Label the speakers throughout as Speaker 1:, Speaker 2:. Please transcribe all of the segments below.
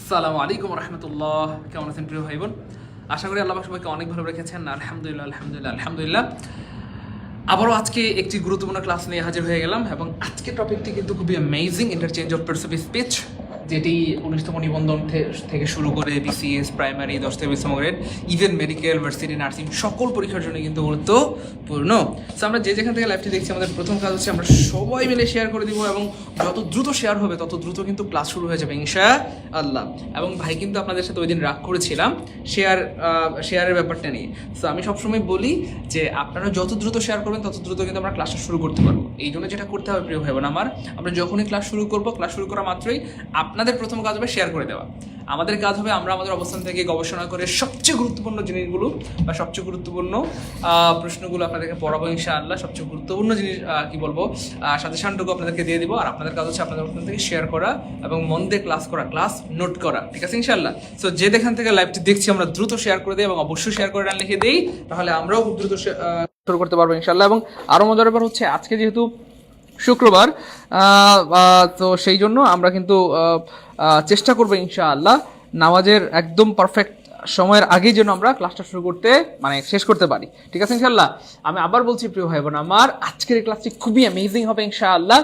Speaker 1: আসসালামু আলাইকুম রহমতুল্লাহ। কেমন আছেন প্রিয় ভাই বোন? আশা করি আল্লাহ সবাইকে অনেক ভালো রেখেছেন। আলহামদুলিল্লাহ আলহামদুলিল্লাহ আলহামদুলিল্লাহ। আবারও আজকে একটি গুরুত্বপূর্ণ ক্লাস নিয়ে হাজির হয়ে গেলাম এবং আজকের টপিকটি কিন্তু খুবই amazing, interchange of perceive speech, যেটি 19তম নিবন্ধন থেকে শুরু করে বিসিএস, প্রাইমারি, 10 থেকে 20তম grade, even medical, varsity, nursing সকল পরীক্ষার জন্য কিন্তু গুরুত্বপূর্ণ। সো আমরা যে যেখান থেকে লাইভটি দেখছি, আমাদের প্রথম কাজ হচ্ছে আমরা সবাই মিলে শেয়ার করে দিব এবং যত দ্রুত শেয়ার হবে তত দ্রুত কিন্তু ক্লাস শুরু হয়ে যাবে ইনশাআল্লাহ। এবং ভাই কিন্তু আপনাদের সাথে ওই দিন রাগ করেছিলাম শেয়ারের ব্যাপারটা নিয়ে। সো আমি সবসময় বলি যে আপনারা যত দ্রুত শেয়ার করবেন তত দ্রুত কিন্তু আমরা ক্লাসটা শুরু করতে পারবো। এই জন্য যেটা করতে হবে প্রিয় ভাই বোন আমার, আমরা যখনই ক্লাস শুরু করবো, ক্লাস শুরু করা মাত্রই আপনাদের প্রথম কাজ হবে শেয়ার করে দেওয়া। আমাদের কাজ হবে আমরা আমাদের অবস্থান থেকে গবেষণা করে সবচেয়ে গুরুত্বপূর্ণ জিনিসগুলো বা সবচেয়ে গুরুত্বপূর্ণ প্রশ্নগুলো আপনাদেরকে পড়াবো ইনশাআল্লাহ। সবচেয়ে গুরুত্বপূর্ণ জিনিস সাজেশনটুকু আপনাদেরকে দিয়ে দিব, আর আপনাদের কাজ হচ্ছে আপনাদের অবস্থান থেকে শেয়ার করা এবং মন দিয়ে ক্লাস করা, ক্লাস নোট করা। ঠিক আছে ইনশাআল্লাহ? সো যে যেখান থেকে লাইভটি দেখছি আমরা দ্রুত শেয়ার করে দিই এবং অবশ্যই শেয়ার করে লিখে দিই, তাহলে আমরাও খুব দ্রুত শুরু করতে পারবো ইনশাআল্লাহ। এবং আরও মজার ব্যাপার হচ্ছে আজকে যেহেতু শুক্রবার, তো সেই জন্য আমরা কিন্তু চেষ্টা করবো ইনশাআল্লাহ নামাজের একদম পারফেক্ট সময়ের আগেই যেন আমরা ক্লাসটা শুরু করতে শেষ করতে পারি। ঠিক আছে ইনশাআল্লাহ? আমি আবার বলছি প্রিয় ভাই বোন আমার, আজকের এই ক্লাসটি খুবই অ্যামেজিং হবে ইনশাআল্লাহ।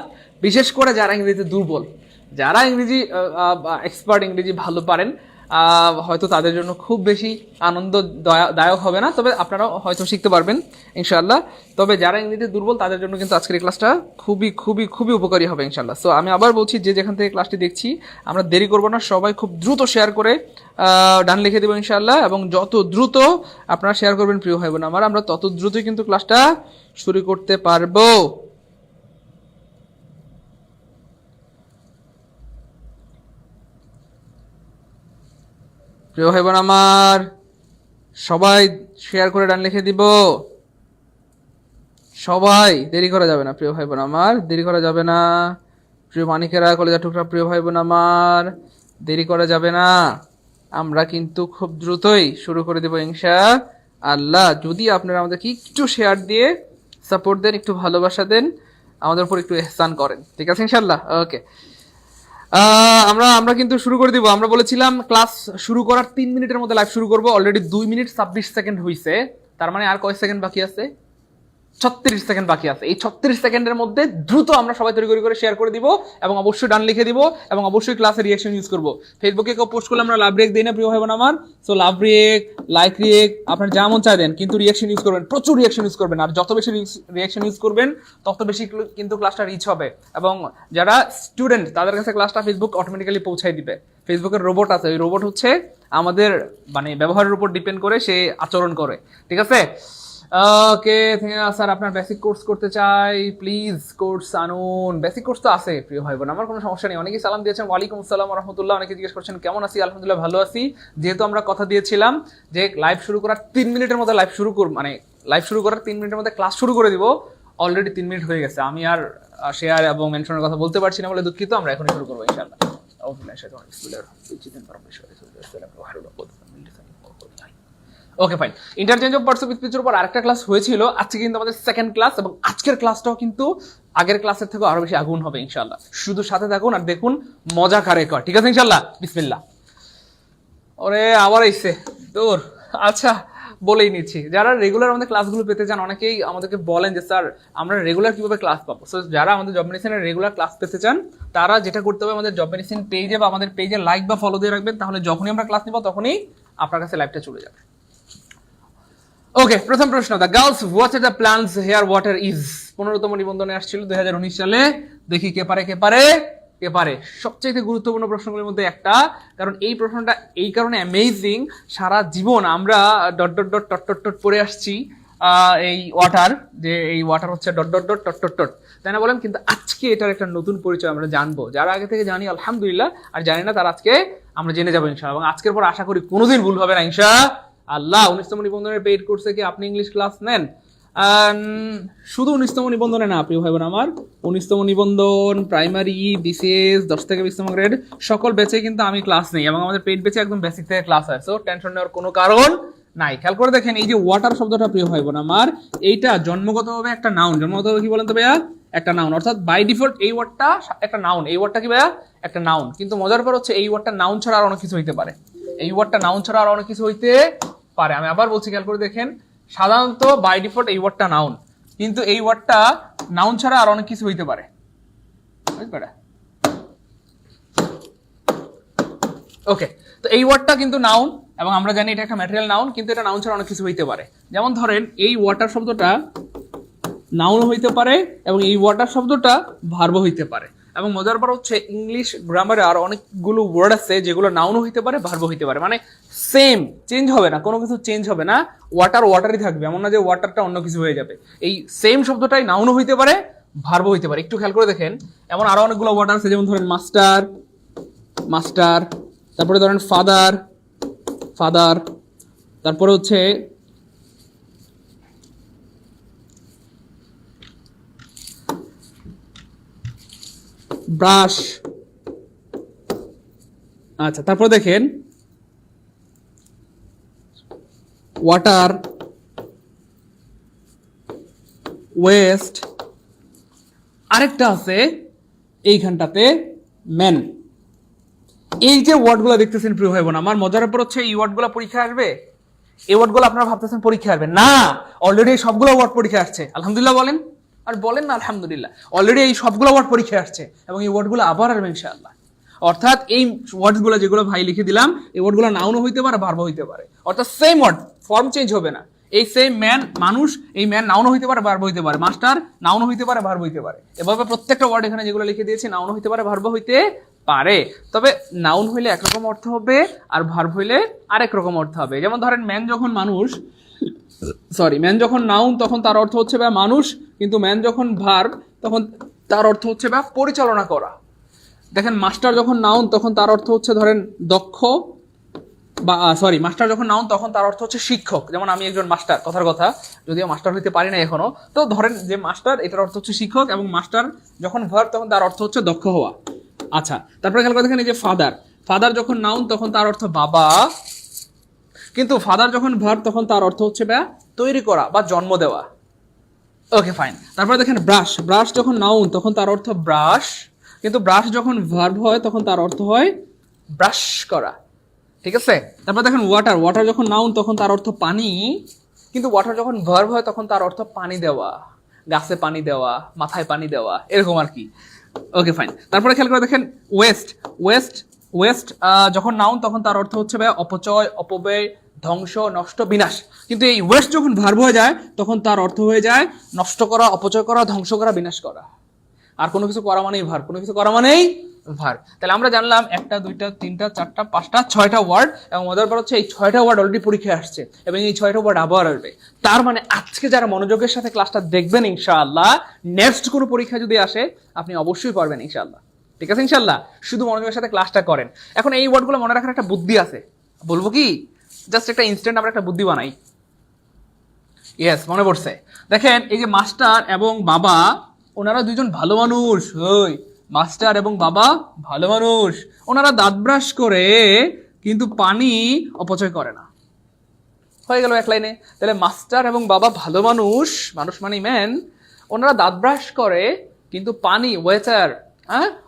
Speaker 1: বিশেষ করে যারা ইংরেজিতে দুর্বল, যারা ইংরেজি এক্সপার্ট, ইংরেজি ভালো পারেন, হয়তো তাদের জন্য খুব বেশি আনন্দদায়ক হবে না, তবে আপনারাও হয়তো শিখতে পারবেন ইনশাআল্লাহ। তবে যারা ইংরেজিতে দুর্বল তাদের জন্য কিন্তু আজকের এই ক্লাসটা খুবই খুবই খুবই উপকারী হবে ইনশাআল্লাহ। সো আমি আবার বলছি, যে যেখান থেকে ক্লাসটি দেখছি আমরা দেরি করবো না, সবাই খুব দ্রুত শেয়ার করে ডান লিখে দেবো ইনশাআল্লাহ। এবং যত দ্রুত আপনারা শেয়ার করবেন প্রিয় ভাই বোন আমার, আমরা তত দ্রুতই কিন্তু ক্লাসটা শুরু করতে পারবো। প্রিয় ভাই বোন আমার, সবাই শেয়ার করে ডান লিখে দিব। সবাই দেরি করা যাবে না প্রিয় ভাই বোন আমার, দেরি করা যাবে না। প্রিয় মানিকেরা, কলেজা টুকরা প্রিয় ভাই বোন আমার, দেরি করা যাবে না। আমরা কিন্তু খুব দ্রুতই শুরু করে দেবো ইনশাআল্লাহ, যদি আপনারা আমাদেরকে একটু শেয়ার দিয়ে সাপোর্ট দেন, একটু ভালোবাসা দেন, আমাদের উপর একটু ইহসান করেন। ঠিক আছে ইনশাআল্লাহ? ওকে, আমরা কিন্তু শুরু করে দিব। আমরা বলেছিলাম ক্লাস শুরু করার 3 মিনিটের মধ্যে লাইভ শুরু করব। অলরেডি 2 মিনিট 26 সেকেন্ড হয়েছে, তার মানে আর কয় সেকেন্ড বাকি আছে? 36 সেকেন্ড বাকি আছে। এই 36 সেকেন্ডের মধ্যে দ্রুত আমরা সবাই তৈরি করে শেয়ার করে দিব এবং অবশ্যই ডান লিখে দিব এবং অবশ্যই ক্লাসে রিঅ্যাকশন ইউজ করব। ফেসবুকে কেউ পোস্ট করলে আমরা লাভ রিয়েক্ট দিই না প্রিয় ভাই বোন আমার। So love react, like react আপনার যেমন চাই দেন, কিন্তু রিঅ্যাকশন ইউজ করবেন, প্রচুর রিঅ্যাকশন ইউজ করবেন। আর যত বেশি রিঅ্যাকশন ইউজ করবেন তত বেশি কিন্তু ক্লাসটা রিচ হবে। এবং যারা স্টুডেন্ট তাদের কাছে ক্লাসটা ফেসবুক অটোমেটিক্যালি পৌঁছায় দিবে। ফেসবুকের রোবট আছে, ওই রোবট হচ্ছে আমাদের ব্যবহারের উপর ডিপেন্ড করে সে আচরণ করে। ঠিক আছে? ওকে স্যার, আপনার বেসিক কোর্স করতে চাই, প্লিজ কোর্স আনুন। বেসিক কোর্স তো আছে প্রিয় ভাই বোন আমার, কোনো সমস্যা নেই। অনেকেই সালাম দিয়েছেন, ওয়ালাইকুম আসসালাম রহমতুল্লাহ। অনেকে জিজ্ঞেস করছেন কেমন আছি, আলহামদুলিল্লাহ ভালো আছি। যেহেতু আমরা কথা দিয়েছিলাম যে লাইভ শুরু করার 3 মিনিটের মধ্যে লাইভ শুরু করার 3 মিনিটের মধ্যে ক্লাস শুরু করে দিব। অলরেডি 3 মিনিট হয়ে গেছে, আমি আর শেয়ার এবং মেনশনের কথা বলতে পারছি না বলে দুঃখিত। আমরা এখনই শুরু করবো ইনশাআল্লাহ। Okay fine, interchange of parts of স্পিচের উপর আরেকটা ক্লাস হয়েছিল, আজকে কিন্তু আমাদের সেকেন্ড ক্লাস এবং আজকের ক্লাসটাও কিন্তু আগের ক্লাসের থেকে আরো বেশি আগুন হবে ইনশাআল্লাহ। শুধু সাথে থাকুন আর দেখুন মজা কারে কর। ঠিক আছে ইনশাআল্লাহ? বিসমিল্লাহ। ওরে আবার আইছে তোর। আচ্ছা, বলেই নিচ্ছি, যারা রেগুলার আমাদের ক্লাসগুলো পেতে চান, অনেকেই আমাদেরকে বলেন যে স্যার আমরা রেগুলার কিভাবে ক্লাস পাবো। সো যারা আমাদের জব মেডিসিনের রেগুলার ক্লাস পেতে চান তারা যেটা করতে হবে, আমাদের জব মেডিসিন পেজে বা আমাদের পেজে লাইক বা ফলো দিয়ে রাখবেন, তাহলে যখনই আমরা ক্লাস নিব তখনই আপনার কাছে লাইভটা চলে যাবে। ওকে, প্রথম প্রশ্ন, the girls water the plants here water is 15তম নিবন্ধনে আসছিল 2019 সালে। দেখি কে পারে। সবচেয়ে গুরুত্বপূর্ণ প্রশ্নগুলোর মধ্যে একটা, কারণ এই প্রশ্নটা এই কারণে অ্যামেজিং, সারা জীবন আমরা ডট ডট ডট টট টট টট পড়ে আসছি এই ওয়াটার, যে এই ওয়াটার হচ্ছে ডট ডট ডট টট টট টট, তাই না বলেন? কিন্তু আজকে এটার একটা নতুন পরিচয় আমরা জানবো। যারা আগে থেকে জানি আলহামদুলিল্লাহ, আর জানি না তারা আজকে আমরা জেনে যাবো ইনশাআল্লাহ। এবং আজকের পর আশা করি কোনোদিন ভুল হবে না ইনশাআল্লাহ। 19তম নিবন্ধনের পেইড কোর্সে কি আপনি ইংলিশ ক্লাস নেন? শুধু 19তম নিবন্ধনে না প্রিয় ভাই বোন আমার, 19তম নিবন্ধন, প্রাইমারি, বিসিএস, 10 থেকে 20তম গ্রেড সকল ব্যাচে কিন্তু আমি ক্লাস নেই এবং আমাদের পেইড ব্যাচে একদম বেসিক থেকে ক্লাস হয়। সো টেনশন নেওয়ার কোনো কারণ নাই। খেয়াল করে দেখেন, এই যে ওয়াটার শব্দটা প্রিয় ভাই বোন আমার, এইটা জন্মগতভাবে একটা নাউন। জন্মগতভাবে কি বলেন তো ভাইয়া? একটা নাউন, অর্থাৎ বাই ডিফল্ট এই ওয়ার্ডটা একটা নাউন। এই ওয়ার্ডটা কি ভাইয়া? একটা নাউন। কিন্তু মজার ব্যাপার হচ্ছে এই ওয়ার্ডটা নাউন ছাড়া আর অনেক কিছু হইতে পারে। এই ওয়ার্ডটা নাউন ছাড়া আর অনেক কিছু হইতে পারে। আমি আবার বলছি, খেয়াল করে দেখেন, সাধারণত বাই ডিফল্ট এই ওয়ার্ডটা নাউন, কিন্তু এই ওয়ার্ডটা নাউন ছাড়া আর অনেক কিছু হইতে পারে। ওকে, তো এই ওয়ার্ডটা কিন্তু নাউন এবং আমরা জানি এটা একটা ম্যাটেরিয়াল নাউন, কিন্তু এটা নাউন ছাড়া অনেক কিছু হইতে পারে। যেমন ধরেন এই ওয়াটার শব্দটা নাউন হইতে পারে এবং এই ওয়াটার শব্দটা ভার্ব হইতে পারে। এবং মজার ব্যাপার হচ্ছে ইংলিশ গ্রামারে আর অনেকগুলো ওয়ার্ড আছে যেগুলো নাউন হইতে পারে, ভার্ব হইতে পারে, মানে সেম, চেঞ্জ হবে না, কোনো কিছু চেঞ্জ হবে না, ওয়াটার ওয়াটারই থাকবে, এমন না যে ওয়াটারটা অন্য কিছু হয়ে যাবে। এই সেম শব্দটাই নাউনও হইতে পারে, ভার্ব হইতে পারে। একটু খেয়াল করে দেখেন, এমন আরো অনেকগুলো ওয়ার্ড আছে, যেমন ধরেন মাস্টার, মাস্টার, তারপরে ধরেন ফাদার, ফাদার, তারপরে হচ্ছে ব্রাশ। আচ্ছা, তারপর দেখেন ওয়াটার, ওয়েস্ট, আরেকটা আছে এইখানটাতে ম্যান। এই যে ওয়ার্ডগুলো দেখতেছেন প্রিয় ভাই বোন আমার, মজার ব্যাপার হচ্ছে এই ওয়ার্ডগুলো পরীক্ষা আসবে। এই ওয়ার্ডগুলো আপনারা ভাবতেছেন পরীক্ষা আসবে না, অলরেডি সবগুলো ওয়ার্ড পরীক্ষা আসছে। আলহামদুলিল্লাহ বলেন, আর বলেন না আলহামদুলিল্লাহ। অলরেডি এই সবগুলো ওয়ার্ড পরীক্ষা আসছে এবং এই ওয়ার্ডগুলো আবার আসবে ইনশাআল্লাহ। অর্থাৎ এই ওয়ার্ডগুলো যেগুলো ভাই লিখে দিলাম, এই ওয়ার্ডগুলো নাউনও হইতে পারে, ভার্ব হইতে পারে, অর্থাৎ সেম ওয়ার্ড, ফর্ম চেঞ্জ হবে না। এই সেম ম্যান, মানুষ, এই ম্যান নাউনও হইতে পারে, ভার্ব হইতে পারে, মাস্টার নাউনও হইতে পারে, ভার্ব হইতে পারে। এভাবে প্রত্যেকটা ওয়ার্ড এখানে যেগুলো লিখে দিয়েছি নাউনও হইতে পারে, ভার্ব হইতে পারে। তবে নাউন হইলে একরকম অর্থ হবে আর ভার্ব হইলে আরেক রকম অর্থ হবে। যেমন ধরেন ম্যান যখন মানুষ, ম্যান যখন নাউন তখন তার অর্থ হচ্ছে বা মানুষ, কিন্তু ম্যান যখন ভার্ব তখন তার অর্থ হচ্ছে বা পরিচালনা করা। দেখেন মাস্টার যখন নাউন তখন তার অর্থ হচ্ছে ধরেন দক্ষ, বা মাস্টার যখন নাউন তখন তার অর্থ হচ্ছে শিক্ষক। যেমন আমি একজন মাস্টার, কথার কথা, যদিও মাস্টার হইতে পারি না এখনো, তো ধরেন যে মাস্টার, এটার অর্থ হচ্ছে শিক্ষক, এবং মাস্টার যখন ভার্ব তখন তার অর্থ হচ্ছে দক্ষ হওয়া। আচ্ছা, তারপরে খেয়াল করে দেখেন এই যে ফাদার, ফাদার যখন নাউন তখন তার অর্থ বাবা, কিন্তু ফাদার যখন ভার্ব তখন তার অর্থ হচ্ছে বা তৈরি করা বা জন্ম দেওয়া। Okay fine. তারপরে দেখেন ব্রাশ, ব্রাশ যখন নাউন তখন তার অর্থ ব্রাশ, কিন্তু ব্রাশ যখন ভার্ব হয় তখন তার অর্থ হয় ব্রাশ করা। ঠিক আছে? তারপর দেখেন ওয়াটার, ওয়াটার যখন নাউন তখন তার অর্থ পানি, কিন্তু ওয়াটার যখন ভার্ব হয় তখন তার অর্থ পানি দেওয়া, গাছে পানি দেওয়া, মাথায় পানি দেওয়া, এরকম আর কি। Okay fine. তারপরে খেয়াল করে দেখেন ওয়েস্ট, ওয়েস্ট, ওয়েস্ট যখন নাউন তখন তার অর্থ হচ্ছে ভাই অপচয়, অপব্যয়, ধ্বংস, নষ্ট, বিনাশ। কিন্তু এই ওয়েস্ট যখন ভার্ব হয়ে যায় তখন তার অর্থ হয়ে যায় নষ্ট করা, অপচয় করা, ধ্বংস করা, বিনাশ করা। আর কোনো কিছু করা মানেই ভার্ব, কোনো কিছু করা মানেই ভার্ব। তাহলে আমরা জানলাম 1টা 2টা 3টা 4টা 5টা 6টা ওয়ার্ড, এবং মজার ব্যাপার হচ্ছে এই 6টা ওয়ার্ড অলরেডি পরীক্ষায় আসছে এবং এই 6টা ওয়ার্ড আবার আসবে। তার মানে আজকে যারা মনোযোগের সাথে ক্লাসটা দেখবেন ইনশাআল্লাহ, নেক্সট কোনো পরীক্ষা যদি আসে আপনি অবশ্যই পারবেন ইনশাআল্লাহ। ঠিক আছে ইনশাআল্লাহ? শুধু মনোযোগের সাথে ক্লাসটা করেন। এখন এই ওয়ার্ডগুলো মনে রাখার একটা বুদ্ধি আছে, বলবো কি? জাস্ট একটা ইনস্ট্যান্ট আমরা একটা বুদ্ধি বানাই। ইয়েস, মনে পড়ছে। দেখেন এই যে মাস্টার এবং বাবা, ওনারা দুইজন ভালো মানুষ। ওই মাস্টার এবং বাবা ভালো মানুষ, ওনারা দাঁত ব্রাশ করে কিন্তু পানি অপচয় করে না। হয়ে গেল এক লাইনে। তাহলে মাস্টার এবং বাবা ভালো মানুষ, মানুষ মানে ম্যান, ওনারা দাঁত ব্রাশ করে কিন্তু পানি, ওয়েটার,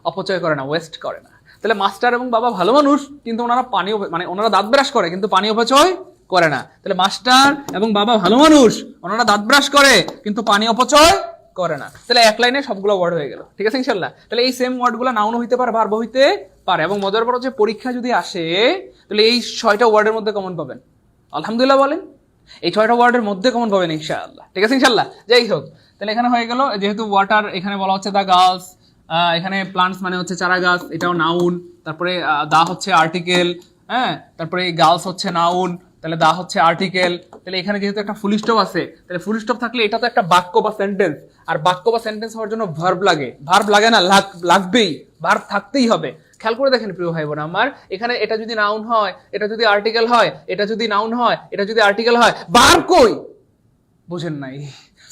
Speaker 1: অপচয় করে না, ওয়েস্ট করে না। তাহলে মাস্টার এবং বাবা ভালো মানুষ, কিন্তু ওনারা পানি, মানে ওনারা দাঁত ব্রাশ করে কিন্তু পানি অপচয় করে না। তাহলে মাস্টার এবং বাবা ভালো মানুষ, ওনারা দাঁত ব্রাশ করে কিন্তু পানি অপচয় করে না। তাহলে এক লাইনে সবগুলো ওয়ার্ড হয়ে গেল। ঠিক আছে ইনশাআল্লাহ? তাহলে এই সেম ওয়ার্ডগুলো নাউন হইতে পারে, ভার্ব হইতে পারে। এবং মজার ব্যাপার হচ্ছে পরীক্ষা যদি আসে তাহলে এই 6টা ওয়ার্ডের মধ্যে কমন পাবেন। আলহামদুলিল্লাহ বলেন, এই 6টা ওয়ার্ডের মধ্যে কমন পাবেন ইনশাআল্লাহ। ঠিক আছে ইনশাআল্লাহ? যাই হোক, তাহলে এখানে হয়ে গেল, যেহেতু ওয়াটার এখানে বলা হচ্ছে দা গার্লস, এখানে প্লান্টস মানে হচ্ছে চারা গাছ, এটাও নাউন। তারপরে দা হচ্ছে আর্টিকেল, হ্যাঁ, তারপরে গার্লস হচ্ছে নাউন, তাহলে দা হচ্ছে আর্টিকেল। তাহলে এখানে যেহেতু একটা ফুল স্টপ আছে, তাহলে ফুল স্টপ থাকলে এটা তো একটা বাক্য বা সেন্টেন্স, আর বাক্য বা সেন্টেন্স হওয়ার জন্য ভার্ব লাগে। ভার্ব লাগে না, লাগবেই, ভার্ব থাকতেই হবে। খেয়াল করে দেখেন প্রিয় ভাই বোন আমার, এখানে এটা যদি নাউন হয়, এটা যদি আর্টিকেল হয়, এটা যদি নাউন হয়, এটা যদি আর্টিকেল হয়, ভার্ব কই? বুঝেন নাই?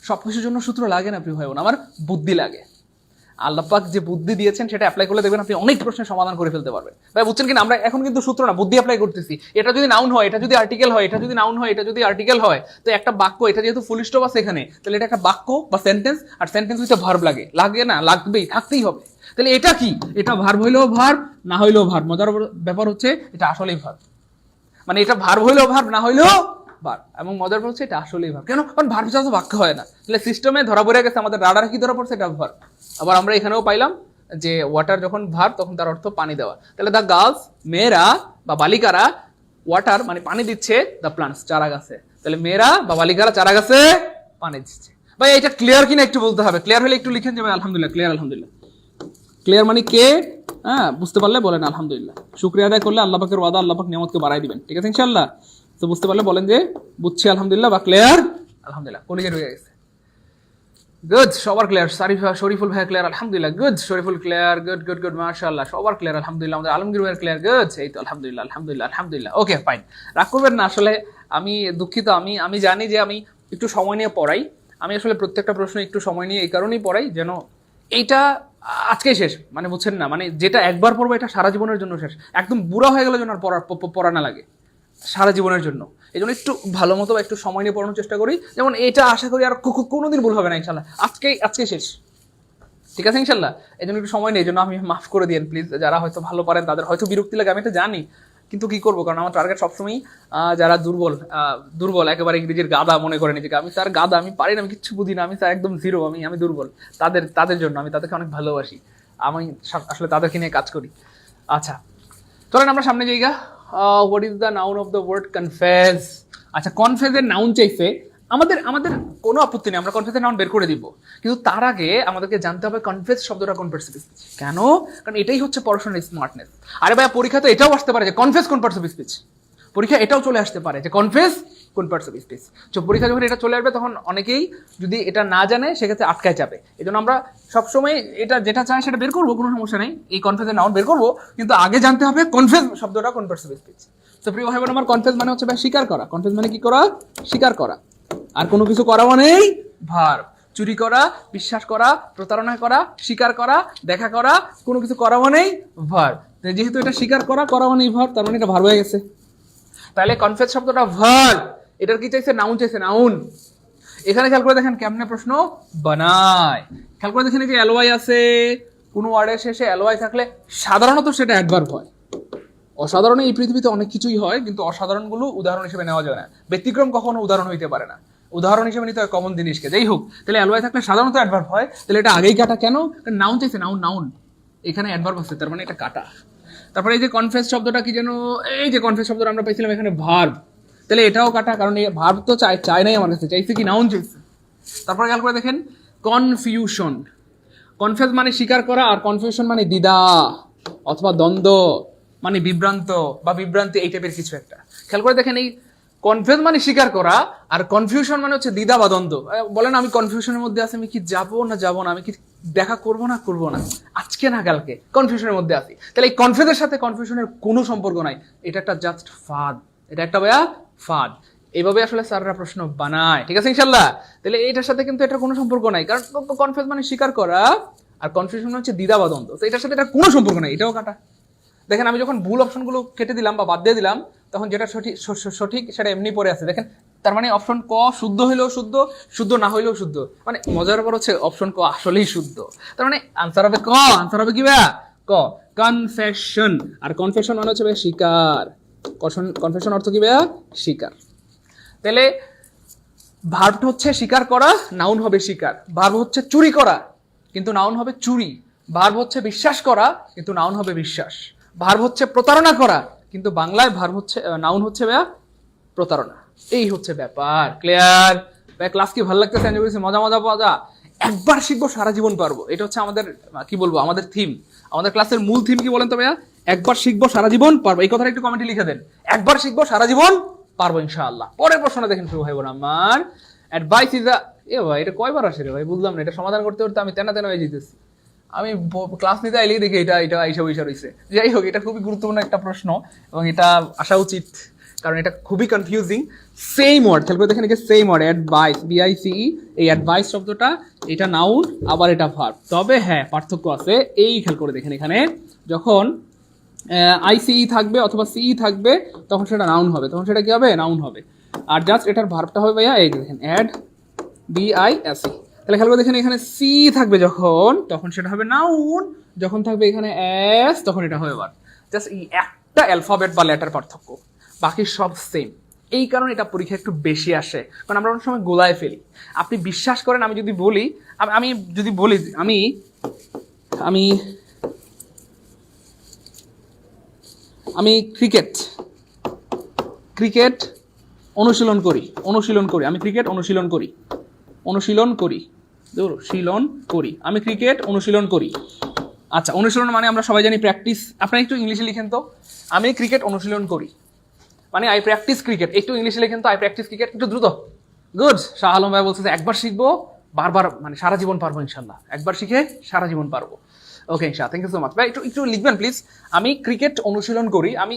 Speaker 1: সবকিছুর জন্য সূত্র লাগে না প্রিয় ভাই বোন আমার, বুদ্ধি লাগে। আল্লাহ পাক যে বুদ্ধি দিয়েছেন সেটা অ্যাপ্লাই করলে দেখবেন আপনি অনেক প্রশ্নের সমাধান করে ফেলতে পারবেন। ভাই বুঝছেন কিনা? আমরা এখন কিন্তু সূত্র না, বুদ্ধি অ্যাপ্লাই করতেছি। এটা যদি নাউন হয়, এটা যদি আর্টিকেল হয়, এটা যদি নাউন হয়, এটা যদি আর্টিকেল হয়, তো একটা বাক্য, এটা যেহেতু ফুল স্টপ আছে এখানে, তাহলে এটা একটা বাক্য বা সেন্টেন্স, আর সেন্টেন্স হইতে ভার্ব লাগে, লাগে না, লাগবেই, থাকতেই হবে। তাহলে এটা কি? এটা ভার্ব হইলেও ভার্ব, না হইলেও ভার্ব। মজার ব্যাপার হচ্ছে এটা আসলেই ভার্ব, মানে এটা ভার্ব হইলেও ভার্ব, না হইলেও ভার্ব। এবং মজার ব্যাপার হচ্ছে এটা আসলেই ভার্ব। কেন? কারণ ভার্ব ছাড়া তো বাক্য হয় না। তাহলে সিস্টেমে ধরা পড়ে গেছে, আমাদের রাডারে কি ধরা পড়ছে? এটা ভার্ব। আবার আমরা এখানেও পাইলাম যে ওয়াটার যখন ভার্ব তখন তার অর্থ পানি দেওয়া। তাহলে দ্য গার্লস, মেয়েরা বা বালিকারা, ওয়াটার মানে পানি দিচ্ছে দ্য প্লান্টস, চারা গাছে। তাহলে মেয়েরা বা বালিকারা চারা গাছে পানি দিচ্ছে। ভাই এটা ক্লিয়ার কিনা একটু বলতে হবে। ক্লিয়ার হলে একটু লিখেন যে ভাই আলহামদুলিল্লাহ, ক্লিয়ার আলহামদুলিল্লাহ। ক্লিয়ার মানে কে? হ্যাঁ, বুঝতে পারলে বলেন আলহামদুলিল্লাহ। শুকরিয়া আদায় করলে আল্লাহ পাকের ওয়াদা, আল্লাহ পাক নিয়ামতকে বাড়াই দিবেন। ঠিক আছে ইনশাআল্লাহ? তো বুঝতে পারলে বলেন যে বুঝছি আলহামদুলিল্লাহ, বা ক্লিয়ার আলহামদুলিল্লাহ। কোন জায়গায় হয়ে গেছে? গুড, সবার ক্লিয়ার। শরীফুল ভাই ক্লিয়ার আলহামদুলিল্লাহ। Good, Shariful clear. Good good good, মাশাআল্লাহ, সবার ক্লিয়ার আলহামদুলিল্লাহ। আমাদের আলমগীর ভাই ক্লিয়ার। গুড, এই তো আলহামদুলিল্লাহ আলহামদুলিল্লাহ আলহামদুলিল্লাহ। ওকে ফাইন, রাগ করবেন না। আসলে আমি দুঃখিত, আমি জানি যে আমি একটু সময় নিয়ে পড়াই। আমি আসলে প্রত্যেকটা প্রশ্ন একটু সময় নিয়ে এই কারণেই পড়াই যেন এইটা আজকে শেষ, মানে বুঝছেন না, মানে যেটা একবার পড়বো এটা সারা জীবনের জন্য শেষ। একদম বুড়া হয়ে গেলে যেন আর পড়া না লাগে, সারা জীবনের জন্য। এই জন্য একটু ভালো মতো একটু সময় নিয়ে পড়ানোর চেষ্টা করি, যেমন এটা আশা করি আর কোনোদিন ভুল হবে না ইনশাল্লাহ। আজকে শেষ, ঠিক আছে ইনশাল্লাহ? এই জন্য একটু সময় নেই, এই জন্য আমি মাফ করে দিন প্লিজ। যারা হয়তো ভালো পারেন তাদের হয়তো বিরক্তি লাগে, আমি এটা জানি, কিন্তু কি করবো, কারণ আমার টার্গেট সবসময় যারা দুর্বল একেবারে ইংরেজির গাদা মনে করে নিজেকে, আমি স্যার গাদা, আমি পারি না, আমি কিচ্ছু বুঝি না, আমি স্যার একদম জিরো, আমি দুর্বল, তাদের জন্য আমি তাদেরকে অনেক ভালোবাসি, আমি আসলে তাদেরকে নিয়ে কাজ করি। আচ্ছা চলেন আমরা সামনে যাইগা। What is the noun of the word confess? আচ্ছা, কনফেসের নাউন চাইছে। আমাদের কোনো আপত্তি নেই, আমরা কনফেসের নাউন বের করে দিব, কিন্তু তার আগে আমাদেরকে জানতে হবে কনফেস শব্দটা কোন পার্টস অফ স্পিচ। কেন? কারণ এটাই হচ্ছে পড়াশোনার স্মার্টনেস। আরে ভাই পরীক্ষা তো এটাও আসতে পারে যে কনফেস কোন পার্টস অফ স্পিচ, পরীক্ষা এটাও চলে আসতে পারে যে কনফেস কোন পার্টস অফ স্পিচ। তো পরীক্ষা যখন এটা চলে আসবে তখন অনেকেই যদি এটা না জানে সেক্ষেত্রে আটকায় যাবে। এই জন্য আমরা সবসময় এটা যেটা চাই সেটা বের করবো, কোনো সমস্যা নেই, এই কনফেসের নাউন বের করবো, কিন্তু আগে জানতে হবে কনফেস শব্দটা কোন পার্টস অফ স্পিচ। তো প্রিয় ভাই বোন আমার, কনফেস মানে হচ্ছে ভাই স্বীকার করা। কনফেস মানে কি করা? স্বীকার করা। আর কোনো কিছু করা মানেই ভার্ব। চুরি করা, বিশ্বাস করা, প্রতারণা করা, স্বীকার করা, দেখা করা, কোনো কিছু করা মানেই ভার্ব। যেহেতু এটা স্বীকার করা মানেই ভার্ব, তার মানে এটা ভার্ব হয়ে গেছে। তাহলে কনফেস শব্দটা ভার্ব, এটার কি চাইছে? নাউন চাইছে, নাউন। এখানে খেয়াল করে দেখেন কেমনে প্রশ্ন বানায়। খেয়াল করে দেখেন এই যে এলওয়াই আছে, কোনো ওয়ার্ডের শেষে এলওয়াই থাকলে সাধারণত সেটা অ্যাডভার্ব হয়। অসাধারণ এই পৃথিবীতে অনেক কিছুই হয়, কিন্তু অসাধারণগুলো উদাহরণ হিসেবে নেওয়া যায় না। ব্যতিক্রম কখনো উদাহরণ হইতে পারে না, উদাহরণ হিসেবে নিতে হয় কমন জিনিসকে। যাই হোক, তাহলে অ্যালওয়াই থাকলে সাধারণত অ্যাডভার্ব হয়, তাহলে এটা আগেই কাটা। কেন? নাউন চাইছে, নাউন, এখানে অ্যাডভার্ব আছে, তার মানে এটা কাটা। তারপরে এই যে কনফেস শব্দটা কি যেন, এই যে কনফেস শব্দটা আমরা পাইছিলাম এখানে ভার্ব, তাহলে এটাও কাটা, কারণ এই ভার্ব তো চাই নাই আমার কাছে, চাইছে কি? নাউন চাইছে। তারপরে খেয়াল করে দেখেন কনফিউশন। কনফেস মানে স্বীকার করা, আর কনফিউশন মানে দ্বিধা অথবা দ্বন্দ্ব, মানে বিভ্রান্ত বা বিভ্রান্তি, এই টাইপের কিছু একটা। খেয়াল করে দেখেন এই কনফিউজ মানে স্বীকার করা, আর কনফিউশন মানে হচ্ছে দ্বিধা বা দ্বন্দ্ব। বলেন আমি কনফিউশনের মধ্যে আছি, আমি কি যাবো না, আমি কি দেখা করবো না, আজকে না কালকে, কনফিউশনের মধ্যে আছি। তাহলে এই কনফিউজের সাথে কনফিউশনের কোনো সম্পর্ক নাই, এটা একটা জাস্ট ফাদ, এটা একটা ফাদ। এইভাবে আসলে স্যাররা প্রশ্ন বানায়, ঠিক আছে ইনশাল্লাহ? তাহলে এটার সাথে কিন্তু এটার কোনো সম্পর্ক নাই, কারণ কনফিউজ মানে স্বীকার করা, আর কনফিউশন হচ্ছে দ্বিধা বা দ্বন্দ্ব, তো এটার সাথে এটা কোনো সম্পর্ক নাই, এটাও কাটা। দেখেন আমি যখন ভুল অপশনগুলো কেটে দিলাম বা বাদ দিয়ে দিলাম, তখন যেটা সঠিক সেটা এমনি পড়ে আছে। দেখেন তার মানে অপশন ক শুদ্ধ হইলেও শুদ্ধ, শুদ্ধ না হইলেও শুদ্ধ, মানে মজার ব্যাপার হচ্ছে অপশন ক আসলেই শুদ্ধ। তার মানে আনসার হবে ক, আনসার হবে কি ভাইয়া? ক, কনফেশন। আর কনফেশন মানে হচ্ছে ভাই স্বীকার। কনফেশন অর্থ কি ভাইয়া? স্বীকার। তাহলে ভার্ব হচ্ছে স্বীকার করা, নাউন হবে স্বীকার। ভার্ব হচ্ছে চুরি করা, কিন্তু নাউন হবে চুরি। ভার্ব হচ্ছে বিশ্বাস করা, কিন্তু নাউন হবে বিশ্বাস। ভার্ব হচ্ছে প্রতারণা করা, কিন্তু বাংলায় ভার্ব হচ্ছে, নাউন হচ্ছে ভাইয়া প্রতারণা। এই হচ্ছে ব্যাপার। ক্লিয়ার ভাই? ক্লাস কি ভালো লাগতেছে? এনজয় করেছি, মজা। একবার শিখবো সারা জীবন পারবো, এটা হচ্ছে আমাদের কি বলবো, আমাদের থিম, আমাদের ক্লাসের মূল থিম কি বলেন তো ভাইয়া? একবার শিখবো সারা জীবন পারবো। এই কথাটা একটু কমেন্টে লিখে দেন, একবার শিখবো সারা জীবন পারবো ইনশাআল্লাহ। পরের প্রশ্নটা দেখেন ভাই বোন আমার, অ্যাডভাইস ইজ এ ভাই এটা কয়বার আসে রে ভাই, বুঝলাম না। এটা সমাধান করতে আমি তেনা হয়ে যেতেছি। আমি ক্লাস নিতে আইলেই দেখি এটা এইসব রয়েছে। যাই হোক, এটা খুবই গুরুত্বপূর্ণ একটা প্রশ্ন এবং এটা আসা উচিত, কারণ এটা খুবই কনফিউজিং। সেম ওয়ার্ড, খেয়াল করে দেখেন এখানে সেম ওয়ার্ড অ্যাডভাইস, বিআইসিই, এই অ্যাডভাইস শব্দটা এটা নাউন আবার এটা ভার্ব। তবে হ্যাঁ পার্থক্য আছে, এই খেয়াল করে দেখেন এখানে যখন আইসিই থাকবে অথবা সিই থাকবে তখন সেটা নাউন হবে, তখন সেটা কি হবে? নাউন হবে। আর জাস্ট এটার ভার্বটা হবে ভাইয়া এই দেখেন অ্যাড বিআইএসই। তাহলে খেয়াল করে দেখেন এখানে সি থাকবে যখন তখন সেটা হবে নাউন, যখন থাকবে এখানে এস তখন এটা হবে ভার্ব। জাস্ট এই একটা অ্যালফাবেট বা লেটার পার্থক্য, বাকি সব সেম। এই কারণে এটা পরীক্ষা একটু বেশি আসে, কারণ আমরা অনেক সময় গোলায় ফেলি। আপনি বিশ্বাস করেন আমি যদি বলি আমি আমি ক্রিকেট অনুশীলন করি, আমি ক্রিকেট অনুশীলন করি, আমি ক্রিকেট অনুশীলন করি। আচ্ছা, অনুশীলন মানে আমরা সবাই জানি প্র্যাকটিস। আপনারা একটু ইংলিশে লিখেন তো, আমি ক্রিকেট অনুশীলন করি, মানে আই প্র্যাকটিস ক্রিকেট। একটু ইংলিশে লিখেন তো, আই প্র্যাকটিস ক্রিকেট, একটু দ্রুত। গুড। শাহ আলম ভাই বলছে একবার শিখবো বারবার, মানে সারা জীবন পারবো ইনশাল্লাহ, একবার শিখে সারা জীবন পারবো। ওকে ইনশাআল্লাহ, থ্যাংক ইউ সো মাচ ভাই। একটু লিখবেন প্লিজ, আমি ক্রিকেট অনুশীলন করি, আমি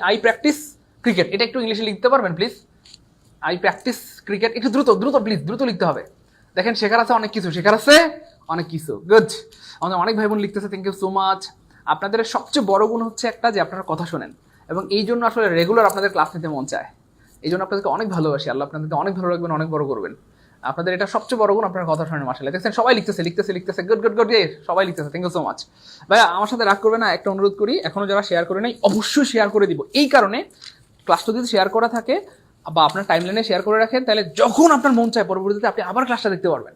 Speaker 1: আই প্র্যাকটিস ক্রিকেট, এটা একটু ইংলিশে লিখতে পারবেন প্লিজ? আই প্র্যাকটিস ক্রিকেট, একটু দ্রুত প্লিজ, দ্রুত লিখতে হবে। দেখেন শেখার আছে অনেক কিছু, গুড। আমাদের অনেক ভাই বোন লিখতেছে, থ্যাংক ইউ সো মাচ। আপনাদের সবচেয়ে বড় গুণ হচ্ছে একটা যে আপনারা কথা শোনেন, এবং এই জন্য আসলে রেগুলার আপনাদের ক্লাস নিতে মন চায়। এই জন্য আপনাদেরকে অনেক ভালোবাসি, আল্লাহ আপনাদেরকে অনেক ভালো রাখবেন, অনেক বড় করবেন। আপনাদের এটা সবচেয়ে বড় গুণ, আপনার কথা শোনেন। মাশাআল্লাহ, দেখছেন সবাই লিখতেছে, গুড, সবাই লিখতেছে, থ্যাংক ইউ সো মাচ ভাইয়া। আমার সাথে রাগ করবে না, একটা অনুরোধ করি, এখনো যারা শেয়ার করে নাই অবশ্যই শেয়ার করে দিব। এই কারণে ক্লাসটা যদি শেয়ার করা থাকে বা আপনার টাইমলাইনে শেয়ার করে রাখেন, তাহলে যখন আপনার মন চায় পরবর্তীতে আপনি আবার ক্লাসটা দেখতে পারবেন।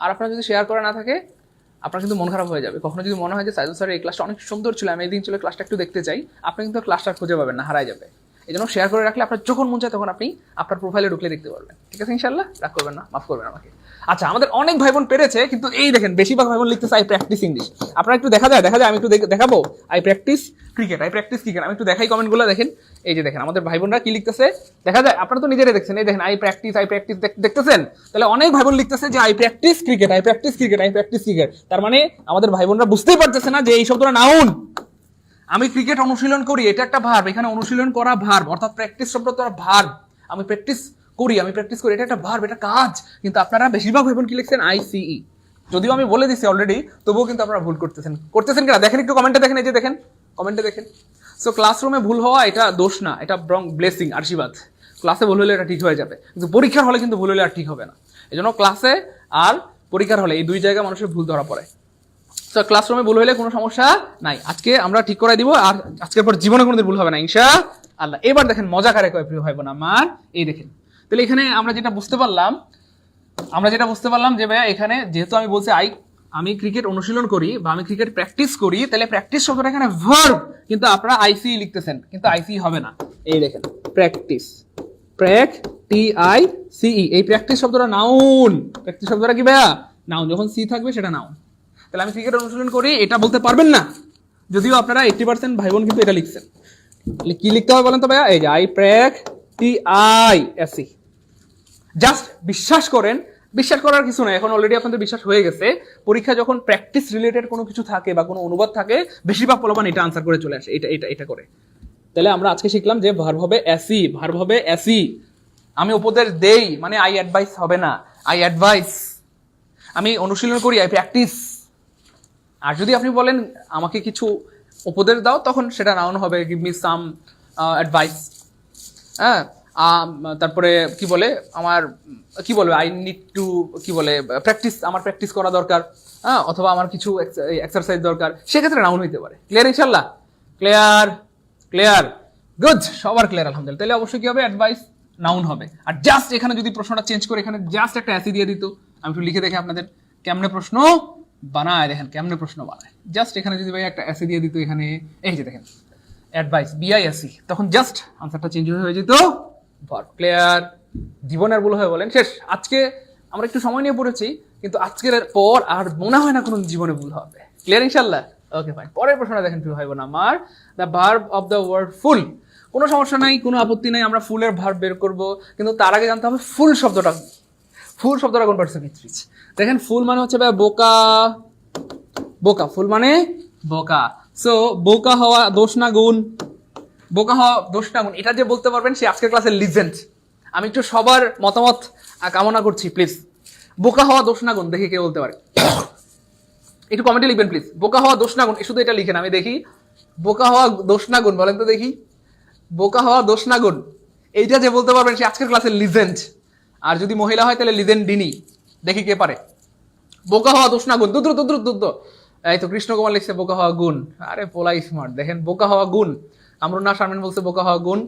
Speaker 1: আর আপনার যদি শেয়ার করা না থাকে, আপনার কিন্তু মন খারাপ হয়ে যাবে। কখনো যদি মনে হয় যে সাইদুল স্যারের এই ক্লাসটা অনেক সুন্দর ছিল, আমি এদিন ছিল ক্লাসটা একটু দেখতে চাই, আপনি কিন্তু ক্লাসটা খুঁজে পাবেন না, হারাই যাবে। এই জন্য শেয়ার করে রাখলে আপনার যখন মন চায় তখন আপনি আপনার প্রোফাইলে ঢুকলে দেখতে পারবেন। ঠিক আছে ইনশাআল্লাহ, রাগ করবেন না, মাফ করবেন আমাকে। আচ্ছা, আমাদের অনেক ভাই বোন পেরেছে, কিন্তু এই দেখেন বেশিরভাগ ভাই বোন লিখতেছে আই প্র্যাকটিস ইংলিশ। আপনারা একটু দেখা যায়, আমি একটু দেখাবো আই প্র্যাকটিস ক্রিকেট, আমি একটু দেখাই কমেন্টগুলো দেখেন। এই যে দেখেন আমাদের ভাই বোনরা কি লিখতেছে দেখা যায়, আপনারা তো নিজেরাই দেখছেন। এই দেখেন আই প্র্যাকটিস দেখতেছেন, তাহলে অনেক ভাই বোন লিখতেছে যে আই প্র্যাকটিস ক্রিকেট। তার মানে আমাদের ভাই বোনরা বুঝতেই পারতেছে না যে এই শব্দটা নাউন। আমি ক্রিকেট অনুশীলন করি, এটা একটা ভার্ব, এখানে অনুশীলন করা ভার্ব, অর্থাৎ প্র্যাকটিস শব্দটা ভার্ব। আমি প্র্যাকটিস করি, এটা একটা ভার্ব, এটা কাজ। কিন্তু আপনারা বেশিরভাগ ভাই বোন কি লিখছেন আইসিই। যদিও আমি বলে দিচ্ছি অলরেডি, তবুও কিন্তু আপনারা ভুল করতেছেন কিনা দেখেন, একটু কমেন্টে দেখেন। এই যে দেখেন কমেন্টে দেখেন। সো ক্লাসরুমে ভুল হওয়া এটা দোষ না, এটা বরং ব্লেসিং, আশীর্বাদ। ক্লাসে ভুল হলে এটা ঠিক হয়ে যাবে, কিন্তু পরীক্ষার হলে কিন্তু ভুল হলে আর ঠিক হবে না। এই জন্য ক্লাসে আর পরীক্ষার হলে এই দুই জায়গায় মানুষের ভুল ধরা পড়ে। তো ক্লাসরুমে ভুল হলে কোনো সমস্যা নাই, আজকে আমরা ঠিক করে দিব, আর আজকের পর জীবনে কোনোদিন ভুল হবে না ইনশাআল্লাহ। এবার দেখেন মজা কারে কয় প্রিয় ভাই বোন আমার, এই দেখেন। তাহলে এখানে আমরা যেটা বুঝতে পারলাম যে ভাইয়া এখানে যেহেতু আমি বলছি আমি ক্রিকেট অনুশীলন করি বা আমি ক্রিকেট প্র্যাকটিস করি, তাহলে প্র্যাকটিস শব্দটা এখানে ভার্ব, কিন্তু আপনারা আইসিই লিখতেছেন, কিন্তু আইসিই হবে না। এই দেখেন প্র্যাকটিস, টিআইসিই, এই প্র্যাকটিস শব্দটা নাউন। প্র্যাকটিস শব্দটা কি ভাইয়া? নাউন। যখন সি থাকবে সেটা নাউন। তাহলে আমি ক্রিকেট অনুশীলন করি এটা বলতে পারবেন না, যদিও আপনারা 80% ভাই বোন কিন্তু এটা লিখছেন। কি লিখতে হবে বলেন তো ভাইয়া? এই যে আই প্র্যাকটিস। জাস্ট বিশ্বাস করেন, বিশ্বাস করার কিছু নাই, এখন অলরেডি আপনাদের বিশ্বাস হয়ে গেছে। পরীক্ষা যখন প্র্যাকটিস রিলেটেড কোনো কিছু থাকে বা কোনো অনুবাদ থাকে, বেশিরভাগ পোলাপান এটা আনসার করে চলে আসে, এটা করে। তাহলে আমরা আজকে শিখলাম যে ভার্ব হবে এসি। আমি উপদেশ দেই মানে আই অ্যাডভাইস হবে না, আই অ্যাডভাইস। আমি অনুশীলন করি, আই প্র্যাকটিস। আর যদি আপনি বলেন আমাকে কিছু উপদেশ দাও, তখন সেটা নাউন হবে, গিভ মি সাম অ্যাডভাইস। হ্যাঁ, তারপরে কি বলে আই নিড টু প্র্যাকটিস, আমার প্র্যাকটিস করা দরকার, হ্যাঁ, অথবা আমার কিছু এক্সারসাইজ দরকার, সেক্ষেত্রে নাউন হইতে পারে। ক্লিয়ার ইনশাআল্লাহ? ক্লিয়ার, গুড, সবার ক্লিয়ার আলহামদুলিল্লাহ। তাহলে অবশ্যই কি হবে? অ্যাডভাইস নাউন হবে। আর জাস্ট এখানে যদি প্রশ্নটা চেঞ্জ করে এখানে জাস্ট একটা অ্যাসি দিয়ে দিত, আমি একটু লিখে দেখে আপনাদের কেমনে প্রশ্ন বানায়, দেখেন কেমনে প্রশ্ন বানায়। জাস্ট এখানে যদি ভাই একটা অ্যাসি দিয়ে দিত, এখানে এই যে দেখেন অ্যাডভাইস বিআইএসি, তখন জাস্ট আনসারটা চেঞ্জ হয়ে যেত। ক্লিয়ার? জীবনের ভুল হয় বলেন শেষ। আজকে আমরা একটু সময় নিয়ে পড়েছি, কিন্তু আজকের পর আর মনে হয় না কোনো জীবনে ভুল হবে। ক্লিয়ার ইনশাআল্লাহ? Okay fine. পরের প্রশ্নটা দেখেন প্রিয় ভাই বোন আমার, the verb of the word full. কোনো সমস্যা নাই, কোনো আপত্তি নাই, আমরা ফুলের ভার্ব বের করব, কিন্তু তার আগে জানতে হবে ফুল শব্দটা কোন পার্টিসিপেন্ট। দেখেন ফুল মানে হচ্ছে ভাই বোকা, ফুল মানে বোকা। সো বোকা হওয়া দোষ না গুণ? বোকা হওয়া দোষ না গুণ, এটা যে বলতে পারবেন সে আজকের ক্লাসের লিজেন্ড। আমি একটু সবার মতামত কামনা করছি প্লিজ। বোকা হওয়া দোষ না গুণ, দেখি কে বলতে পারে, একটু কমেন্টে লিখবেন প্লিজ। বোকা হওয়া দোষ না গুণ, শুধু এটা লিখেন, আমি দেখি। বোকা হওয়া দোষ না গুণ বলেন তো দেখি। বোকা হওয়া দোষ না গুণ, এইটা যে বলতে পারবেন সে আজকের ক্লাসের লিজেন্ড। আর যদি মহিলা হয় তাহলে লিজেন্ডিনী। দেখি কে পারে। বোকা হওয়া দোষ না গুণ, দুদ্র। এই তো কৃষ্ণ কুমার লিখছে বোকা হওয়া গুণ। আরে পোলাই স্মার্ট, দেখেন বোকা হওয়া গুণ। আমরুন্না শারমিন বলছে বোকা হওয়া গুণ।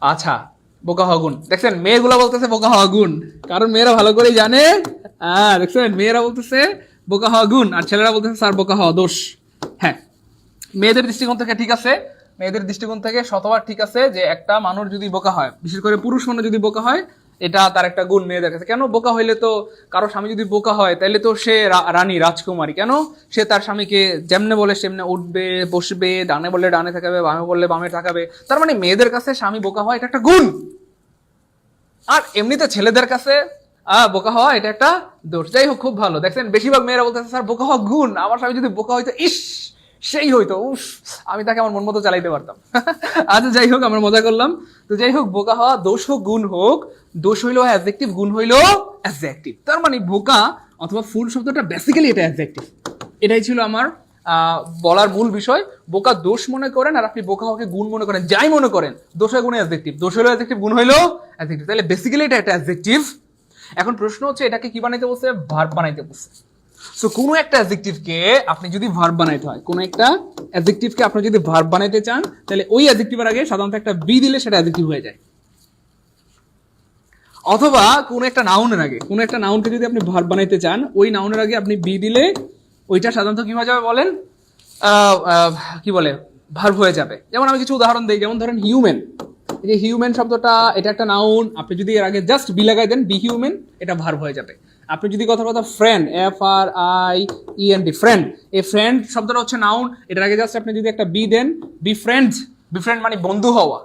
Speaker 1: আচ্ছা, বোকা হওয়া গুণ। দেখছেন মেয়েগুলা বলতেছে বোকা হওয়া গুণ, কারণ মেয়েরা ভালো করেই জানে। দেখছেন মেয়েরা বলতেছে বোকা হওয়া গুণ, আর ছেলেরা বলতেছে স্যার বোকা হওয়া দোষ। হ্যাঁ, মেয়েদের দৃষ্টিকোণ থেকে ঠিক আছে, মেয়েদের দৃষ্টিকোণ থেকে শতবার ঠিক আছে যে একটা মানুষ যদি বোকা হয়, বিশেষ করে পুরুষ মানুষ যদি বোকা হয়, এটা তার একটা গুণ মেয়েদের কাছে। কেন বোকা হইলে তো, কারো স্বামী যদি বোকা হয় তাহলে তো সে রানী রাজকুমারী। কেন সে তার স্বামীকে যেমনে বলে সেমনে উঠবে বসবে, ডানে বললে ডানে থাকাবে, বামে বললে বামে থাকাবে। তার মানে মেয়েদের কাছে স্বামী বোকা হয় এটা একটা গুণ। আর এমনিতে ছেলেদের কাছে বোকা হওয়া এটা একটা দোষ। যাই হোক, খুব ভালো। দেখছেন বেশিরভাগ মেয়েরা বলতেছে স্যার বোকা হওয়া গুণ, আমার স্বামী যদি বোকা হইতো ইস সেই হইতো, উফ আমি তাকে আমার মন মতো চালাইতে পারতাম। আচ্ছা যাই হোক, আমরা মজা করলাম। তো যাই হোক, বোকা হওয়া দোষ হোক গুণ হোক, দোষ হইলো অ্যাডজেক্টিভ, গুণ হইলো অ্যাডজেক্টিভ। তার মানে বোকা অথবা ফুল শব্দটা বেসিক্যালি এটা অ্যাডজেক্টিভ। এটাই ছিল আমার বলার মূল বিষয়। বোকা দোষ মনে করেন আর আপনি বোকা হওয়াকে গুণ মনে করেন, যাই মনে করেন, দোষ হয় গুণে অ্যাডজেক্টিভ, দোষ হইলো অ্যাডজেক্টিভ, গুণ হইলো অ্যাডজেক্টিভ। তাহলে বেসিক্যালি এটা একটা অ্যাডজেক্টিভ। এখন প্রশ্ন হচ্ছে এটাকে কি বানাইতে বলছে? ভার্ব বানাইতে বলছে। সো কোনো একটা অ্যাডজেক্টিভকে আপনি যদি ভার্ব বানাইতে হয়, কোনো একটা অ্যাডজেক্টিভকে আপনি যদি ভার্ব বানাইতে চান, তাহলে ওই অ্যাডজেক্টিভের আগে সাধারণত একটা বি দিলে সেটা অ্যাডজেক্টিভ হয়ে যায়। অথবা কোনো একটা নাউনের আগে, কোনো একটা নাউনকে যদি আপনি ভার্ব বানাইতে চান, ওই নাউনের আগে আপনি বি দিলে ওইটা সাধারণত কি হয়ে যাবে বলেন? কি বলে, ভার্ব হয়ে যাবে। যেমন আমি কিছু উদাহরণ দিই, যেমন ধরেন হিউম্যান। এই যে হিউম্যান শব্দটা, এটা একটা নাউন, আপনি যদি এর আগে জাস্ট বি লাগাই দেন, বি হিউম্যান, এটা ভার্ব হয়ে যাবে। আপনি যদি কথা ফ্রেন্ড, FRIEND, ফ্রেন্ড, এই ফ্রেন্ড শব্দটা হচ্ছে নাউন, এটার আগে জাস্ট আপনি যদি একটা বি দেন, বি ফ্রেন্ড, বিফ্রেন্ড মানে বন্ধু হওয়া,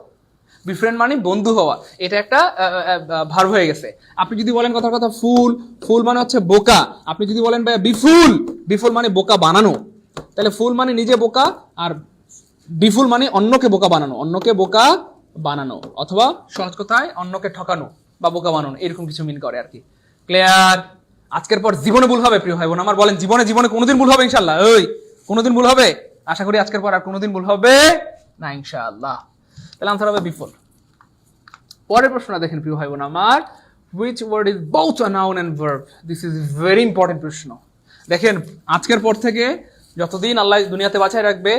Speaker 1: বিফ্রেন্ড মানে বন্ধু হওয়া, এটা একটা ভার্ব হয়ে গেছে। আপনি যদি বলেন কথা ফুল, ফুল মানে হচ্ছে বোকা, আপনি যদি বলেন ভাই বিফুল, বিফুল মানে বোকা বানানো, তাহলে ফুল মানে নিজে বোকা, আর বিফুল মানে অন্যকে বোকা বানানো, অন্যকে বোকা বানানো, অথবা সহজ কথায় অন্যকে ঠকানো বা বোকা বানানো, এরকম কিছু মিন করে আর কি। ক্লিয়ার? আজকের পর জীবনে ভুল হবে প্রিয় ভাই বোন আমার? বলেন জীবনে জীবনে কোনোদিন ভুল হবে ইনশাল্লাহ? ওই কোনোদিন ভুল হবে? আশা করি আজকের পর আর কোনোদিন ভুল হবে না ইনশাআল্লাহ। তাহলে আনসার হবে বিফল। পরের প্রশ্নটা দেখেন প্রিয় ভাই বোন আমার, which word is both a noun and verb? This is very important প্রশ্ন। দেখেন আজকের পর থেকে যতদিন আল্লাহ দুনিয়াতে বাঁচায় রাখবে,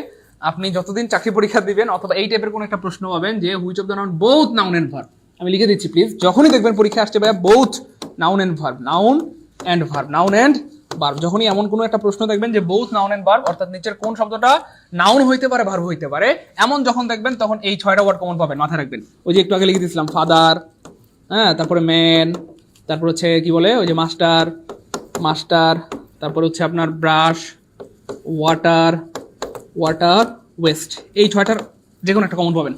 Speaker 1: আপনি যতদিন চাকরি পরীক্ষা দিবেন অথবা এই টাইপের কোনো একটা প্রশ্ন পাবেন যে which of the noun both noun and verb, আমি লিখে দিচ্ছি প্লিজ, যখনই দেখবেন পরীক্ষা আসছে ভাইয়া both noun and verb, noun and verb, noun and verb, যখনই এমন কোনো একটা প্রশ্ন দেখবেন যে both noun and verb, অর্থাৎ নিচের কোন শব্দটা নাউন হইতে পারে ভার্ব হইতে পারে, এমন যখন দেখবেন তখন এই 6টা ওয়ার্ড কমন পাবেন, মাথায় রাখবেন। ওই যে একটু আগে লিখে দিয়েছিলাম ফাদার, হ্যাঁ, তারপরে ম্যান, তারপর হচ্ছে কি বলে ওই যে মাস্টার, মাস্টার, তারপর হচ্ছে আপনার ব্রাশ, ওয়াটার, ওয়াটার, ওয়েস্ট, এই 6টার যে কোনো একটা কমন পাবেন।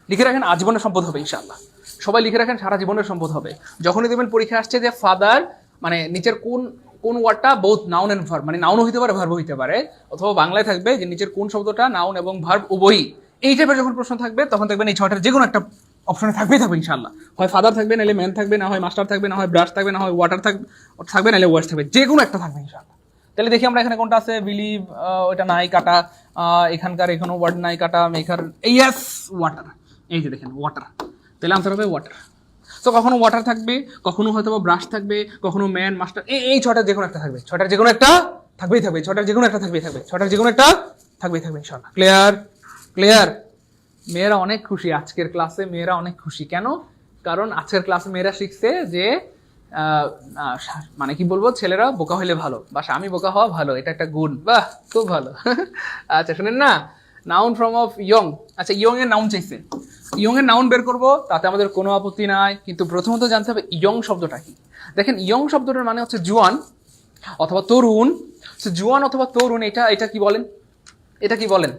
Speaker 1: লিখে রাখেন, আজীবনের সম্পদ হবে ইনশাআল্লাহ। সবাই লিখে রাখেন, সারা জীবনের সম্পদ হবে। যখনই দেখবেন পরীক্ষা আসছে যে ফাদার মানে নিচের কোন কোন ওয়ার্ডটা বোথ নাউন এন্ড ভার্ব, মানে নাউন হইতে পারে ভার্ব হইতে পারে, অথবা বাংলায় থাকবে যে নিচের কোন শব্দটা নাউন এবং ভার্ব উভয়ই, এই টাইপের যখন প্রশ্ন থাকবে তখন দেখবেন এই 6টার যে কোনো একটা অপশনে থাকবে ইনশাআল্লাহ। হয় ফাদার থাকবে, নাহলে ম্যান থাকবে, না হয় মাস্টার থাকবে, না হয় ব্রাশ থাকবে, না হয় ওয়াটার থাকবে, নাহলে ওয়েস্ট থাকবে, যে কোনো একটা থাকবে ইনশাআল্লাহ। তাহলে দেখি আমরা এখানে কোনটা আছে, বিলিভ, ওইটা নাই কাটা, এখানকার এখানে ওয়ার্ড নাই কাটা, মেকার, ইয়েস ওয়াটার, এই যে দেখেন ওয়াটার, তাহলে আনসার হবে ওয়াটার। তো কখনো ওয়াটার থাকবে, কখনো হয়তো ব্রাশ থাকবে, কখনো ম্যান, মাস্টার, এই 6টার যে কোনো একটা থাকবে, 6টার যে কোনো একটা থাকবেই থাকবে, 6টার যে কোনো একটা থাকবেই থাকবে, 6টার যে কোনো একটা থাকবেই থাকবে ইনশাআল্লাহ। ক্লিয়ার? ক্লিয়ার? মেয়েরা অনেক খুশি আজকের ক্লাসে, মেয়েরা অনেক খুশি। কেন? কারণ আজকের ক্লাসে মেয়েরা শিখছে যে মানে কি বলবো, ছেলেরা বোকা হইলে ভালো বা স্বামী বোকা হওয়া ভালো, এটা একটা গুণ। বাহ, খুব ভালো। আচ্ছা শুনেন না, নাউন ফ্রম অফ ইয়ং। আচ্ছা ইয়ং এর নাউন চাইছে, ইয়ং এর নাউন বের করবো, তাতে আমাদের কোনো আপত্তি নাই, কিন্তু প্রথমত জানতে হবে ইয়ং শব্দটা কি। দেখেন ইয়ং শব্দটার মানে হচ্ছে জুয়ান অথবা তরুণ। জুয়ান অথবা তরুণ, এটা কি বলেন? এটা কি বলেন?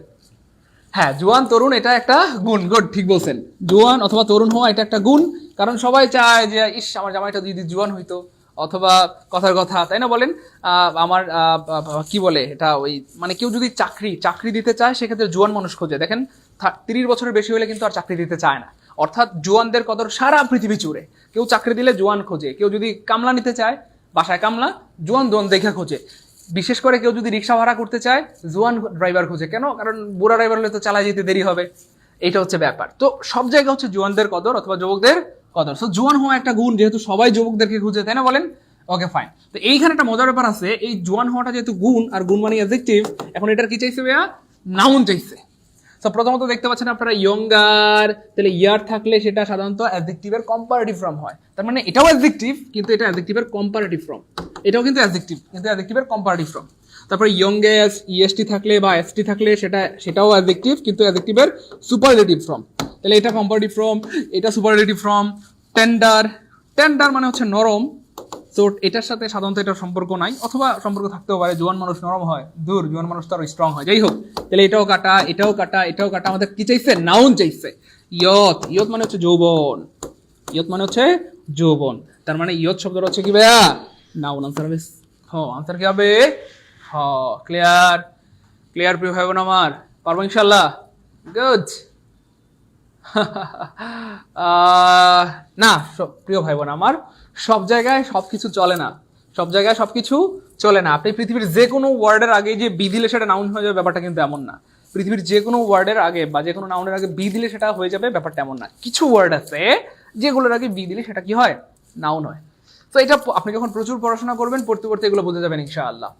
Speaker 1: হ্যাঁ, জুয়ান তরুণ এটা একটা গুণ। গুড, ঠিক বলছেন। জুয়ান অথবা তরুণ হওয়া এটা একটা গুণ, কারণ সবাই চায় যে ইস আমার জামাইটা যদি জুয়ান হইতো অথবা কথার কথা, তাই না বলেন? আমার কি বলে এটা, ওই মানে কেউ যদি চাকরি দিতে চায় সেক্ষেত্রে জোয়ান মানুষ খোঁজে। দেখেন 30 বছরের বেশি হলে কিন্তু আর চাকরি দিতে চায় না, অর্থাৎ জোয়ানদের কদর সারা পৃথিবী জুড়ে। কেউ চাকরি দিলে জোয়ান খোঁজে, কেউ যদি কামলা নিতে চায় বাসায় কামলা জোয়ান দেখে খোঁজে। বিশেষ করে কেউ যদি রিক্সা ভাড়া করতে চায় জোয়ান ড্রাইভার খোঁজে। কেন? কারণ বুড়া ড্রাইভার হলে তো চালায় যেতে দেরি হবে। এইটা হচ্ছে ব্যাপার। তো সব জায়গায় হচ্ছে জোয়ানদের কদর অথবা যুবকদের কদর। সো জোয়ান হওয়া একটা গুণ, যেহেতু সবাই যুবকদেরকে খুঁজে, তাই না বলেন? Okay fine. তো এইখানে একটা মজার ব্যাপার আছে, এই জোয়ান হওয়াটা যেহেতু গুণ, আর গুণ মানে অ্যাডজেক্টিভ, এখন এটার কি চাইছে ভাইয়া? নাউন চাইছে। সো প্রথমত দেখতে পাচ্ছেন আপনারা ইয়ঙ্গার, তাহলে ইয়ার থাকলে সেটা সাধারণত অ্যাডজেক্টিভের কম্পারেটিভ ফর্ম হয়। তার মানে এটাও অ্যাডজেক্টিভ কিন্তু এটা অ্যাডজেক্টিভের কম্পারেটিভ ফর্ম। এটাও কিন্তু অ্যাডজেক্টিভ কিন্তু অ্যাডজেক্টিভের কম্পারেটিভ ফর্ম। তারপরে ইয়ংগেস্ট ইএসটি থাকলে বা এসটি থাকলে সেটাও অ্যাডজেক্টিভ কিন্তু অ্যাডজেক্টিভের সুপারলেটিভ ফর্ম। তাহলে এটা কম্পারেটিভ ফর্ম, এটা সুপারলেটিভ ফর্ম। টেন্ডার মানে হচ্ছে নরম। তো এটার সাথে সাধারণত এটার সম্পর্ক নাই, অথবা সম্পর্ক থাকতেও পারে। জোয়ান মানুষ নরম হয়, জোয়ান মানুষ তো আরো স্ট্রং হয়। যাই হোক, তাহলে এটাও কাটা, এটাও কাটা, এটাও কাটা। আমাদের কি চাইছে? নাউন চাইছে। ইয়ত মানে হচ্ছে যৌবন। ইয়ত মানে হচ্ছে যৌবন। তার মানে ইয়ত শব্দটা হচ্ছে কি ভাইয়া? নাউন। আনসার হবে আনসার কি হবে? ক্লিয়ার প্রিয় ভাই বোন আমার? পারবো ইনশাল্লাহ? গুড। না প্রিয় ভাই বোন আমার, সব জায়গায় সবকিছু চলে না। সব জায়গায় সবকিছু চলে না। আপনি পৃথিবীর যে কোনো ওয়ার্ডের আগে যে বি দিলে সেটা নাউন হয়ে যাবে, ব্যাপারটা কিন্তু এমন না। পৃথিবীর যে কোনো ওয়ার্ডের আগে বা যে কোনো নাউনের আগে বি দিলে সেটা হয়ে যাবে, ব্যাপারটা এমন না। কিছু ওয়ার্ড আছে যেগুলোর আগে বি দিলে সেটা কি হয়? নাউন হয়। তো এটা আপনি যখন প্রচুর পড়াশোনা করবেন, পড়তে পড়তে এগুলো বুঝে যাবেন ইনশাআল্লাহ।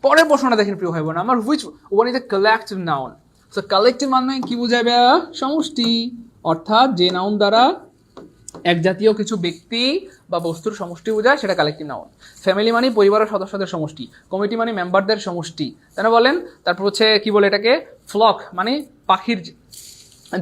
Speaker 1: পরের প্রশ্নটা দেখেন প্রিয় ভাই বোন আমার, which one is a collective noun? So collective মানে কি বোঝাবে? সমষ্টি। অর্থাৎ যে নাউন দ্বারা এক জাতীয় কিছু ব্যক্তি বা বস্তুর সমষ্টি বোঝায় সেটা কালেক্টিভ নাউন। ফ্যামিলি মানে পরিবারের সদস্যদের সমষ্টি। কমিটি মানে মেম্বারদের সমষ্টি, তাই না বলেন? তারপর হচ্ছে কি বলে এটাকে? ফ্লক মানে পাখির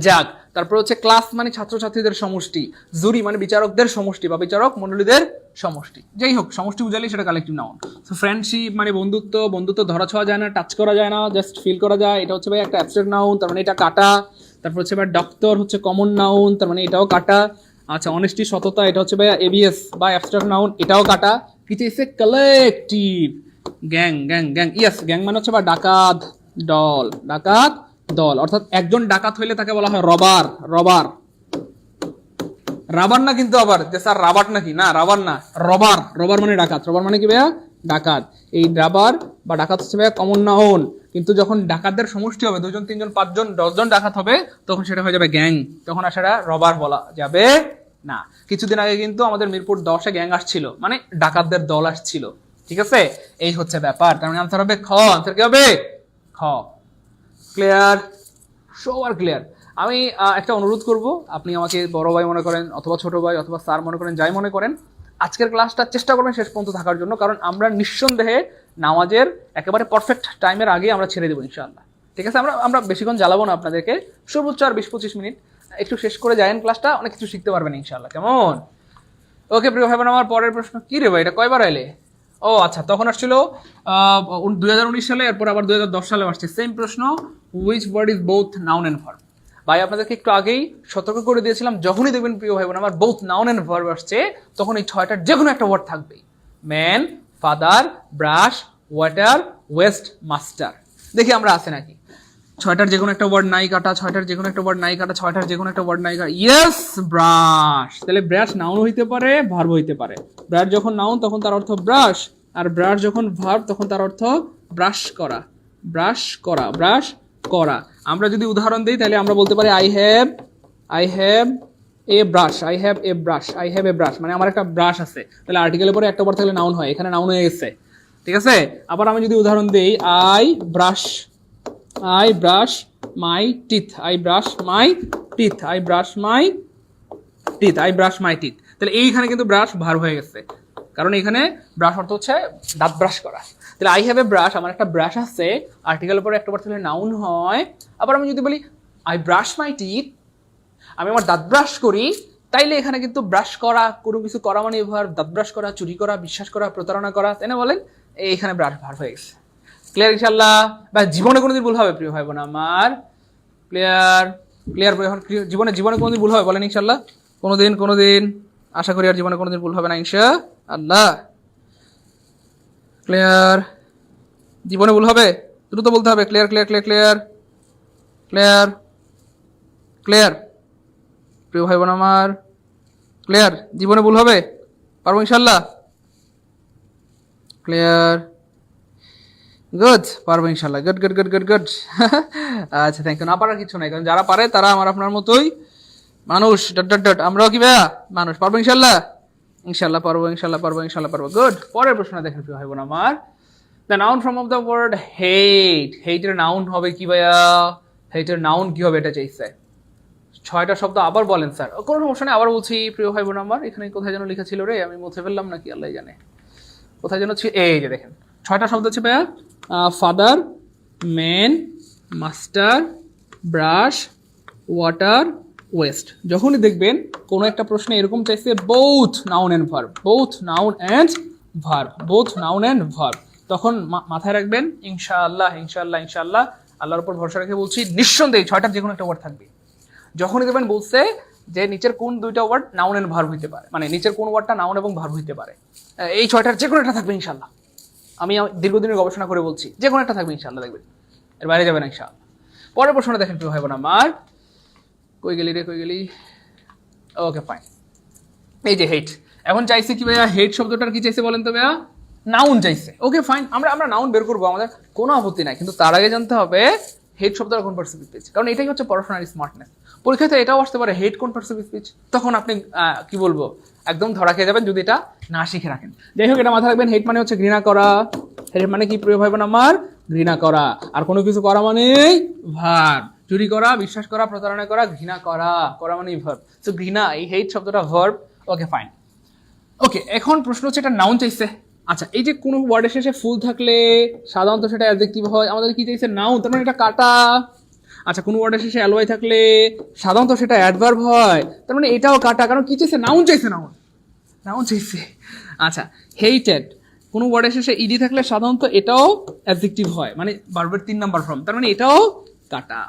Speaker 1: জাগ। তারপর হচ্ছে ক্লাস মানে ছাত্রছাত্রীদের সমষ্টি। জুরি মানে বিচারকদের সমষ্টি বা বিচারক মণ্ডলীদের সমষ্টি। যাই হোক, সমষ্টি বুঝালে সেটা কালেক্টিভ নাউন। সো ফ্রেন্ডশিপ মানে বন্ধুত্ব ধরা ছোঁয়া যায় না, টাচ করা যায় না, জাস্ট ফিল করা যায়। এটা হচ্ছে ভাই একটা অ্যাবস্ট্রাক্ট নাউন, তার মানে এটা কাটা। তারপর হচ্ছে ভাই ডক্টর হচ্ছে কমন নাউন, তার মানে এটাও কাটা। আচ্ছা, অনেস্টি সততা, এটা হচ্ছে ভাই এবিএস বা অ্যাবস্ট্রাক্ট নাউন, এটাও কাটা। কিছু এসে কালেকটিভ। গ্যাং ইয়েস, গ্যাং মানে হচ্ছে বা ডাকাত দল। অর্থাৎ একজন ডাকাত হইলে তাকে বলা হয় রবার না কিন্তু আবার যে স্যার রাবার নাকি, না রাবার না, রবার মানে ডাকাত। রবার মানে কি ভাইয়া? ডাকাত। এই রাবার বা ডাকাত হচ্ছে ভাইয়া কমন নাউন, কিন্তু যখন ডাকাতদের সমষ্টি হবে 2 জন 3 জন 5 জন 10 জন ডাকাত হবে, তখন সেটা হয়ে যাবে গ্যাং। তখন আর সেটা রবার বলা যাবে না। কিছুদিন আগে কিন্তু আমাদের মিরপুর 10-এ গ্যাং আসছিল, মানে ডাকাতদের দল আসছিল। ঠিক আছে, এই হচ্ছে ব্যাপার। তার মানে আনসার হবে খ। আনসার কি হবে? খ। ক্লিয়ার? সবার ক্লিয়ার? আমি একটা অনুরোধ করব, আপনি আমাকে বড় ভাই মনে করেন অথবা ছোট ভাই অথবা স্যার মনে করেন, যাই মনে করেন, আজকের ক্লাসটা চেষ্টা করবেন শেষ পর্যন্ত থাকার জন্য। কারণ আমরা নিঃসন্দেহে নামাজের একেবারে পারফেক্ট টাইমের আগে আমরা ছেড়ে দেবো ইনশাআল্লাহ। ঠিক আছে, আমরা বেশিক্ষণ জ্বালাবো না আপনাদেরকে, সর্বোচ্চ আর 20-25 মিনিট একটু শেষ করে যায়েন ক্লাসটা, অনেক কিছু শিখতে পারবেন ইনশাআল্লাহ। কেমন? ওকে প্রিয় ভাই বোন আমার, পরের প্রশ্ন কি রে ভাই, এটা কয়বার এলে? ও আচ্ছা, তখন আসছিল 2019 সালে, এরপর আবার 2010 সালে আসছে সেম প্রশ্ন, which word is both noun and verb? ভাই আপনাদেরকে একটু আগেই সতর্ক করে দিয়েছিলাম, যখনই দেখবেন প্রিয় ভাই বোন আমার বোথ নাউন এন্ড ভার্ব আসছে, তখন এই 6টার যে কোনো একটা ওয়ার্ড থাকবে। Man, father, brush, water, West, master. দেখি আমরা আছে নাকি? 6টার যে কোনো একটা ওয়ার্ড নাই কাটা, 6টার যে কোনো একটা ওয়ার্ড নাই কাটা, 6টার যে কোনো একটা ওয়ার্ড নাই কাটা। Yes, brush. তাহলে ব্রাশ নাউন হইতে পারে, ভার্ব হইতে পারে। ব্রাশ যখন নাউন তখন তার অর্থ ব্রাশ, আর ব্রাশ যখন ভার্ব তখন তার অর্থ ব্রাশ করা। আমরা যদি উদাহরণ দিই তাহলে আমরা বলতে পারি আই হ্যাভ এ ব্রাশ, মানে আমার একটা ব্রাশ আছে। তাহলে আর্টিকেলের পরে একটা ওয়ার্ড থাকলে নাউন হয়, এখানে নাউন হয়ে গেছে। ঠিক আছে, আবার আমি যদি উদাহরণ দিই আই ব্রাশ মাই টিথ, তাহলে এইখানে কিন্তু ব্রাশ ভার্ব হয়ে গেছে, কারণ এখানে ব্রাশ অর্থ হচ্ছে দাঁত ব্রাশ করা। তাহলে আই হ্যাভ এ ব্রাশ, আমার একটা ব্রাশ আছে, আর্টিকেলের পরে একটা ওয়ার্ড থাকলে নাউন হয়। আবার আমি যদি বলি আই ব্রাশ মাই টিথ, আমি আমার দাঁত ব্রাশ করি, তাইলে এখানে কিন্তু ব্রাশ করা, কোনো কিছু করা মানে ভার্ব, দাঁত ব্রাশ করা, চুরি করা, বিশ্বাস করা, প্রতারণা করা, তাই না বলেন? এইখানে ব্রাশ ভার্ব হয়ে গেছে। ক্লিয়ার ইনশাআল্লাহ? বা জীবনে কোনোদিন ভুল হবে প্রিয় ভাই বোন আমার? ক্লিয়ার? জীবনে কোনোদিন ভুল হবে বলেন ইনশাআল্লাহ? কোনোদিন আশা করি আর জীবনে কোনোদিন ভুল হবে না ইনশাআল্লাহ। আল্লাহ, ক্লিয়ার? জীবনে ভুল হবে, দ্রুত বলতে হবে। Clear clear clear clear clear clear প্রিয় ভাই বোন আমার, ক্লিয়ার? জীবনে ভুল হবে, পারবো ইনশাল্লাহ? ক্লিয়ার, গুড, পারবো ইনশাল্লাহ। Good good good good good. আচ্ছা, থ্যাংক ইউ। না পারার কিছু নাই, কারণ যারা পারে তারা আমার আপনার মতোই মানুষ। ডট ডট ডট, আমরাও কি ভাইয়া মানুষ। পারবো ইনশাল্লাহ? ইনশাল্লাহ পারবো, ইনশাল্লাহ পারবো, ইনশাল্লাহ পারবো। গুড। পরের প্রশ্ন দেখেন প্রিয় ভাই বোন আমার, the noun form of the word hate. হেটের নাউন হবে কি ভাইয়া? হেটের নাউন কি হবে এটা চাইছে। 6টা শব্দ আবার বলেন স্যার। কোনো সমস্যা নেই, আবার বলছি প্রিয় ভাই বোন আমার। এখানে কোথায় যেন লেখা ছিল রে, আমি মুছে ফেললাম নাকি আল্লাহ জানে। কোথায় যেন ছিল, এই যে দেখেন 6টা শব্দ হচ্ছে ভাইয়া। Father, man, master, brush, water, West. যখনই দেখবেন কোনো একটা প্রশ্নে এরকম চাইছে both noun and verb, both noun and verb, both noun and verb, তখন মাথায় রাখবেন ইনশাআল্লাহ ইনশাআল্লাহ ইনশাআল্লাহ, আল্লাহর উপর ভরসা রেখে বলছি, নিঃসন্দেহে 6টার যে কোনো একটা ওয়ার্ড থাকবে। যখনই দেখবেন বলছে যে নিচের কোন 2টা ওয়ার্ড নাউন অ্যান্ড ভার্ব হইতে পারে, মানে নিচের কোন ওয়ার্ডটা নাউন এবং ভার্ব হইতে পারে, এই 6টার যে কোনো একটা থাকবে ইনশাআল্লাহ। আমি দীর্ঘদিনের গবেষণা করে বলছি, যে কোনো একটা থাকবে ইনশাআল্লাহ, দেখবেন এর বাইরে যাবে না ইনশাআল্লাহ। পরের প্রশ্নটা দেখেন প্রিয় ভাই বোন আমার, কই গেলি রে, কই গেলি? Okay fine. এই যে হেট, এখন চাইছে কি ভাইয়া, হেট শব্দটার কি চাইছে বলেন তো ভাইয়া? নাউন চাইছে। ওকে ফাইন, আমরা নাউন বের করবো, আমাদের কোনো আপত্তি নাই, কিন্তু তার আগে জানতে হবে হেট শব্দটা কোন পার্সিভ স্পিচ, কারণ এটাই হচ্ছে পড়াশোনার স্মার্টনেস। পরীক্ষাতে এটাও আসতে পারে হেট কোন পার্সিভ স্পিচ, তখন আপনি কি বলবো একদম ধরা খেয়ে যাবেন যদি এটা না শিখে রাখেন। যাই হোক, এটা মাথায় রাখবেন, হেট মানে হচ্ছে ঘৃণা করা। হেট মানে কি প্রিয় ভাই বোন আমার? ঘৃণা করা। আর কোনো কিছু করা মানেই ভার্ব। চুরি করা, বিশ্বাস করা, প্রতারণা করা, ঘৃণা করা, করা মানেই ভার্ব। তো ঘৃণা, এই হেট শব্দটা ভার্ব। Okay fine. ওকে, এখন প্রশ্ন হচ্ছে এটা নাউন চাইছে। আচ্ছা, এই যে কোনো ওয়ার্ডের শেষে ফুল থাকলে সাধারণত সেটা অ্যাডজেক্টিভ হয়, আমাদের কি চাইছে? নাউন, তার মানে এটা কাটা। আচ্ছা, কোনো ওয়ার্ডের শেষে অ্যালওয়াই থাকলে সাধারণত সেটা অ্যাডভার্ব হয়, তার মানে এটাও কাটা, কারণ কি চাইছে? নাউন চাইছে, নাউন, নাউন চাইছে। আচ্ছা, হেইটেড, কোনো ওয়ার্ডের শেষে ইডি থাকলে সাধারণত এটাও অ্যাডজেক্টিভ হয়, মানে ভার্বের 3 নাম্বার ফর্ম, তার মানে এটাও কাটা।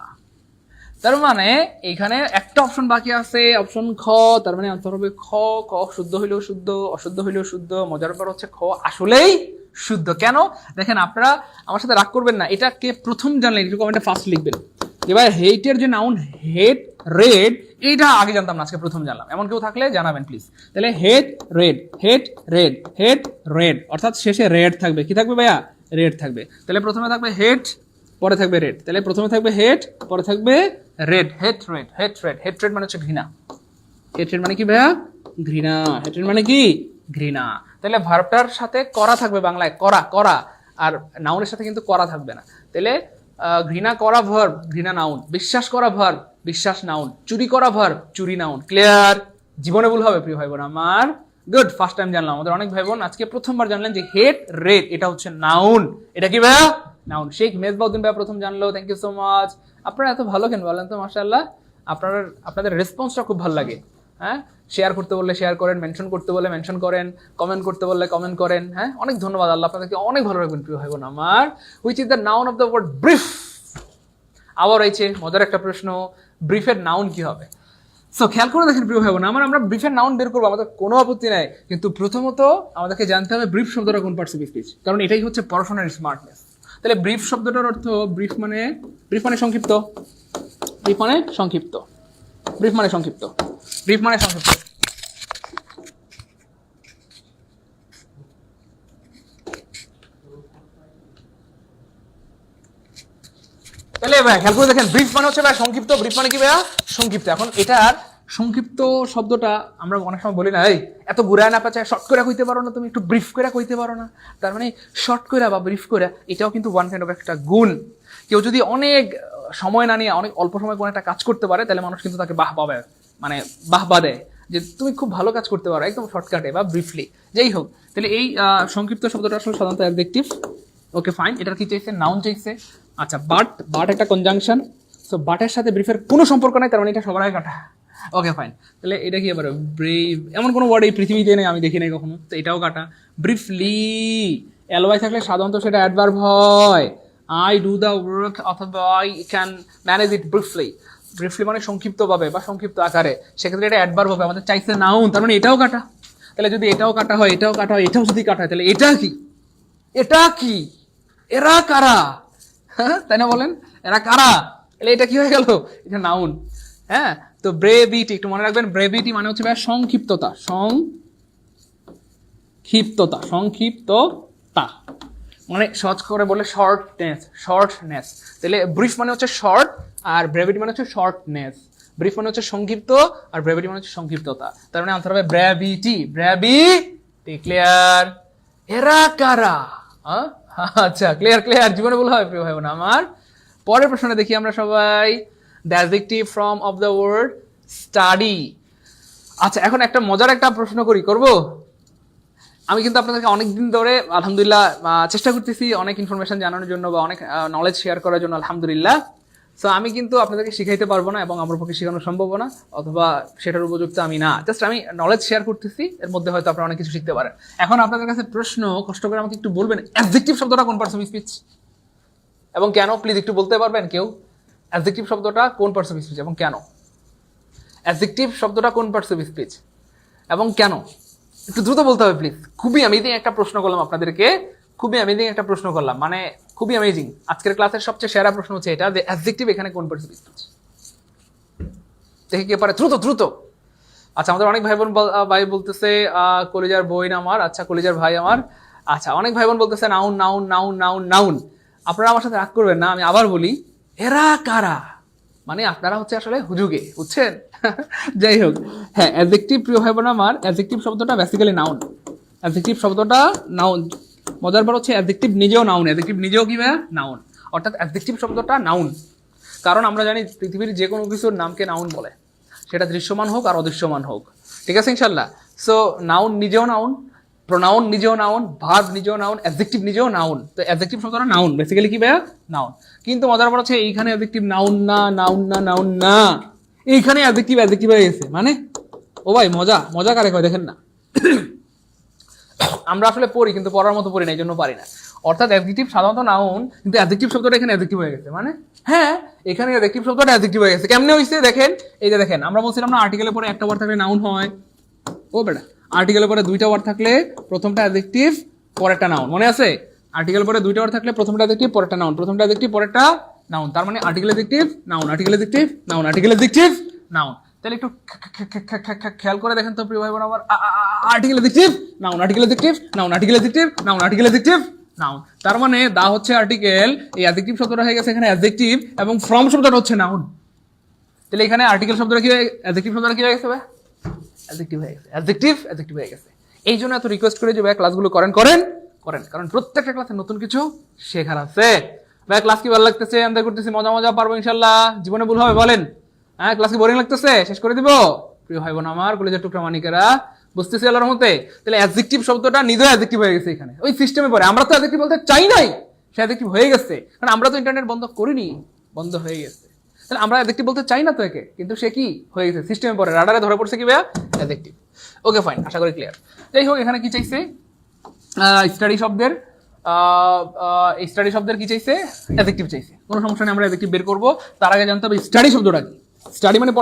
Speaker 1: তার মানে এখানে একটা অপশন বাকি আছে, অপশন খ, তার মানে আনসার হবে খ। খ শুদ্ধ হইলেও শুদ্ধ, অশুদ্ধ হইলেও শুদ্ধ। মজার ব্যাপার হচ্ছে খ আসলেই শুদ্ধ। কেন দেখেন, আপনারা আমার সাথে রাগ করবেন না, এটা কে প্রথম জানলেন একটু কমেন্টে ফার্স্ট লিখবেন। এবার হেটের যে নাউন হেট রেড, এইটা আগে জানতাম না, আজকে প্রথম জানলাম। এমন কেউ থাকলে জানাবেন প্লিজ। তাহলে হেট রেড, হেট রেড, হেট রেড, অর্থাৎ শেষে রেড থাকবে। কি থাকবে ভাইয়া? রেড থাকবে। তাহলে প্রথমে থাকবে হেট, পরে থাকবে রেড। তাহলে প্রথমে থাকবে হেট, পরে থাকবে রেড। হেট রেড, হেট রেড। হেট রেড মানে হচ্ছে ঘৃণা। হেট রেড মানে কি ভাইয়া? ঘৃণা। হেট রেড মানে কি? ঘৃণা। তাহলে ভার্বটার সাথে করা থাকবে, বাংলায় করা, করা, আর নাউনের সাথে কিন্তু করা থাকবে না। তাহলে ঘৃণা করা ভার্ব, ঘৃণা নাউন। বিশ্বাস করা ভার্ব, বিশ্বাস নাউন। চুরি করা ভার্ব, চুরি নাউন। ক্লিয়ার? জীবনে ভুল হবে প্রিয় ভাই বোন আমার। গুড, ফার্স্ট টাইম জানলাম। আমাদের অনেক ভাই বোন আজকে প্রথমবার জানলেন যে হেট রেড এটা হচ্ছে নাউন। এটা কি ভাইয়া? নাউন। শেখ মেজবাউদ্দিন ভাইয়া প্রথম জানলো, থ্যাংক ইউ সো মাচ। আপনারা এত ভালো কেন বলেন তো, মাশাআল্লাহ। আপনাদের রেসপন্সটা খুব ভালো লাগে। হ্যাঁ, শেয়ার করতে বললে শেয়ার করেন, মেনশন করতে বললে মেনশন করেন, কমেন্ট করতে বললে কমেন্ট করেন। হ্যাঁ, অনেক ধন্যবাদ। আল্লাহ আপনাদেরকে অনেক ভালো রাখবেন প্রিয় ভাই বোন আমার। Which is the noun of the word brief? আবার রয়েছে মজার একটা প্রশ্ন, ব্রিফের নাউন কি হবে? সো খেয়াল করে দেখেন প্রিয় ভাই বোন আমার, আমরা ব্রিফের নাউন বের করবো, আমাদের কোনো আপত্তি নাই, কিন্তু প্রথমত আমাদেরকে জানতে হবে ব্রিফ শব্দটা কোন পার্টস অফ স্পিচ, কারণ এটাই হচ্ছে পড়াশোনার স্মার্টনেস। তাহলে ব্রিফ শব্দটার অর্থ, ব্রিফ মানে সংক্ষিপ্ত, ব্রিফ মানে সংক্ষিপ্ত, ব্রিফ মানে সংক্ষিপ্ত, ব্রিফ মানে সংক্ষিপ্ত। তাহলে ভাই খেয়াল করে দেখেন, ব্রিফ মানে হচ্ছে ভাই সংক্ষিপ্ত, ব্রিফ মানে কি ভাইয়া? সংক্ষিপ্ত। এখন এটার সংক্ষিপ্ত শব্দটা আমরা অনেক সময় বলি না, এই এত ঘুরায় না পাচায় শর্ট করে কইতে পারো না, তুমি একটু ব্রিফ করে কইতে পারো না। তার মানে শর্ট করে বা ব্রিফ করে, এটাও কিন্তু ওয়ান কাইন্ড অফ একটা গুণ। কেউ যদি অনেক সময় না নিয়ে অনেক অল্প সময় কোনো একটা কাজ করতে পারে, তাহলে মানুষ কিন্তু তাকে বাহ পাবে, মানে বাহবা দেয় যে তুমি খুব ভালো কাজ করতে পারো একদম শর্টকাটে বা ব্রিফলি। যেই হোক, তাহলে এই সংক্ষিপ্ত শব্দটা আসলে সাধারণত অ্যাডজেক্টিভ। ওকে ফাইন, এটার কি চাইছে? নাউন চাইছে। আচ্ছা, বাট একটা কনজাংশন, সো বাটের সাথে ব্রিফের কোনো সম্পর্ক নাই, তার মানে এটা সবার আগে কাটা। ওকে ফাইন, তাহলে এটা কি আবার ব্রিফ? এমন কোনো ওয়ার্ড এই পৃথিবীতে নেই, আমি দেখি নাই কখনো, তো এটাও কাটা। ব্রিফলি, এলওয়াই থাকলে সাধারণত সেটা অ্যাডভার্ব হয়। আই ডু দ্য ওয়ার্ক অথবা I can manage it briefly. Briefly মানে সংক্ষিপ্তভাবে বা সংক্ষিপ্ত আকারে, সেক্ষেত্রে এটা অ্যাডভার্ব হবে, আমাদের চাইছে নাউন, তার মানে এটাও কাটা। তাহলে যদি এটাও কাটা হয়, এটাও কাটা হয়, এটাও যদি কাটা হয়, তাহলে এটা কি? এটা কি? এরা কারা? হ্যাঁ, তাই না বলেন? এরা কারা? তাহলে এটা কি হয়ে গেল? এটা নাউন। হ্যাঁ, তো ব্রেভিটি একটু মনে রাখবেন, ব্রেভিটি মানে হচ্ছে সংক্ষিপ্ততা, সংক্ষিপ্ততা মানে সহজ করে বলে শর্টনেস। তাহলে ব্রিফ মানে হচ্ছে শর্ট, আর ব্রেভিটি মানে হচ্ছে শর্টনেস। ব্রিফ মানে হচ্ছে সংক্ষিপ্ত, আর ব্রেভিটি মানে হচ্ছে সংক্ষিপ্ততা। তার মানে আনসার হবে ব্রেভিটি। ক্লিয়ার? এরা কারা? আচ্ছা, ক্লিয়ার। জীবনে ভুল হয় প্রিয় ভাই বোন আমার। পরের প্রশ্নটা দেখি আমরা সবাই। The adjective form of the word study. আচ্ছা, এখন একটা মজার একটা প্রশ্ন করব। আমি কিন্তু আপনাদেরকে অনেকদিন ধরে আলহামদুলিল্লাহ চেষ্টা করতেছি অনেক ইনফরমেশন জানানোর জন্য বা অনেক নলেজ শেয়ার করার জন্য, আলহামদুলিল্লাহ। সো আমি কিন্তু আপনাদেরকে শিখাইতে পারবো না এবং আমার পক্ষে শেখানো সম্ভব না, অথবা সেটার উপযুক্ত আমি না। জাস্ট আমি নলেজ শেয়ার করতেছি, এর মধ্যে হয়তো আপনারা অনেক কিছু শিখতে পারেন। এখন আপনাদের কাছে প্রশ্ন, কষ্ট করে আমাকে একটু বলবেন অ্যাডজেক্টিভ শব্দটা কোন পার্টস অফ স্পিচ এবং কেন? প্লিজ একটু বলতে পারবেন কেউ? অ্যাডজেক্টিভ শব্দটা কোন পার্টস অফ স্পিচ এবং কেন? অ্যাডজেক্টিভ শব্দটা কোন পার্টস অফ স্পিচ এবং কেন? একটু দ্রুত বলতে হবে প্লিজ। খুবই অ্যামেজিং একটা প্রশ্ন করলাম আপনাদেরকে, মানে খুবই অ্যামেজিং। আজকের ক্লাসের সবচেয়ে সেরা প্রশ্ন হচ্ছে এটা, যে অ্যাডজেক্টিভ এখানে কোন পার্টস অফ স্পিচ। দেখি কে পারে, দ্রুত। আচ্ছা, আমাদের অনেক ভাই বলতেছে কলেজার বোন আমার, আচ্ছা কলেজার ভাই আমার, আচ্ছা অনেক ভাই বোন বলতেছে নাউন। আপনারা আমার সাথে রাগ করবেন না, আমি আবার বলি, এরা কারা? মানে আপনারা হচ্ছে আসলে হুজুগে, বুঝছেন? যাই হোক, হ্যাঁ, অ্যাডজেক্টিভ প্রিয় ভাই বোন আমার, অ্যাডজেক্টিভ শব্দটা বেসিক্যালি নাউন। অ্যাডজেক্টিভ শব্দটা নাউন। মজার পর হচ্ছে অ্যাডজেক্টিভ নিজেও নাউন, অ্যাডজেক্টিভ নিজেও কি ভাইয়া? নাউন। অর্থাৎ অ্যাডজেক্টিভ শব্দটা নাউন, কারণ আমরা জানি পৃথিবীর যে কোনো কিছুর নামকে নাউন বলে, সেটা দৃশ্যমান হোক আর অদৃশ্যমান হোক। ঠিক আছে ইনশাল্লাহ? সো নাউন নিজেও নাউন, প্রোনাউন নিজেও নাউন, ভার্ব নিজেও নাউন, অ্যাডজেক্টিভ নিজেও নাউন। তো অ্যাডজেক্টিভ শব্দটা নাউন, বেসিক্যালি কি ভাইয়া? নাউন। কিন্তু মজার ব্যাপার হচ্ছে এইখানে অ্যাডজেক্টিভ নাউন না, এইখানে অ্যাডজেক্টিভ হয়ে গেছে। মানে ও ভাই, মজা কারে কয় দেখেন না। আমরা আসলে পড়ি, কিন্তু পড়ার মতো পড়ি না, এই জন্য পারি না। অর্থাৎ অ্যাডজেক্টিভ সাধারণত নাউন, কিন্তু অ্যাডজেক্টিভ শব্দটা এখানে অ্যাডজেক্টিভ হয়ে গেছে। মানে হ্যাঁ, এখানে অ্যাডজেক্টিভ শব্দটা অ্যাডজেক্টিভ হয়ে গেছে। কেমনে হইছে দেখেন, এই যে দেখেন, আমরা বলছিলাম না আর্টিকেলের পরে একটা ওয়ার্ড থাকলে নাউন হয়। ও বেটা, আর্টিকেলের পরে দুইটা ওয়ার্ড থাকলে প্রথমটা অ্যাডজেক্টিভ পরেরটা নাউন, মনে আছে? আর্টিকেল পরে দুইটা ওয়ার্ড থাকলে প্রথমটা অ্যাডজেক্টিভ পরেরটা নাউন, প্রথমটা অ্যাডজেক্টিভ পরেরটা নাউন। তার মানে article adjective noun, article adjective noun, article adjective noun. তাহলে একটু খেয়াল করে দেখেন তো প্রিয় ভাই বোন আমার, article adjective noun, article adjective noun, article adjective noun, article adjective noun. তার মানে দা হচ্ছে আর্টিকেল, এই অ্যাডজেক্টিভ শব্দটা হয়ে গেছে এখানে অ্যাডজেক্টিভ, এবং ফ্রম শব্দটা হচ্ছে নাউন। তাহলে এখানে আর্টিকেল শব্দটা কি হয়ে, অ্যাডজেক্টিভ শব্দটা কি হয়ে গেছে ভাই? অ্যাডজেক্টিভ হয়ে গেছে, অ্যাডজেক্টিভ হয়ে গেছে। এই জন্য এত রিকোয়েস্ট করে যে ভাই ক্লাসগুলো করেন, কারণ প্রত্যেকটা ক্লাসে নতুন কিছু শেখার আছে। ভাই ক্লাস কি ভালো লাগতেছে? আমরা করতেছি মজা পারবো ইনশাল্লাহ। জীবনে ভুল হবে বলেন? হ্যাঁ, ক্লাস কি বোরিং লাগতেছে? শেষ করে দিব প্রিয় ভাই বোন আমার, কলেজের টুকরা মানিকেরা, বুঝতেছি আল্লাহর মতে। তাহলে অ্যাডজেক্টিভ শব্দটা নিজেও অ্যাডজেক্টিভ হয়ে গেছে এখানে, ওই সিস্টেমে পড়ে। আমরা তো অ্যাডজেক্টিভ বলতে চাই নাই, সে অ্যাডজেক্টিভ হয়ে গেছে, কারণ আমরা তো ইন্টারনেট বন্ধ করিনি, বন্ধ হয়ে গেছে। তাহলে আমরা অ্যাডজেক্টিভ বলতে চাই না তো একে, কিন্তু সে কি হয়ে গেছে, সিস্টেমে পড়ে, রাডারে ধরে পড়ছে কি ভাইয়া? অ্যাডজেক্টিভ। ওকে ফাইন, আশা করি ক্লিয়ার। যাই হোক, এখানে কি চাইছে? স্টাডি শব্দের কি চাইছে? অ্যাডজেক্টিভ চাইছে। কোনো সমস্যা নেই, আমরা অ্যাডজেক্টিভ বের করবো। তার আগে জানতে হবে স্টাডি শব্দটা কি। স্টাডি মানে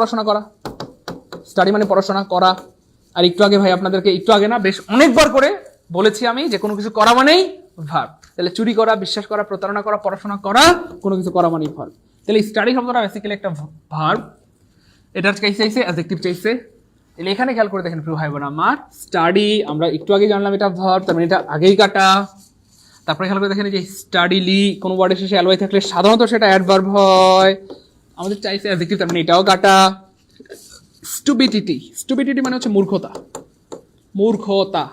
Speaker 1: পড়াশোনা করা, আর একটু আগে ভাই আপনাদেরকে, একটু আগে না, বেশ অনেকবার করে বলেছি আমি যে কোনো কিছু করা মানেই ভার্ব। তাহলে চুরি করা, বিশ্বাস করা, প্রতারণা করা, পড়াশোনা করা, কোনো কিছু করা মানেই ভার্ব। তাহলে স্টাডি শব্দটা বেসিক্যালি একটা ভার্ব। এটার কি চাইছে? অ্যাডজেক্টিভ চাইছে। তাহলে এখানে খেয়াল করে দেখেন প্রিয় ভাই বোন আমার, স্টাডি আমরা একটু আগে জানলাম এটা ভার্ব, তার মানে এটা আগেই কাটা। তারপরে খেয়াল করে দেখেন যে স্টাডিলি কোনো ওয়ার্ডের শেষে অ্যালওয়াই থাকলে সাধারণত সেটা অ্যাডভার্ব হয়। আমাদের চাইছে অ্যাডজেক্টিভ, তার মানে এটাও কাটা। স্টুপিডিটি মানে হচ্ছে মূর্খতা।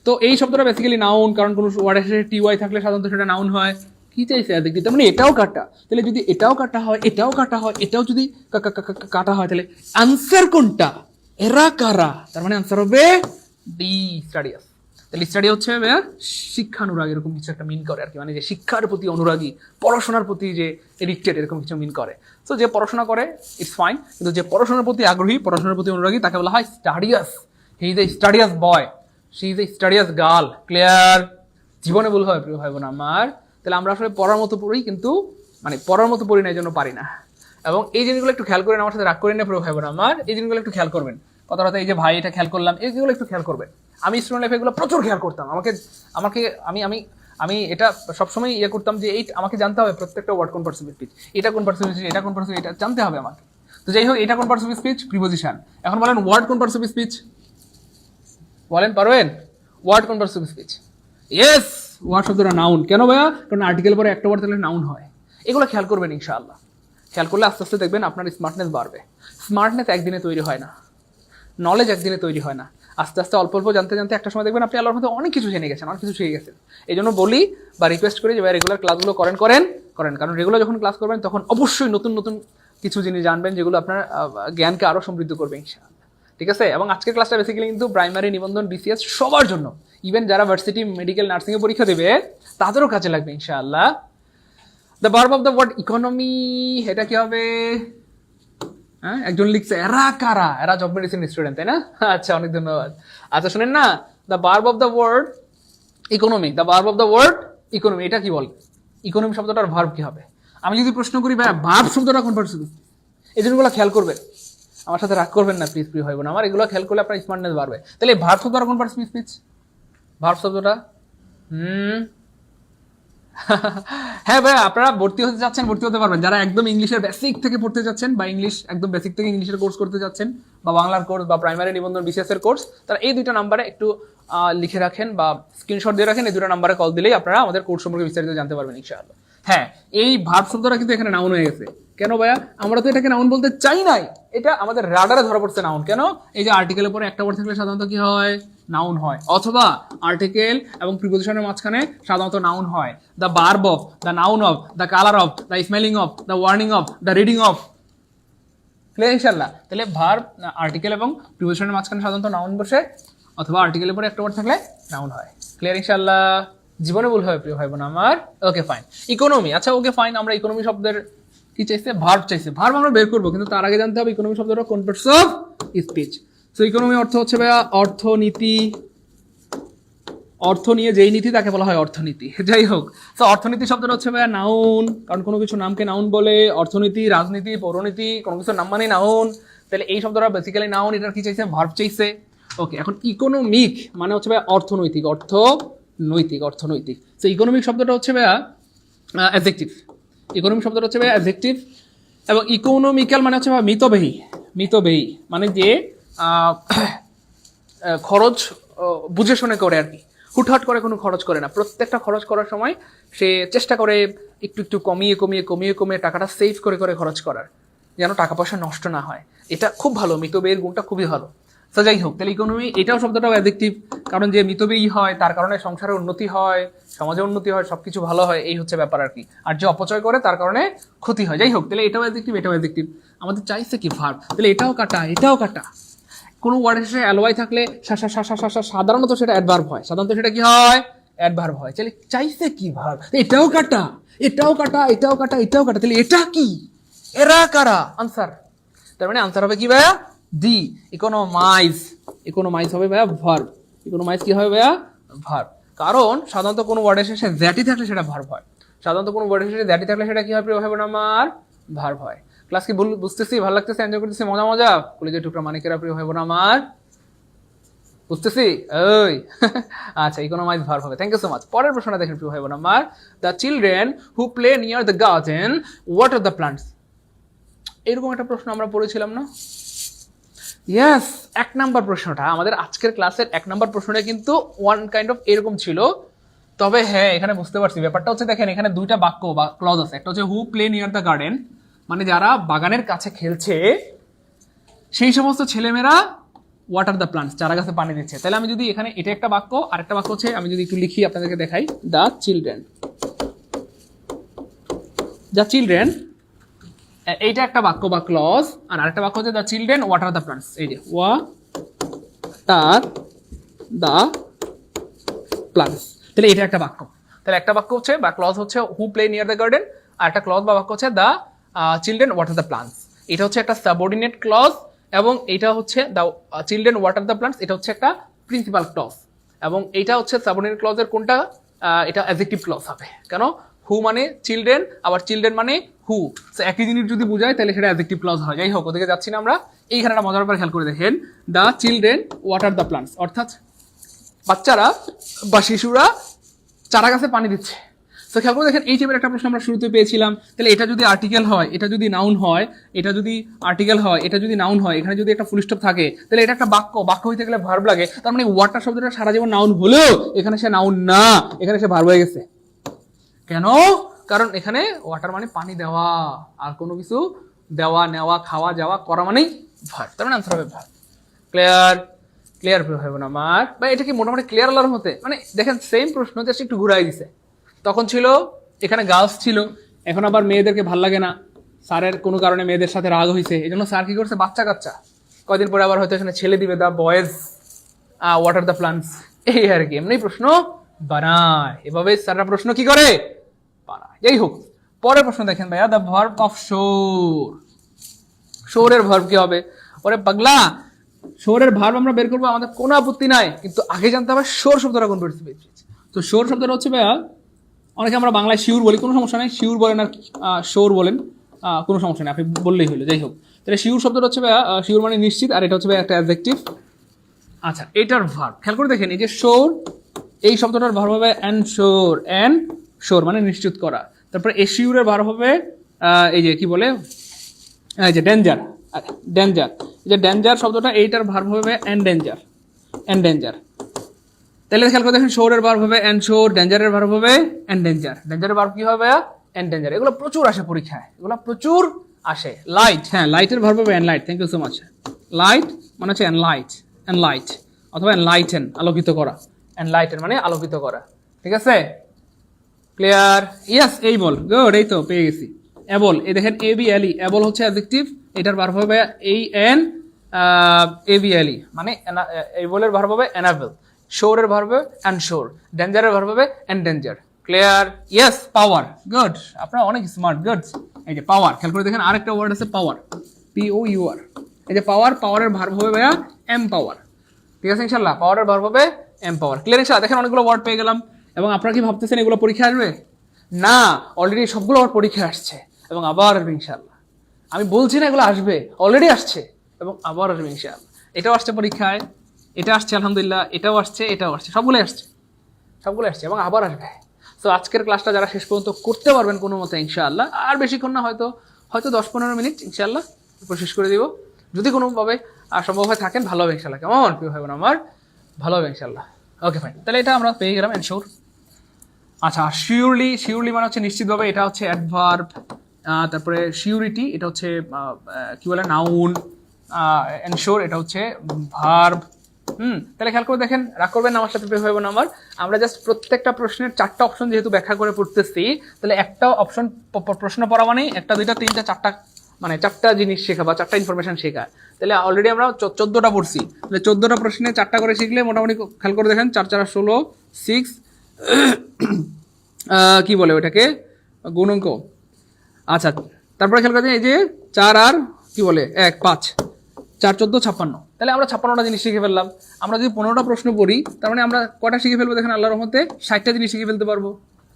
Speaker 1: তো এই শব্দটা বেসিক্যালি নাউন, কারণ কোনো ওয়ার্ডের শেষে টিওয়াই থাকলে সাধারণত সেটা নাউন হয়। কি চাইছে? অ্যাডজেক্টিভ, তার মানে এটাও কাটা। তাহলে যদি এটাও কাটা হয়, এটাও যদি কাটা হয়, তাহলে আনসার কোনটা? এরা কারা? তার মানে আনসার হবে ডি, স্টাডিয়াস। তাহলে স্টাডি হচ্ছে শিক্ষানুরাগী, এরকম কিছু একটা মিন করে আর কি, মানে যে শিক্ষার প্রতি অনুরাগী, পড়াশোনার প্রতি যে এডিক্টেড, এরকম কিছু মিন করে। সো যে পড়াশোনা করে ইটস ফাইন, কিন্তু যে পড়াশোনার প্রতি আগ্রহী, পড়াশোনার প্রতি অনুরাগী, তাকে বলা হয় স্টাডিয়াস। He is a স্টাডিয়াস boy, she is a স্টাডিয়াস girl. Clear? জীবনে ভুল হয় প্রিয় ভাই বোন আমার। তাহলে আমরা আসলে পড়ার মতো পড়ি, কিন্তু মানে পড়ার মতো পড়ি না, এই জন্য পারি না। এবং এই জিনিসগুলো একটু খেয়াল করেন, আমার সাথে রাগ করেন না প্রিয় ভাই বোন আমার, এই জিনিসগুলো একটু খেয়াল করবেন। কথাটা এই যে ভাই, এটা খেয়াল করলাম, এইগুলো একটু খেয়াল করবেন। আমি স্টুডেন্ট লাইফে এগুলো প্রচুর খেয়াল করতাম। আমাকে আমাকে আমি আমি আমি এটা সবসময় ইয়ে করতাম যে এই আমাকে জানতে হবে প্রত্যেকটা ওয়ার্ড কোন পার্টস অফ স্পিচ, এটা কোন পার্টস অফ স্পিচ, এটা কোন পার্টস, এটা জানতে হবে আমাকে। তো যাই হোক, এটা কোন পার্টস অফ স্পিচ, প্রিপোজিশন। এখন বলেন ওয়ার্ড কোন পার্টস অফ স্পিচ, বলেন পারবেন? ওয়ার্ড কোন parts of speech? Yes, word শব্দটা নাউন। কেন ভাইয়া? কারণ আর্টিকেল পরে একটা ওয়ার্ড থাকলে নাউন হয়। এগুলো খেয়াল করবেন ইনশাআল্লাহ। খেয়াল করলে আস্তে আস্তে দেখবেন আপনার স্মার্টনেস বাড়বে। স্মার্টনেস একদিনে তৈরি হয় না, নলেজ একদিনে তৈরি হয় না। আস্তে আস্তে অল্প অল্প জানতে জানতে একটা সময় দেখবেন আপনি আল্লাহর মধ্যে অনেক কিছু জেনে গেছেন, অনেক কিছু শিখে গেছেন। এই জন্য বলি বা রিকোয়েস্ট করি যে ভাই রেগুলার ক্লাসগুলো করেন। কারণ রেগুলার যখন ক্লাস করবেন তখন অবশ্যই নতুন নতুন কিছু জিনিস জানবেন যেগুলো আপনার জ্ঞানকে আরও সমৃদ্ধ করবে ইনশাআল্লাহ। ঠিক আছে? এবং আজকের ক্লাসটা বেসিক্যালি কিন্তু প্রাইমারি, নিবন্ধন, বিসিএস সবার জন্য, ইভেন যারা ভার্সিটি, মেডিকেল, নার্সিংয়ে পরীক্ষা দেবে তাদেরও কাজে লাগবে ইনশাআল্লাহ। The verb of the word economy, এটা কি হবে? হ্যাঁ, একজন লিখছে এরা কারা? এরা জব মেডিসিন স্টুডেন্ট, তাই না? আচ্ছা, অনেক ধন্যবাদ। আচ্ছা শুনেন না, the verb of the word economy, the verb of the word economy, এটা কি বল? ইকোনমি শব্দটার ভার্ব কি হবে? আমি যদি প্রশ্ন করি ভাই ভার্ব শব্দটা কোন পার্টস? এই জিনিসগুলো খেয়াল করবেন, আমার সাথে রাগ করবেন না প্লিজ, প্রিয় ভাই বোন আমার। এগুলো খেয়াল করলে আপনার স্মার্টনেস বাড়বে। তাহলে ভার্ব শব্দটা কোন পার্টস স্পিচ? ভার্ব শব্দটা হ্যাঁ ভাই, আপনারা ভর্তি হতে যাচ্ছেন, ভর্তি হতে পারবেন। যারা একদম ইংলিশের বেসিক থেকে পড়তে যাচ্ছেন বা ইংলিশ একদম বেসিক থেকে ইংলিশের কোর্স করতে যাচ্ছেন বা বাংলার কোর্স বা প্রাইমারি, নিবন্ধন, বিসিএস এর কোর্স, তারা এই দুইটা নাম্বারে একটু লিখে রাখেন বা স্ক্রিনশট দিয়ে রাখেন। এই দুটো নাম্বারে কল দিলেই আপনারা আমাদের কোর্স সম্পর্কে বিস্তারিত জানতে পারবেন ইনশাআল্লাহ। হ্যাঁ, এই ভার্ব শব্দটা কিন্তু এখানে নাউন হয়ে গেছে। কেন ভাইয়া? আমরা তো এটাকে নাউন বলতে চাই নাই, এটা আমাদের রাডারে ধরা পড়ছে নাউন। কেন? এই যে আর্টিকেলের পরে একটা ওয়ার্ড থাকলে সাধারণত কি হয়? নাউন হয়, অথবা আর্টিকেল এবং প্রিপোজিশনের মাঝখানে সাধারণত নাউন হয়। The verb of, the noun of, the colour of, the smelling of, the warning of, the reading of. Clear ইনশাআল্লাহ? তাহলে ভার্ব, আর্টিকেল এবং প্রিপোজিশনের মাঝখানে সাধারণত নাউন বসে, অথবা আর্টিকেলের পরে একটা ওয়ার্ড থাকলে নাউন হয়। ক্লিয়ার ইনশাআল্লাহ? জীবনে ভুল হয় প্রিয় ভাই বোন আমার। Okay fine. ইকোনমি, আচ্ছা ওকে ফাইন। আমরা ইকোনমি শব্দের কি চাইছে? ভার্ব চাইছে। ভার্ব আমরা বের করবো, কিন্তু তার আগে জানতে হবে ইকোনমি শব্দটা কোন parts of speech. So economy অর্থ হচ্ছে ভাইয়া অর্থনীতি। অর্থ নিয়ে যেই নীতি তাকে বলা হয় অর্থনীতি। যাই হোক, তো অর্থনীতি শব্দটা হচ্ছে ভাইয়া নাউন, কারণ কোনো কিছু নামকে নাউন বলে। অর্থনীতি, রাজনীতি, পৌরনীতি, কোনো কিছুর নাম মানে নাউন। তাহলে এই শব্দটা বেসিক্যালি নাউন, এটার কি চাইছে? ভার্ব চাইছে। ওকে, এখন ইকোনমিক মানে হচ্ছে ভাইয়া অর্থনৈতিক, অর্থনৈতিক। তো ইকোনমিক শব্দটা হচ্ছে ভাইয়া অ্যাডজেক্টিভ। ইকোনমিক শব্দটা হচ্ছে ভাইয়া অ্যাডজেক্টিভ, এবং ইকোনমিক্যাল মানে হচ্ছে ভাইয়া মিতব্যয়ী মানে যে খরচ বুঝে শুনে করে আর কি, হুটহাট করে কোনো খরচ করে না। প্রত্যেকটা খরচ করার সময় সে চেষ্টা করে একটু একটু কমিয়ে টাকাটা সেভ করে খরচ করার, যেন টাকা পয়সা নষ্ট না হয়। এটা খুব ভালো, মিতব্যয়ের গুণটা খুবই ভালো। তো যাই হোক, তাহলে ইকোনমি এটাও শব্দটাও অ্যাডজেক্টিভ, কারণ যে মিতব্যয়ী হয় তার কারণে সংসারের উন্নতি হয়, সমাজের উন্নতি হয়, সবকিছু ভালো হয়, এই হচ্ছে ব্যাপার আর কি। আর যে অপচয় করে তার কারণে ক্ষতি হয়। যাই হোক, তাহলে এটাও অ্যাডজেক্টিভ, এটাও অ্যাডজেক্টিভ। আমাদের চাইছে কি? ভার্ব। তাহলে এটাও কাটা। কোনো ওয়ার্ডের শেষে অ্যালওয়াই থাকলে সাধারণত সেটা অ্যাডভার্ব হয়, সেটা কি হয়? অ্যাডভার্ব হয়। তাহলে চাইছে কি? ভার্ব। এটাও কাটা। তাহলে এটা কি? এরা কারা? আনসার। তার মানে আনসার হবে কি ভাইয়া? ডি, ইকোনোমাইজ হবে ভাইয়া ভার্ব। ইকোনোমাইজ কি হবে ভাইয়া? ভার্ব। কারণ সাধারণত কোনো ওয়ার্ডের শেষে দ্যাটি থাকলে সেটা ভার্ব হয়। সেটা কি হয় প্রিয় ভাই বোন আমার? ভার্ব হয়। ক্লাস কি বুঝতেছি? ভালো লাগতেছে? এনজয় করতেছি? মজা কলেজের টুকরা মানিকেরা প্রিয় ভাই বোন আমার, বুঝতেছি? ওই আচ্ছা, ইকোনোমাইজ ভার্ব হবে। Thank you so much. পরের প্রশ্নটা দেখেন প্রিয় ভাই বোন আমার। The children who play near the garden water the plants. এরকম একটা প্রশ্ন আমরা পড়েছিলাম না? ইয়েস, 1 নাম্বার প্রশ্নটা আমাদের আজকের ক্লাসের 1 নাম্বার প্রশ্নটা কিন্তু ওয়ান কাইন্ড অফ এরকম ছিল। তবে হ্যাঁ, এখানে বুঝতে পারছি ব্যাপারটা হচ্ছে, দেখেন এখানে দুইটা বাক্য বা ক্লজ আছে। একটা হচ্ছে হু প্লে নিয়ার দ্য গার্ডেন, মানে যারা বাগানের কাছে খেলছে সেই সমস্ত ছেলেমেয়েরা ওয়াটার দ্য প্লান্টস, চারা গাছে পানি দিচ্ছে। তাহলে আমি যদি এখানে এটা একটা বাক্য, আরেকটা বাক্য হচ্ছে, আমি যদি একটু লিখি আপনাদেরকে দেখাই, দ্য চিলড্রেন, এইটা একটা বাক্য বা ক্লজ, আর আরেকটা বাক্য হচ্ছে the children water the plants. এই যে ওয়াটার দ্য প্লান্টস, তাহলে এটা একটা বাক্য। তাহলে একটা বাক্য হচ্ছে বা ক্লজ হচ্ছে হু প্লে নিয়ার দ্য গার্ডেন, আর একটা ক্লজ বা বাক্য হচ্ছে the children water the plants. এটা হচ্ছে একটা সাবঅর্ডিনেট ক্লজ, এবং এটা হচ্ছে the children water the plants, এটা হচ্ছে একটা প্রিন্সিপাল ক্লজ। এবং এইটা হচ্ছে সাবঅর্ডিনেট ক্লজের কোনটা? এটা অ্যাডজেক্টিভ ক্লজ হবে। কেন? হু মানে চিলড্রেন, আবার চিলড্রেন মানে হু, একই জিনিস যদি বুঝায় তাহলে সেটা অ্যাডজেক্টিভ ক্লজ হয়। যাই হোক, ওদিকে যাচ্ছি না আমরা। এইখানে একটা মজার ব্যাপার খেয়াল করে দেখেন, the children water the plants, অর্থাৎ বাচ্চারা বা শিশুরা চারা গাছে পানি দিচ্ছে। তো খেয়াল করে দেখেন এই টাইপের একটা প্রশ্ন আমরা শুরুতে পেয়েছিলাম। তাহলে এটা যদি আর্টিকেল হয়, এটা যদি নাউন হয়, এটা যদি আর্টিকেল হয়, এটা যদি নাউন হয়, এখানে যদি একটা ফুল স্টপ থাকে, তাহলে এটা একটা বাক্য। বাক্য হইতে গেলে ভার্ব লাগে। তার মানে ওয়াটার শব্দটা সারা জীবন নাউন হলেও এখানে সে নাউন না, এখানে সে ভার্ব হয়ে গেছে। কেন? কারণ এখানে ওয়াটার মানে পানি দেওয়া, আর কোনো কিছু দেওয়া, নেওয়া, খাওয়া, যাওয়া, করা মানেই ভার্ব। তার মানে আনসার হবে ভার্ব। ক্লিয়ার? ক্লিয়ার হবে না আমার? বা এটা কি মোটামুটি ক্লিয়ার আলার মতে? মানে দেখেন সেম প্রশ্ন জাস্ট একটু ঘুরাই দিছে। তখন ছিল এখানে গার্লস ছিল, এখন আবার মেয়েদেরকে ভাল লাগে না, স্যারের কোনো কারণে মেয়েদের সাথে রাগ হয়েছে, এই জন্য স্যার কি করছে, বাচ্চা কাচ্চা। কয়দিন পরে আবার হয়তো এখানে ছেলে দিবে, দা বয়েজ ওয়াটার দ্য প্লান্টস, এই আর কি। এমনি প্রশ্ন বানায়, এভাবে স্যাররা প্রশ্ন কি করে, বানায়। যাই হোক, পরের প্রশ্ন দেখেন ভাইয়া, দ্য ভার্ব অফ শোর। শোরের ভার্ব কি হবে? ওরে পাগলা, শোরের ভার্ব আমরা বের করবো, আমাদের কোনো আপত্তি নাই, কিন্তু আগে জানতে হবে শোর শব্দটা কোন পরিস্থিতি পেয়েছি। তো শোর শব্দটা হচ্ছে ভাইয়া, অনেকে আমরা বাংলায় শিউর বলি, কোনো সমস্যা নেই, শিউর বলেন আর শোর বলেন, কোনো সমস্যা নেই, আপনি বললেই হলো। যাই হোক, তাহলে শিউর শব্দটা হচ্ছে ভাইয়া, শিউর মানে নিশ্চিত, আর এটা হচ্ছে ভাইয়া একটা অ্যাডজেক্টিভ। আচ্ছা, এটার ভার্ব খেয়াল করে দেখেন, এই যে শোর, এই শব্দটার ভার্ব হবে এনশোর। এনশোর মানে নিশ্চিত করা। তারপরে এশিউরের ভার্ব হবে এই যে কি বলে, এই যে ডেঞ্জার। ডেঞ্জার, এই যে ডেঞ্জার শব্দটা, এইটার ভার্ব হবে এনডেঞ্জার। এনডেঞ্জার। তাহলে খেয়াল করে দেখেন, শোরের ভার্ব হবে এনশোর, ডেঞ্জারের ভার্ব হবে এনডেঞ্জার। ডেঞ্জারের ভার্ব কি হবে? এনডেঞ্জার। এগুলো প্রচুর আসে পরীক্ষায়, এগুলো প্রচুর আসে। লাইট, হ্যাঁ, লাইটের ভার্ব হবে enlight. Thank you so much. Light মানে হচ্ছে এনলাইট, এনলাইট অথবা এনলাইটেন, আলোকিত করা। এনলাইটেন মানে আলোকিত করা। ঠিক আছে? ক্লিয়ার? ইয়েস, এই বল, গুড, এই তো পেয়ে গেছি। এবল, এই দেখেন এবিএলই, এবল হচ্ছে অ্যাডজেক্টিভ, এটার ভার্ব হবে এই এন এবিএলই, মানে এবলের ভার্ব হবে এনাবেল। শোরের ভার্ব হবে এনশোর, ডেঞ্জারের ভার্ব হবে এনডেঞ্জার। ক্লিয়ার? ইয়েস, পাওয়ার, গুড, আপনারা অনেক স্মার্ট, গুড। এই যে পাওয়ার, খেয়াল করে দেখেন আরেকটা ওয়ার্ড আছে পাওয়ার, POUR। এই যে পাওয়ার, পাওয়ারের ভার্ব হবে ভাইয়া এমপাওয়ার। ঠিক আছে ইনশাল্লাহ, পাওয়ারের ভার্ব হবে এমপাওয়ার। ক্লিয়ার ইনশাল্লাহ? দেখেন অনেকগুলো ওয়ার্ড পেয়ে গেলাম। এবং আপনারা কি ভাবতেছেন এগুলো পরীক্ষা আসবে? না, অলরেডি সবগুলো ওয়ার্ড পরীক্ষা আসছে এবং আবার আসবে ইনশাল্লাহ। আমি বলছি না এগুলো আসবে, অলরেডি আসছে এবং আবার আসবে ইনশাল্লাহ। এটাও আসছে পরীক্ষায়, এটা আসছে আলহামদুলিল্লাহ, এটাও আসছে, এটাও আসছে, সবগুলো আসছে, সবগুলো আসছে এবং আবার আসবে। তো আজকের ক্লাসটা যারা শেষ পর্যন্ত করতে পারবেন কোনো মতে ইনশাআল্লাহ, আর বেশিক্ষণ না, হয়তো 10-15 মিনিট ইনশাআল্লাহ শেষ করে দিব। যদি কোনোভাবে সম্ভব হয় থাকেন, ভালো হবে ইনশাআল্লাহ। কেমন প্রিয় ভাই বোন আমার? ভালো হবে ইনশাআল্লাহ। ওকে ফাইন, তাহলে এটা আমরা পেয়ে গেলাম এনশোর। আচ্ছা, শিওরলি, শিওরলি মানে হচ্ছে নিশ্চিতভাবে, এটা হচ্ছে অ্যাডভার্ব। তারপরে শিওরিটি, এটা হচ্ছে কি বলে, নাউন। এনশোর, এটা হচ্ছে ভার্ব। তাহলে খেয়াল করে দেখেন, রাগ করবেন না আমার সাথে প্রিয় ভাই বোন আমার। আমরা জাস্ট প্রত্যেকটা প্রশ্নের 4টা অপশন যেহেতু ব্যাখ্যা করে পড়তেছি, তাহলে একটা অপশন প্রশ্ন পড়া মানেই 1, 2, 3, 4টা, মানে 4টা জিনিস শেখা বা 4টা ইনফরমেশন শেখা। তাহলে অলরেডি আমরা 14টা পড়ছি, তাহলে 14টা প্রশ্নে 4টা করে শিখলে মোটামুটি, খেয়াল করে দেখেন, 4 4 16, 6 কি বলে ওটাকে, গুণাঙ্ক। আচ্ছা, তারপরে খেয়াল করে এই যে 4 আর কি বলে 1, 5, 4 14 56। তাহলে আমরা 56টা জিনিস শিখে ফেললাম। আমরা যদি 15টা প্রশ্ন পড়ি, তার মানে আমরা কটা শিখে ফেলবো দেখেন, আল্লাহর রহমতে 60টা জিনিস শিখে ফেলতে পারবো।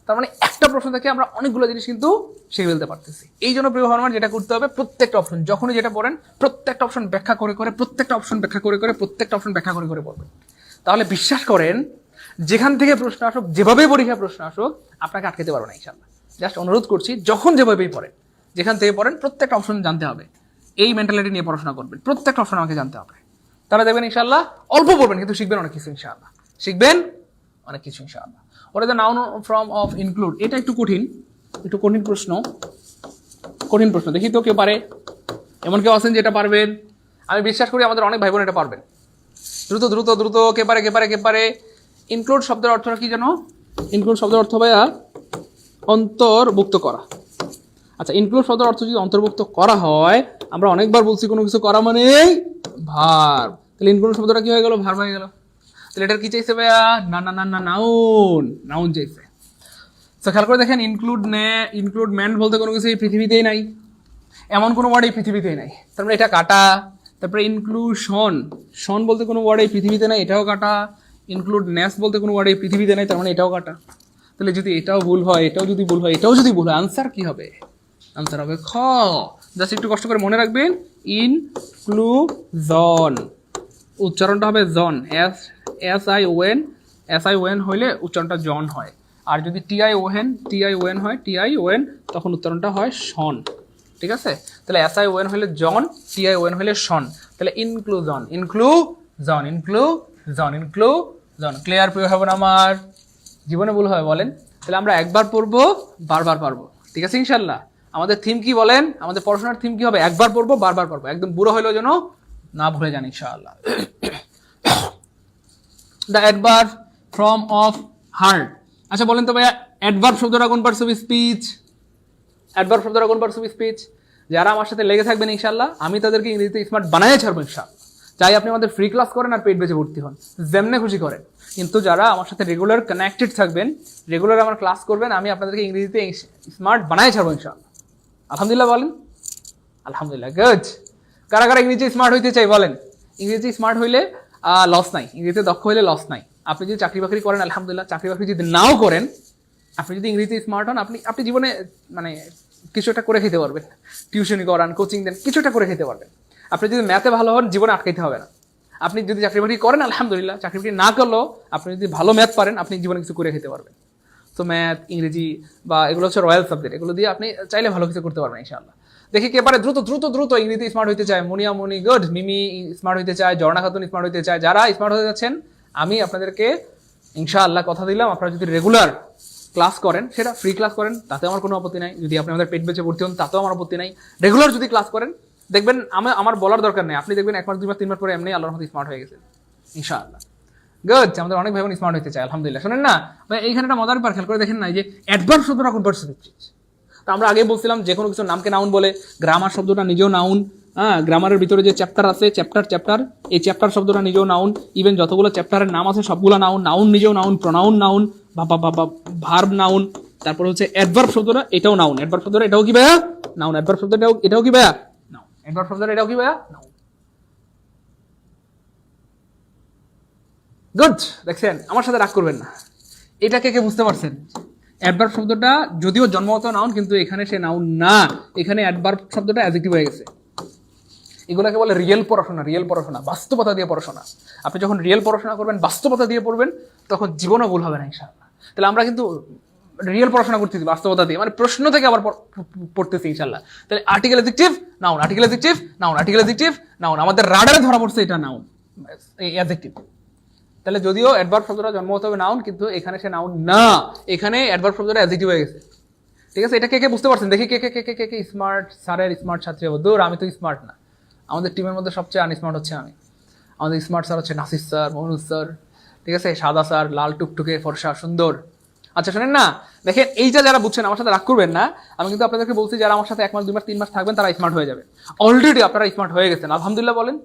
Speaker 1: তার মানে একটা প্রশ্ন থেকে আমরা অনেকগুলো জিনিস কিন্তু শিখে ফেলতে পারতেছি। এই জন্য প্রিয় ভাই, যেটা করতে হবে, প্রত্যেকটা অপশন যখনই যেটা পড়েন, প্রত্যেকটা অপশন ব্যাখ্যা করে করে, প্রত্যেকটা অপশন ব্যাখ্যা করে করে, প্রত্যেকটা অপশন ব্যাখ্যা করে করে পড়বেন। তাহলে বিশ্বাস করেন, যেখান থেকে প্রশ্ন আসুক, যেভাবে পরীক্ষা প্রশ্ন আসুক, আপনাকে আটকাতে পারবো না ইনশাআল্লাহ। জাস্ট অনুরোধ করছি, যখন যেভাবেই পড়েন, যেখান থেকে পড়েন, প্রত্যেকটা অপশন জানতে হবে। এই মেন্টালিটি নিয়ে পড়াশোনা করবেন, প্রত্যেকটা অপশন আমাকে জানতে হবে। তাহলে দেখবেন ইনশাআল্লাহ অল্প পড়বেন, কিন্তু শিখবেন অনেক কিছু ইনশাআল্লাহ। শিখবেন অনেক কিছু ইনশাআল্লাহ। ওটা the noun form of include, এটা একটু কঠিন, একটু কঠিন প্রশ্ন। কঠিন প্রশ্ন, দেখি তো কেউ পারে? এমন কেউ আছেন যেটা পারবেন? আমি বিশ্বাস করি আমাদের অনেক ভাই বোন এটা পারবেন। দ্রুত দ্রুত দ্রুত, কে পারে কে পারে কে পারে? ইনক্লুড শব্দের অর্থটা কি জানো? ইনক্লুড শব্দের অর্থ ভাইয়া অন্তর্ভুক্ত করা। আচ্ছা, ইনক্লুড শব্দের অর্থ যদি অন্তর্ভুক্ত করা হয়, আমরা অনেকবার বলছি কোনো কিছু করা মানেই ভার্ব। তাহলে ইনক্লুড শব্দটা কি হয়ে গেল? ভার্ব হয়ে গেল। তাহলে এটার কি চাইছে ভাইয়া? না না না না, নাউন, নাউন চাইছে। তো খেয়াল করে দেখেন, ইনক্লুডমেন্ট বলতে কোনো কিছু এই পৃথিবীতেই নাই, এমন কোনো ওয়ার্ড এই পৃথিবীতেই নাই। তার মানে এটা কাটা। তারপরে ইনক্লুশন, শন বলতে কোনো ওয়ার্ড এই পৃথিবীতে নাই, এটাও কাটা। ইনক্লুডনেস বলতে কোনো ওয়ার্ড এই পৃথিবীতে নাই, তার মানে এটাও কাটা। তাহলে যদি এটাও ভুল হয়, এটাও যদি ভুল হয়, এটাও যদি ভুল হয়, আনসার কি হবে? আনসার হবে খ। জাস্ট একটু কষ্ট করে মনে রাখবেন, ইনক্লুজন, উচ্চারণটা হবে জন, SION, SION হইলে উচ্চারণটা জন হয়, আর যদি TION হয় TION তখন উচ্চারণটা হয় শন। ঠিক আছে, তাহলে SION হলে জন, TION হলে শন, তাহলে ইনক্লুজন ক্লিয়ার প্রিয় হবে না আমার? জীবনে ভুল হবে বলেন? তাহলে আমরা একবার পড়বো বারবার পারবো, ঠিক আছে ইনশাল্লাহ। আমাদের থিম কি বলেন? আমাদের পড়াশোনার থিম কি হবে? একবার পড়বো বারবার পারবো, একদম বুড়ো হইলেও যেন না ভুলে যান ইনশাআল্লাহ। The adverb form of hard. আচ্ছা বলেন তো ভাইয়া, অ্যাডভার্ব শব্দটা কোন পার্টস অফ স্পিচ? অ্যাডভার্ব শব্দটা কোন পার্টস অফ স্পিচ? যারা আমার সাথে লেগে থাকবেন ইনশাআল্লাহ, আমি তাদেরকে ইংরেজিতে স্মার্ট বানাই ছাড়বো ইনশাআল্লাহ। চাই আপনি আমাদের ফ্রি ক্লাস করেন আর পেট বেঁচে ভর্তি হন, যেমনে খুশি করেন, কিন্তু যারা আমার সাথে রেগুলার কানেক্টেড থাকবেন, রেগুলার আমার ক্লাস করবেন, আমি আপনাদেরকে ইংরেজিতে স্মার্ট বানাই ছাড়বো ইনশাআল্লাহ। আলহামদুলিল্লাহ বলেন? আলহামদুলিল্লাহ, গুড। কারা কারা ইংরেজি স্মার্ট হইতে চাই বলেন? ইংরেজি স্মার্ট হইলে লস নাই, ইংরেজিতে দক্ষ হইলে লস নাই। আপনি যদি চাকরি বাকরি করেন আলহামদুলিল্লাহ, চাকরি বাকরি যদি নাও করেন, আপনি যদি ইংরেজিতে স্মার্ট হন, আপনি জীবনে মানে কিছু একটা করে খেতে পারবেন। টিউশনি করান, কোচিং দেন, কিছু একটা করে খেতে পারবেন। আপনি যদি ম্যাথে ভালো হন, জীবনে আটকাইতে হবে না। আপনি যদি চাকরি বাকরি করেন আলহামদুলিল্লাহ, চাকরি বাকরি না করলেও আপনি যদি ভালো ম্যাথ পারেন, আপনি জীবনে কিছু করে খেতে পারবেন। তো ম্যাথ, ইংরেজি বা এগুলো হচ্ছে রয়্যাল সাবজেক্ট, এগুলো দিয়ে আপনি চাইলে ভালো কিছু করতে পারবেন ইনশাআল্লাহ। দেখি কে পারে দ্রুত দ্রুত দ্রুত ইংরেজিতে স্মার্ট হইতে চায়। মুনিয়া মুনি গুড, মিমি স্মার্ট হইতে চায়, জর্না খাতুন স্মার্ট হইতে চায়। যারা স্মার্ট হতে যাচ্ছেন, আমি আপনাদেরকে ইনশাআল্লাহ কথা দিলাম, আপনারা যদি রেগুলার ক্লাস করেন, সেটা ফ্রি ক্লাস করেন, তাতে আমার কোনো আপত্তি নাই। যদি আপনি আমাদের পেট বেঁচে ভর্তি হন, তাতেও আমার আপত্তি নাই। রেগুলার যদি ক্লাস করেন, দেখবেন আমার বলার দরকার নেই, আপনি দেখবেন 1 মাস 2 মাস 3 মাস পরে এমনি আল্লাহর মধ্যে স্মার্ট হয়ে গেছে ইনশাআল্লাহ। গুড, আমাদের অনেক ভাই বোন স্মার্ট হতে চায় আলহামদুলিল্লাহ। শোনেন না ভাই, এইখানে একটা মজার ব্যাপার খেয়াল করে দেখেন না, যে অ্যাডভার্ব শব্দটা কোন পার্টস অফ স্পিচ? তো আমরা আগে বলছিলাম যে কোনো কিছু নামকে নাউন বলে, গ্রামার শব্দটা নিজেও নাউন। হ্যাঁ, গ্রামারের ভিতরে যে চ্যাপ্টার আছে, চ্যাপ্টার, এই চ্যাপ্টার শব্দটা নিজেও নাউন। ইভেন যতগুলো চ্যাপ্টারের নাম আছে সবগুলো নাউন, নাউন নিজেও noun, pronoun noun, verb noun. তারপর হচ্ছে অ্যাডভার্ব শব্দটা, এটাও নাউন। অ্যাডভার্ব শব্দটা এটাও কি ভাইয়া? নাউন। অ্যাডভার্ব শব্দটা এটাও কি ভাইয়া? নাউন। অ্যাডভার্ব শব্দটা এটাও কি ভাইয়া? নাউন। গুড, দেখছেন, আমার সাথে রাগ করবেন না। এটা কে কে বুঝতে পারছেন? অ্যাডভার্ব শব্দটা যদিও জন্মগত নাউন, কিন্তু এখানে সে নাউন না, এখানে অ্যাডভার্ব শব্দটা অ্যাডজেক্টিভ হয়ে গেছে। এগুলোকে বলে রিয়েল পড়াশোনা, বাস্তবতা দিয়ে পড়াশোনা। আপনি যখন রিয়েল পড়াশোনা করবেন, বাস্তবতা দিয়ে পড়বেন, তখন জীবনও ভুল হবে না ইনশাআল্লাহ। তাহলে আমরা কিন্তু রিয়েল পড়াশোনা করতেছি বাস্তবতা দিয়ে, মানে প্রশ্ন থেকে আবার পড়তেছি ইনশাআল্লাহ। তাহলে article adjective noun, article adjective noun, article adjective noun, আমাদের রাডারে ধরা পড়ছে এটা নাউন, অ্যাডজেক্টিভ। তাহলে যদিও অ্যাডভার্ব শব্দটা জন্মগত হবে নাউন, কিন্তু এখানে সে নাউন না, এখানে অ্যাডভার্ব শব্দটা অ্যাডজেক্টিভ হয়ে গেছে। ঠিক আছে, এটা কে কে বুঝতে পারছেন? দেখি কে কে কে কে কে স্মার্ট স্যারের স্মার্ট ছাত্রী হবো। দূর, আমি তো স্মার্ট না। আমাদের টিমের মধ্যে সবচেয়ে আনস্মার্ট হচ্ছে আমি। আমাদের স্মার্ট স্যার হচ্ছে নাসির স্যার, মহনুজ স্যার, ঠিক আছে, সাদা স্যার, লাল টুকটুকে ফর্সা সুন্দর। আচ্ছা শোনেন না, দেখেন এইটা যারা বুঝছেন, আমার সাথে রাগ করবেন না, আমি কিন্তু আপনাদেরকে বলছি যারা আমার সাথে 1 মাস 2 মাস 3 মাস থাকবেন তারা স্মার্ট হয়ে যাবে। অলরেডি আপনারা স্মার্ট হয়ে গেছেন আলহামদুলিল্লাহ বলেন।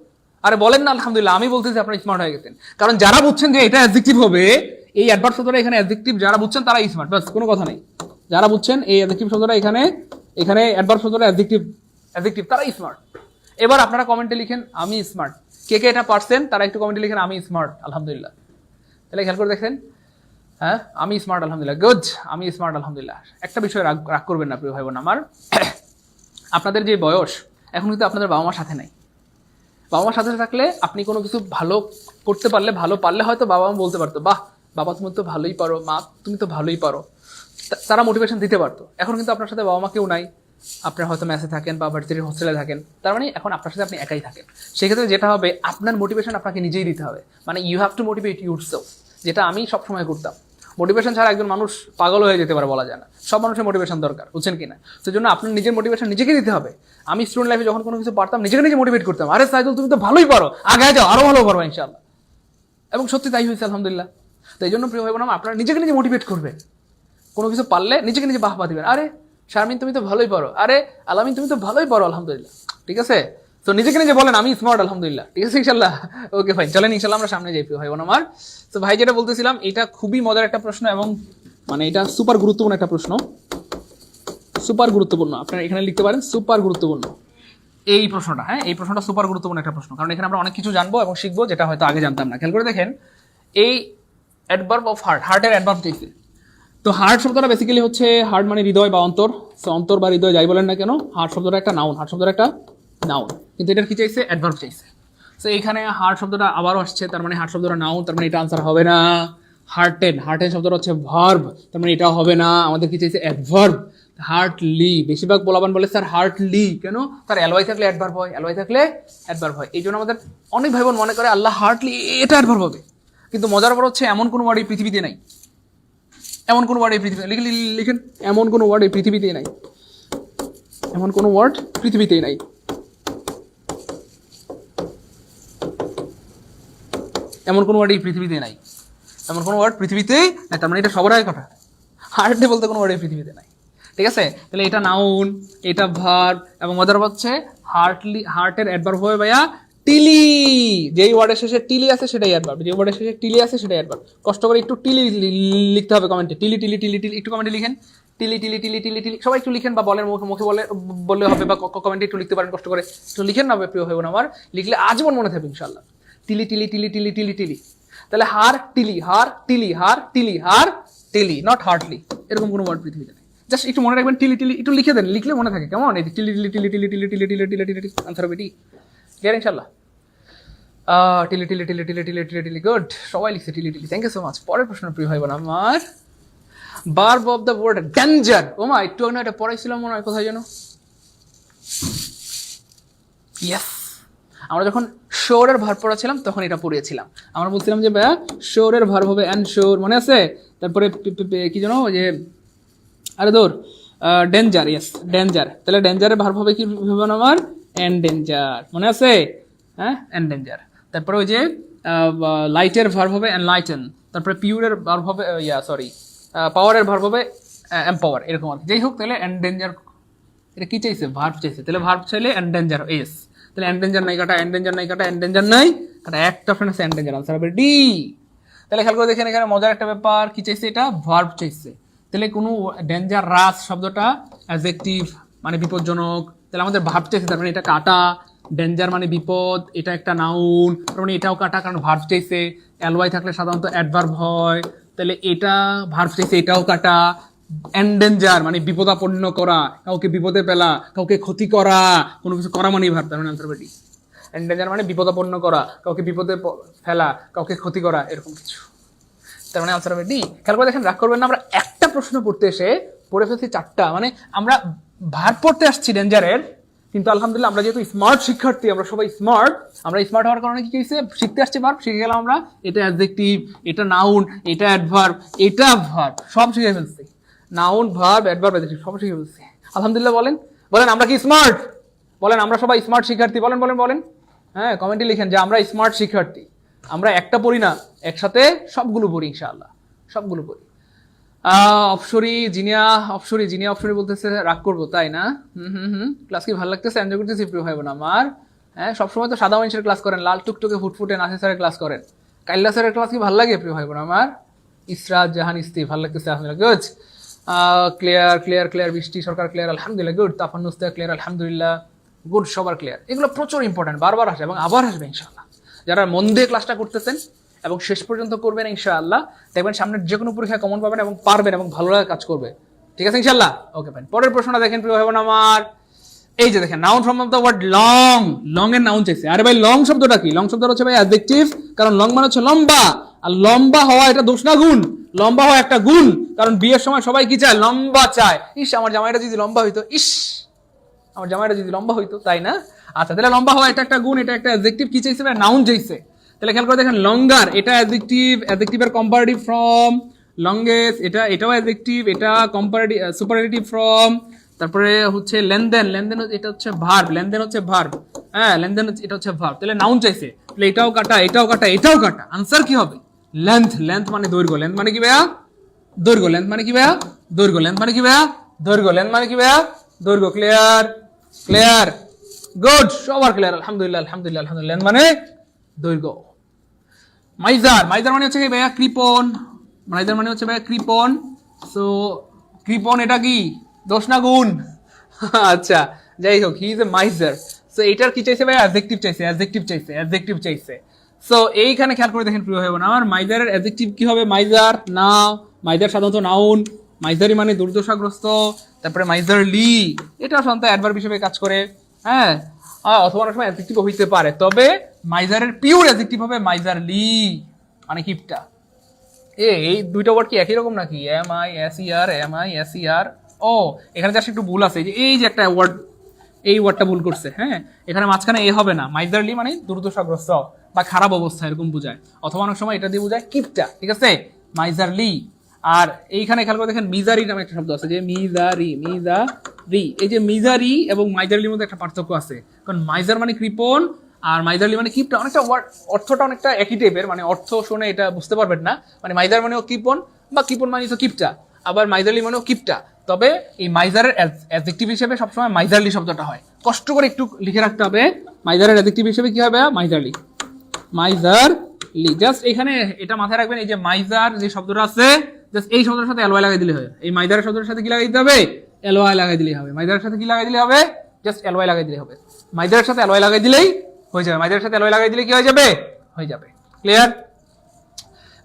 Speaker 1: আরে বলেন না আলহামদুলিল্লাহ। আমি বলতেছি আপনারা স্মার্ট হয়ে গেছেন, কারণ যারা বুঝছেন যে এটা অ্যাডজেক্টিভ হবে, এই অ্যাডভার্ব শব্দটা এখানে অ্যাডজেক্টিভ, যারা বুঝছেন তারা স্মার্ট, বাস, কোনো কথা নেই। যারা বুঝছেন এই অ্যাডজেক্টিভ শব্দটা এখানে অ্যাডভার্ব শব্দটা অ্যাডজেক্টিভ, তারাই স্মার্ট। এবার আপনারা কমেন্টে লিখেন আমি স্মার্ট। কে কে এটা পারছেন তারা একটু কমেন্টে লিখেন আমি স্মার্ট আলহামদুলিল্লাহ। তাহলে খেয়াল করে দেখেন, হ্যাঁ আমি স্মার্ট আলহামদুলিল্লাহ, গুড, আমি স্মার্ট আলহামদুলিল্লাহ। একটা বিষয় রাগ করবেন না প্রিয় ভাই বোন আমার, আপনাদের যে বয়স এখন কিন্তু আপনাদের বাবা মার সাথে নাই। বাবা মার সাথে থাকলে আপনি কোনো কিছু ভালো করতে পারলে হয়তো বাবা মা বলতে পারতো, বাহ বাবা তুমি তো ভালোই পারো, মা তুমি তো ভালোই পারো, তারা মোটিভেশন দিতে পারতো। এখন কিন্তু আপনার সাথে বাবা মা কেউ নাই, আপনার হয়তো মেসে থাকেন বা ভার্সিটির হোস্টেলে থাকেন, তার মানে এখন আপনার সাথে আপনি একাই থাকেন। সেক্ষেত্রে যেটা হবে, আপনার মোটিভেশন আপনাকে নিজেই দিতে হবে, মানে you have to motivate yourself, যেটা আমি সবসময় করতাম। মোটিভেশন ছাড়া একজন মানুষ পাগল হয়ে যেতে পারে বলা যায় না, সব মানুষের মোটিভেশন দরকার, বুঝছেন কিনা? সেই জন্য আপনার নিজের মোটিভেশন নিজেকে দিতে হবে। আমি স্টুডেন্ট লাইফে যখন কোনো কিছু পারতাম, নিজেকে নিজে মোটিভেট করতাম, আরে সাইদুল তুমি তো ভালোই পারো, আগে যাও, আরো ভালো পারো ইনশাআল্লাহ। এবং সত্যি তাই হয়েছে আলহামদুলিল্লাহ। তো এই জন্য প্রিয় ভাই বোন, আপনারা নিজেকে নিজে মোটিভেট করবেন, কোনো কিছু পারলে নিজেকে নিজে বাহবা দিবেন, আরে শারমিন তুমি তো ভালোই পারো, আরে আলামিন তুমি তো ভালোই পারো আলহামদুলিল্লাহ, ঠিক আছে? তো নিজেকে নিজে বলেন আমি স্মার্ট আলহামদুলিল্লাহ, ঠিক আছে ইনশাল্লাহ। ওকে ভাই, চলেন ইনশাল্লাহ আমরা সামনে যাই প্রিয় ভাই বোন আমার। তো ভাই যেটা বলতেছিলাম, এটা খুবই মজার একটা প্রশ্ন, এবং মানে এটা সুপার গুরুত্বপূর্ণ একটা প্রশ্ন, সুপার গুরুত্বপূর্ণ। আপনারা এখানে লিখতে পারেন সুপার গুরুত্বপূর্ণ এই প্রশ্নটা। হ্যাঁ, এই প্রশ্নটা সুপার গুরুত্বপূর্ণ একটা প্রশ্ন, কারণ এখানে আমরা অনেক কিছু জানবো এবং শিখবো যেটা হয়তো আগে জানতাম না। খেয়াল করে দেখেন, এই অ্যাডভার্ব অফ হার্ট, হার্টের অ্যাডভার্ব চাইছে। তো হার্ট শব্দটা বেসিক্যালি হচ্ছে, হার্ট মানে হৃদয় বা অন্তর, সো অন্তর বা হৃদয় যাই বলেন না কেন, হার্ট শব্দটা একটা নাউন, কিন্তু এটার কি চাইছে? অ্যাডভার্ব চাইছে। তো এখানে হার্ট শব্দটা আবারও আসছে, তার মানে হার্ট শব্দটা নাউন, তার মানে এটা আনসার হবে না। হার্টেন, হার্টেন শব্দটা হচ্ছে ভার্ব, তার মানে এটা হবে না, আমাদের কি চাইছে অ্যাডভার্ব। হার্টলি, বেশিরভাগ পোলাপান বলে স্যার হার্টলি কেন, তার এলওয়াই থাকলে অ্যাডভার্ব হয়, এলওয়াই থাকলে অ্যাডভার্ব হয়। এই জন্য আমাদের অনেক ভাই বোন মনে করে আল্লাহ হার্টলি এটা অ্যাডভার্ব হবে, কিন্তু মজার ব্যাপার হচ্ছে এমন কোনো ওয়ার্ড এই পৃথিবীতে নাই, এমন কোনো ওয়ার্ড এই পৃথিবীতে লিখেন, এমন কোনো ওয়ার্ড এই পৃথিবীতেই নাই, এমন কোনো ওয়ার্ড পৃথিবীতেই নাই, এমন কোনো ওয়ার্ড এই পৃথিবীতে নাই, এমন কোনো ওয়ার্ড পৃথিবীতেই নাই, তার মানে এটা সবার আগে কথা, হার্টলি বলতে কোনো ওয়ার্ড এই পৃথিবীতে নাই। ঠিক আছে, তাহলে এটা নাউন, এটা ভার্ব, এবং মজার হচ্ছে হার্টলি, হার্টের অ্যাডভার্ব হবে ভাইয়া টিলি, যেই ওয়ার্ডের শেষে টিলি আছে সেটাই অ্যাডভার্ব, যেই ওয়ার্ডের শেষে টিলি আছে সেটাই অ্যাডভার্ব। কষ্ট করে একটু টিলি লিখতে হবে কমেন্টে, টিলি টিলি টিলি টিলি একটু কমেন্টে লিখেন, টিলি টিলি টিলি টিলি টিলি সবাই একটু লিখেন, বা বলেন মুখে বললে হবে, বা কমেন্টে একটু লিখতে পারেন, কষ্ট করে একটু লিখেন না প্রিয় ভাই বোন আমার, লিখলে আজীবন মনে থাকবে ইনশাআল্লাহ। টিলি টিলি টিলি টিলি টিলি টিলি, তাহলে হার টিলি, হার টিলি, হার টিলি, হার টিলি, নট হার্টলি, এরকম কোনো ওয়ার্ড পৃথিবীতে নেই। জাস্ট একটু মনে রাখবেন, টিলি টিলি একটু লিখে দেন, লিখলে মনে থাকে কেমন, এই টিলি টিলি টিলি টিলি টিলি টিলি টিলি টিলি টিলি, আনসার হবে টি, ক্লিয়ার ইনশাআল্লাহ। টিলি টিলি টিলি টিলি টিলি টিলি টিলি, গুড, সবাই লিখছে টিলি টিলি, থ্যাংক ইউ সো মাচ। পরের প্রশ্ন প্রিয় ভাই বোন আমার, verb of the word danger. ও মা, একটু আগে এটা পড়াইছিলাম মনে হয়, কোথায় যেন, ইয়েস, আমরা যখন শোরের ভার্ব পড়াছিলাম তখন এটা পড়িয়েছিলাম, আমরা বলছিলাম যে ভাইয়া শোরের ভার্ব হবে এনশোর, মনে আছে? তারপরে কি জানো যে, আরে দৌড়, ডেঞ্জার, ইয়েস ডেঞ্জার, তাহলে ডেঞ্জারের ভার্ব হবে কি হবে আমার, এনডেঞ্জার, মনে আছে? হ্যাঁ, এনডেঞ্জার। তারপরে ওই যে লাইটের ভার্ব হবে এনলাইটেন, তারপরে পিউরের ভার্ব হবে পাওয়ারের ভার্ব হবে এম্পাওয়ার, এরকম আর কি। যাই হোক, তাহলে এনডেঞ্জার এটা কি চাইছে, ভার্ব চাইছে, তাহলে ভার্ব চাইলে এনডেঞ্জার, ইয়েস, তাহলে এনডেঞ্জার নাই কাটা, এনডেঞ্জার নাই কাটা, এনডেঞ্জার নাই কাটা, একটা অপশন আছে এনডেঞ্জার, আনসার হবে ডি। তাহলে খেয়াল করে দেখেন এখানে মজার একটা ব্যাপার, কি চাইছে, এটা ভার্ব চাইছে, তাহলে কোনো ডেঞ্জার রাস শব্দটা অ্যাডজেক্টিভ মানে বিপজ্জনক, তাহলে আমাদের ভার্ব চাইছে, তার মানে এটা কাটা, ডেঞ্জার মানে বিপদ, এটা একটা নাউন, তার মানে এটাও কাটা, কারণ ভার্ব চাইছে, এলওয়াই থাকলে সাধারণত অ্যাডভার্ব হয়, তাহলে এটা ভার্ব চাইছে, এটাও কাটা, এন্ডেঞ্জার মানে বিপদাপন্ন করা, কাউকে বিপদে ফেলা, কাউকে ক্ষতি করা, কোনো কিছু করা মানেই ভার্ব, তার মানে আনসার হবে ডি। এন্ডেঞ্জার মানে বিপদাপন্ন করা, কাউকে বিপদে ফেলা, কাউকে ক্ষতি করা, এরকম কিছু, তার মানে আনসার হবে ডি। খেয়াল করে দেখেন, রাগ করবেন না, আমরা একটা প্রশ্ন পড়তে এসে পড়ে ফেলছি চারটা, মানে আমরা ভার্ব পড়তে আসছি ডেঞ্জারের, কিন্তু আলহামদুলিল্লাহ আমরা যেহেতু স্মার্ট শিক্ষার্থী, আমরা সবাই স্মার্ট, আমরা স্মার্ট হওয়ার কারণে কি হয়েছে, শিখতে আসছি ভার্ব, শিখে গেলাম আমরা, এটা অ্যাডজেক্টিভ, এটা নাউন, এটা অ্যাডভার্ব, এটা ভার্ব, সব শিখে ফেলছি, নাউন ভার্ব অ্যাডভার্ব অ্যাডজেক্টিভ সব শিখে ফেলছি আলহামদুলিল্লাহ। বলেন বলেন আমরা কি স্মার্ট, বলেন আমরা সবাই স্মার্ট শিক্ষার্থী, বলেন বলেন বলেন, হ্যাঁ কমেন্টে লিখেন যে আমরা স্মার্ট শিক্ষার্থী, আমরা একটা পড়ি না, একসাথে সবগুলো পড়ি ইনশাআল্লাহ, সবগুলো পড়ি। অপসরি বলতেছে রাগ করবো তাই না, ক্লাস কি ভালো লাগতেছে, এনজয় করতেছি প্রিয় ভাই বোন আমার। হ্যাঁ, সবসময় তো সাদা মানুষের ক্লাস করেন, লাল টুকটুকে ফুটফুটে নাসির স্যারের ক্লাস করেন, কাইল্লা স্যারের ক্লাস কি ভালো লাগে প্রিয় ভাই বোন আমার? ইসরাত জাহান ইস্তি ভালো লাগতেছে, আলহামদুলিল্লাহ, গুড। ক্লিয়ার বৃষ্টি সরকার ক্লিয়ার, আলহামদুলিল্লাহ, গুড। তাফান্নুস্তা ক্লিয়ার, আলহামদুলিল্লাহ, গুড, সবার ক্লিয়ার। এগুলো প্রচুর ইম্পর্টেন্ট, বারবার আসবে এবং আবার আসবে ইনশাআল্লাহ। যারা মন দিয়ে ক্লাসটা করতেছেন এবং শেষ পর্যন্ত করবেন ইনশাআল্লাহ, দেখবেন সামনের যে কোনো পরীক্ষায় কমন পাবেন এবং পারবেন এবং ভালো লাগা কাজ করবে, ঠিক আছে ইনশাআল্লাহ? Okay fine. পরের প্রশ্নটা দেখেন প্রিয় ভাই বোন আমার, এই যে দেখেন, noun form of the word long, long এর নাউন চাইছে। আরে ভাই লং শব্দটা কি? লং শব্দটা হচ্ছে ভাই অ্যাডজেক্টিভ, কারণ লং মানে হচ্ছে লম্বা, আর লম্বা হওয়া এটা দোষ না গুণ, লম্বা হওয়া একটা গুণ, কারণ বিয়ের সময় সবাই কি চায়, লম্বা চায়। ইস আমার জামাইটা যদি লম্বা হইতো, ইস আমার জামাইটা যদি লম্বা হইতো, তাই না? আচ্ছা, তাহলে লম্বা হওয়া এটা একটা গুণ, এটা একটা অ্যাডজেক্টিভ, কি চাইছে ভাই, নাউন চাইছে। তাহলে খেয়াল করে দেখেন, লঙ্গার এটা অ্যাডজেক্টিভ, অ্যাডজেক্টিভের কম্পারেটিভ ফর্ম, লংগেস্ট এটাও অ্যাডজেক্টিভ, এটা কম্পারেটিভ সুপারলেটিভ ফর্ম। তারপরে হচ্ছে লেনদেন, লেনদেন এটা হচ্ছে ভার্ব, লেনদেন হচ্ছে ভার্ব, হ্যাঁ লেনদেন এটা হচ্ছে ভার্ব। তাহলে নাউন চাইছে, তাহলে এটাও কাটা, এটাও কাটা, এটাও কাটা, আনসার কি হবে? লেন্থ। লেন্থ মানে দৈর্ঘ্য, লেন্থ মানে কি ভাইয়া? দৈর্ঘ্য। লেন্থ মানে কি ভাইয়া? দৈর্ঘ্য। লেন্থ মানে কি ভাইয়া? দৈর্ঘ্য। লেন্থ মানে কি ভাইয়া? দৈর্ঘ্য। ক্লিয়ার ক্লিয়ার, গুড, সবার ক্লিয়ার, আলহামদুলিল্লাহ আলহামদুলিল্লাহ আলহামদুলিল্লাহ। লেন্থ মানে দৈর্ঘ্য। মাইজার, মাইজার মানে হচ্ছে কি ভাইয়া? কৃপণ। মাইজার মানে হচ্ছে ভাইয়া কৃপণ। সো কৃপণ এটা কি দোষ না গুণ? আচ্ছা যাই হোক, he is a miser. So এইটার কি চাইছে ভাই? অ্যাডজেক্টিভ চাইছে, অ্যাডজেক্টিভ চাইছে, অ্যাডজেক্টিভ চাইছে। সো এইখানে খেয়াল করে দেখেন প্রিয় ভাই বোন আমার, মাইজারের অ্যাডজেক্টিভ কি হবে? মাইজার না, মাইজার সাধারণত নাউন, মাইজারি মানে দুর্দশাগ্রস্ত। তারপরে মাইজারলি এটা সাধারণত অ্যাডভার্ব হিসেবে কাজ করে, হ্যাঁ, অথবা অনেক সময় অ্যাডজেক্টিভ হইতে পারে, তবে মাইজারের পিওর অ্যাডজেক্টিভ হবে মাইজারলি, মানে কিপটা। এই দুইটা ওয়ার্ড কি একই রকম নাকি? MISER ও এখানে জাস্ট একটু ভুল আছে, এই যে একটা ওয়ার্ড, এই ওয়ার্ডটা ভুল করছে। হ্যাঁ, এখানে মাঝখানে এ হবে না, মাইজারলি মানে দুর্দশাগ্রস্ত বা খারাপ অবস্থা এরকম বোঝায়, অথবা অনেক সময় এটা দিয়ে বোঝায় কিপটা, ঠিক আছে, মাইজারলি। আর এইখানে খেয়াল করে দেখেন মিজারি নামে একটা শব্দ আছে, যে মিজারি, এই যে মিজারি এবং মাইজারলির মধ্যে একটা পার্থক্য আছে, কারণ মাইজার মানে কৃপণ আর মাইজারলি মানে কিপটা, অনেকটা ওয়ার্ড অর্থটা অনেকটা একই টাইপের, মানে অর্থ শুনে এটা বুঝতে পারবেন না, মানে মাইজার মানেও কৃপণ বা কৃপণ মানে তো কিপটা, আবার মাইজারলি মানেও কিপটা। তবে এই মাইজারের অ্যাডজেক্টিভ হিসেবে সবসময় মাইজারলি শব্দটা হয়, কষ্ট করে একটু লিখে রাখতে হবে, মাইজারের অ্যাডজেক্টিভ হিসেবে কি হবে? মাইজারলি, মাইজারলি। জাস্ট এখানে এটা মাথায় রাখবেন, এই যে মাইজার যে শব্দটা আছে, জাস্ট এই শব্দের সাথে এলওয়াই লাগাই দিলে হবে। এই মাইজারের শব্দের সাথে কি লাগাই দিতে হবে? এলওয়াই লাগাই দিলেই হবে। মাইজারের সাথে কি লাগাই দিলে হবে? জাস্ট এলওয়াই লাগাই দিলে হবে। মাইজারের সাথে এলওয়াই লাগাই দিলেই হয়ে যাবে। মাইজারের সাথে এলওয়াই লাগাই দিলে কি হয়ে যাবে? হয়ে যাবে। Clear?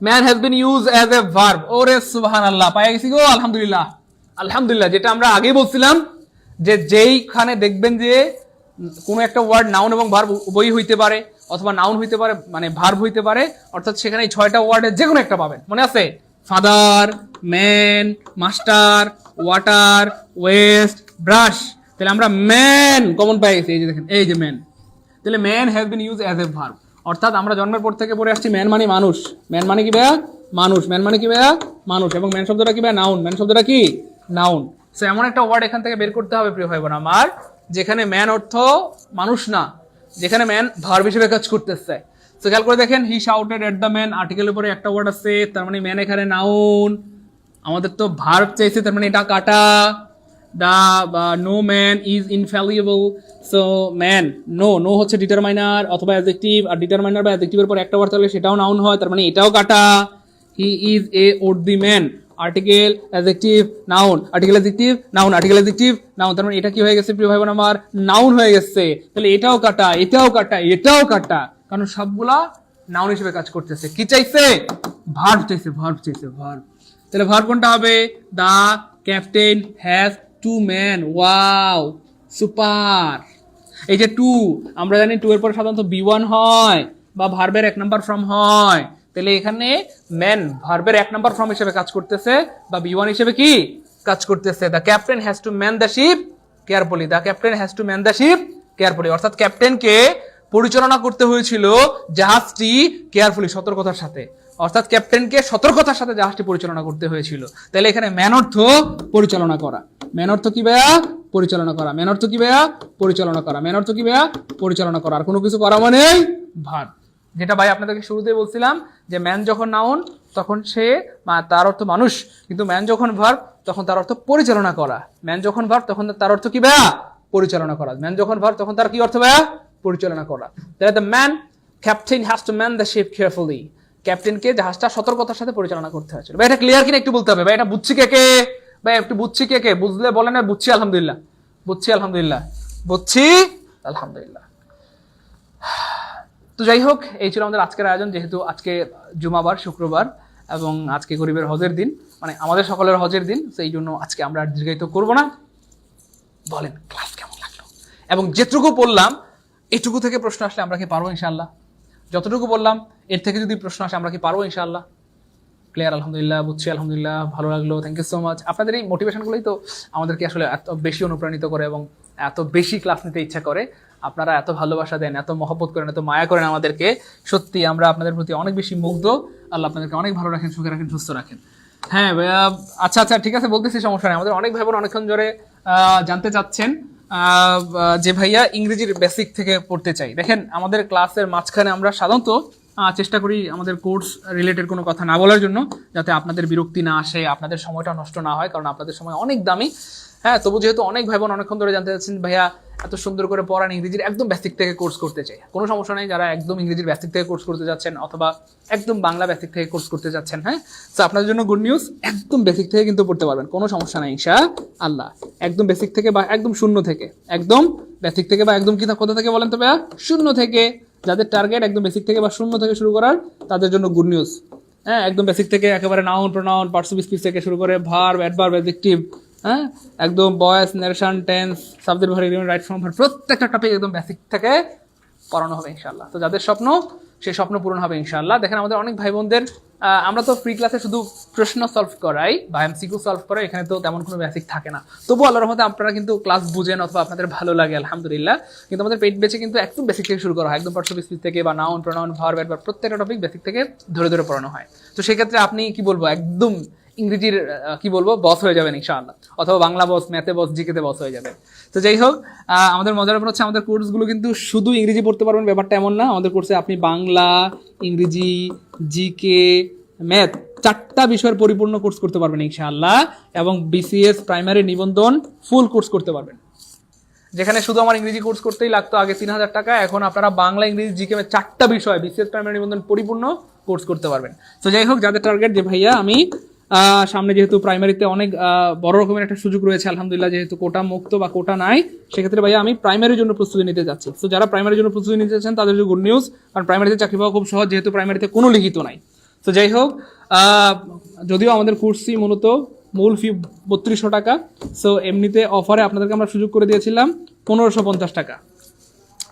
Speaker 1: Man has been use as a verb. ওরে সুবহানাল্লাহ, পাই গেছি গো, আলহামদুলিল্লাহ। আলহামদুলিল্লাহ, যেটা আমরা আগেই বলছিলাম যে যেইখানে দেখবেন যে কোনো একটা ওয়ার্ড নাউন এবং ভার্ব উভয়ই হইতে পারে, অথবা নাউন হইতে পারে মানে ভার্ব হইতে পারে, অর্থাৎ সেখানে এই 6টা ওয়ার্ডের যে কোনো একটা পাবেন। মনে আছে? Father, man, master, water, West, brush. তাহলে আমরা ম্যান কমন পাই গেছি, এই যে দেখেন, এই যে ম্যান। তাহলে man has been use as a verb, অর্থাৎ আমরা জন্মের পর থেকে পড়ে আসছি ম্যান মানে মানুষ। ম্যান মানে কি ভাইয়া? মানুষ। ম্যান মানে কি ভাইয়া? মানুষ। এবং ম্যান শব্দটা কি ভাইয়া? নাউন। ম্যান শব্দটা কি? নাউন। সো এমন একটা ওয়ার্ড এখান থেকে বের করতে হবে প্রিয় ভাই বোন আমার, যেখানে ম্যান অর্থ মানুষ না, যেখানে ম্যান ভার্ব হিসেবে কাজ করতেছে। সো খেয়াল করে দেখেন, হি শাউটেড এট দ্য ম্যান, আর্টিকেলের উপরে একটা ওয়ার্ড আছে, তার মানে ম্যান এখানে নাউন। আমাদের তো ভার্ব চাইছে, তার মানে এটা কাটা। দা বা no man is infallible. So man, no হচ্ছে ডিটারমাইনার অথবা অ্যাডজেক্টিভ, আর ডিটারমাইনার বা অ্যাডজেক্টিভের পর একটা ওয়ার্ড থাকলে সেটাও নাউন হয়, তার মানে এটাও কাটা। He is a worthy man, article, adjective, noun, article, adjective, noun, article, adjective, noun, তার মানে এটা কি হয়ে গেছে প্রিয় ভাই বোন আমার? নাউন হয়ে গেছে। তাহলে এটাও কাটা, এটাও কাটা, এটাও কাটা, কারণ সবগুলা নাউন হিসেবে কাজ করতেছে। কি চাইছে? ভার্ব চাইছে, ভার্ব চাইছে, ভার্ব। তাহলে ভার্ব কোনটা হবে? The captain has to man. Wow, super. এই যে টু, আমরা জানি টু এর পর সাধারণত বি1 হয় বা ভার্বের 1 নাম্বার ফর্ম হয়। তাহলে এখানে ম্যান ভার্বের 1 নাম্বার ফর্ম হিসেবে কাজ করতেছে বা বি1 হিসেবে কি কাজ করতেছে? The captain has to man the ship carefully. The captain has to man the ship carefully, অর্থাৎ ক্যাপ্টেনকে পরিচালনা করতে হয়েছিল জাহাজটি কেয়ারফুলি, সতর্কতার সাথে, অর্থাৎ ক্যাপ্টেনকে সতর্কতার সাথে জাহাজটি পরিচালনা করতে হয়েছিল। তাহলে এখানে ম্যান অর্থ পরিচালনা করা। ম্যান অর্থ কি ভাইয়া? পরিচালনা করা। ম্যান অর্থ কি ভাইয়া? পরিচালনা করা। ম্যান অর্থ কি ভাইয়া? পরিচালনা করা। আর কোনো কিছু করা মানে ভার্ব। যেটা ভাই আপনাদেরকে শুরুতেই বলছিলাম যে ম্যান যখন নাউন তখন সে তার অর্থ মানুষ, কিন্তু ম্যান যখন ভার্ব তখন তার অর্থ পরিচালনা করা। ম্যান যখন ভার্ব তখন তার অর্থ কি ভাইয়া? পরিচালনা করা। ম্যান যখন ভার্ব তখন তার কি অর্থ ভাইয়া? পরিচালনা করা। তাহলে the man captain has to man the ship carefully, ক্যাপ্টেনকে জাহাজটা সতর্কতার সাথে পরিচালনা করতে হয়েছিল। ভাই এটা ক্লিয়ার কিনা একটু বলতে হবে। ভাই এটা বুঝছি কে কে? ভাই একটু বুঝছি কে কে? বুঝলে বলেন না বুঝছি আলহামদুলিল্লাহ, বুঝছি আলহামদুলিল্লাহ, বুঝছি আলহামদুলিল্লাহ। তো যাই হোক, এই ছিল আমাদের আজকের আয়োজন। যেহেতু আজকে জুমাবার, শুক্রবার, এবং আজকে গরিবের হজের দিন, মানে আমাদের সকলের হজের দিন, সেই জন্য আজকে আমরা আর দীর্ঘায়িত করবো না। বলেন ক্লাস কেমন লাগলো? এবং যেটুকু বললাম এইটুকু থেকে প্রশ্ন আসলে আমরা কি পারবো ইনশাআল্লাহ? যতটুকু বললাম এর থেকে যদি প্রশ্ন আসে আমরা কি পারবো ইনশাআল্লাহ? ক্লিয়ার? আলহামদুলিল্লাহ, বুঝছি আলহামদুলিল্লাহ, ভালো লাগলো, থ্যাংক ইউ সো মাচ। আপনাদের এই মোটিভেশনগুলোই তো আমাদেরকে আসলে এত বেশি অনুপ্রাণিত করে এবং এত বেশি ক্লাস নিতে ইচ্ছা করে। আপনারা এত ভালোবাসা দেন, এত মহব্বত করেন, এত মায়া করেন আমাদেরকে, সত্যি আমরা আপনাদের প্রতি অনেক বেশি মুগ্ধ। আল্লাহ আপনাদেরকে অনেক ভালো রাখেন, সুখে রাখেন, সুস্থ রাখেন। হ্যাঁ আচ্ছা আচ্ছা, ঠিক আছে, বলতেছি, সমস্যা নেই। আমাদের অনেক ভাই বোন অনেকক্ষণ ধরে জানতে চাচ্ছেন যে ভাইয়া ইংরেজির বেসিক থেকে পড়তে চাই। দেখেন, আমাদের ক্লাসের মাঝখানে আমরা সাধারণত চেষ্টা করি আমাদের কোর্স রিলেটেড কোনো কথা না বলার জন্য, যাতে আপনাদের বিরক্তি না আসে, আপনাদের সময়টা নষ্ট না হয়, কারণ আপনাদের সময় অনেক দামি। হ্যাঁ, তবু যেহেতু অনেক ভাই বোন অনেকক্ষণ ধরে জানতে চাচ্ছেন ভাইয়া এত সুন্দর করে পড়ান, ইংরেজির একদম বেসিক থেকে কোর্স করতে চাই, কোনো সমস্যা নেই। যারা একদম ইংরেজির বেসিক থেকে কোর্স করতে যাচ্ছেন অথবা একদম বাংলা বেসিক থেকে কোর্স করতে যাচ্ছেন, হ্যাঁ, তো আপনাদের জন্য গুড নিউজ, একদম বেসিক থেকে কিন্তু পড়তে পারবেন, কোনো সমস্যা নেই ইনশাআল্লাহ। একদম বেসিক থেকে বা একদম শূন্য থেকে, একদম বেসিক থেকে বা একদম কোথা থেকে বলেন তো ভাইয়া? শূন্য থেকে। যাদের টার্গেট একদম বেসিক থেকে বা শূন্য থেকে শুরু করার, তাদের জন্য গুড নিউজ। হ্যাঁ, একদম বেসিক থেকে একেবারে noun, pronoun, parts of speech থেকে শুরু করে ভার্ব, অ্যাডভার্ব, অ্যাডজেক্টিভ, হ্যাঁ, একদম voice, narration, tense, subject, verb, right form, প্রত্যেকটা টপিক একদম বেসিক থেকে পড়ানো হবে ইনশাআল্লাহ। তো যাদের স্বপ্ন, সেই স্বপ্ন পূরণ হবে ইনশাআল্লাহ। দেখেন, আমাদের অনেক ভাই বোনদের আমরা তো ফ্রি ক্লাসে শুধু প্রশ্ন সলভ করাই বা এমসিকিউ সলভ করাই, এখানে তো তেমন কোনো বেসিক থাকে না। তবু আল্লাহর রহমতে আপনারা কিন্তু ক্লাস বুঝেন অথবা আপনাদের ভালো লাগে আলহামদুলিল্লাহ। কিন্তু আমাদের পেইড ব্যাচে কিন্তু একদম বেসিক থেকে শুরু করা হয়, একদম পার্টস অফ স্পিচ থেকে বা নাউন প্রোনাউন ভার্ব অ্যাডভার্ব প্রত্যেকটা টপিক বেসিক থেকে ধরে ধরে পড়ানো হয়। তো সেক্ষেত্রে আপনি কি বলবো একদম ইংরেজির কি বলবো বস হয়ে যাবেন ইনশাআল্লাহ, অথবা বাংলা বস, ম্যাথে বস, জিকেতে বস হয়ে যাবেন। তো যাই হোক, আমাদের মজার ব্যাপার হচ্ছে আমাদের কোর্সগুলো কিন্তু শুধু ইংরেজি পড়তে পারবেন ব্যাপারটা এমন না। আমাদের কোর্সে আপনি বাংলা, ইংরেজি, জিকে, ম্যাথ 4টা বিষয়ের পরিপূর্ণ কোর্স করতে পারবেন ইনশাআল্লাহ, এবং বিসিএস প্রাইমারি নিবন্ধন ফুল কোর্স করতে পারবেন। যেখানে শুধু আমার ইংরেজি কোর্স করতেই লাগতো আগে 3000 টাকা, এখন আপনারা বাংলা, ইংরেজি, জিকে 4টা বিষয় বিসিএস প্রাইমারি নিবন্ধন পরিপূর্ণ কোর্স করতে পারবেন। তো যাই হোক, যাদের টার্গেট যে ভাইয়া আমি সামনে যেহেতু প্রাইমারিতে অনেক বড় রকমের একটা সুযোগ রয়েছে আলহামদুলিল্লাহ, যেহেতু কোটা মুক্ত বা কোটা নাই, সেক্ষেত্রে ভাইয়া আমি প্রাইমারির জন্য প্রস্তুতি নিতে যাচ্ছি। তো যারা প্রাইমারির জন্য প্রস্তুতি নিতে চাচ্ছেন তাদের জন্য গুড নিউজ, কারণ প্রাইমারিতে চাকরি পাওয়া খুব সহজ, যেহেতু প্রাইমারিতে কোনো লিখিত নাই। তো যাই হোক, যদিও আমাদের কোর্সটি মূলত মূল ফি 3200 টাকা, সো এমনিতে অফারে আপনাদেরকে আমরা সুযোগ করে দিয়েছিলাম 1550 টাকা,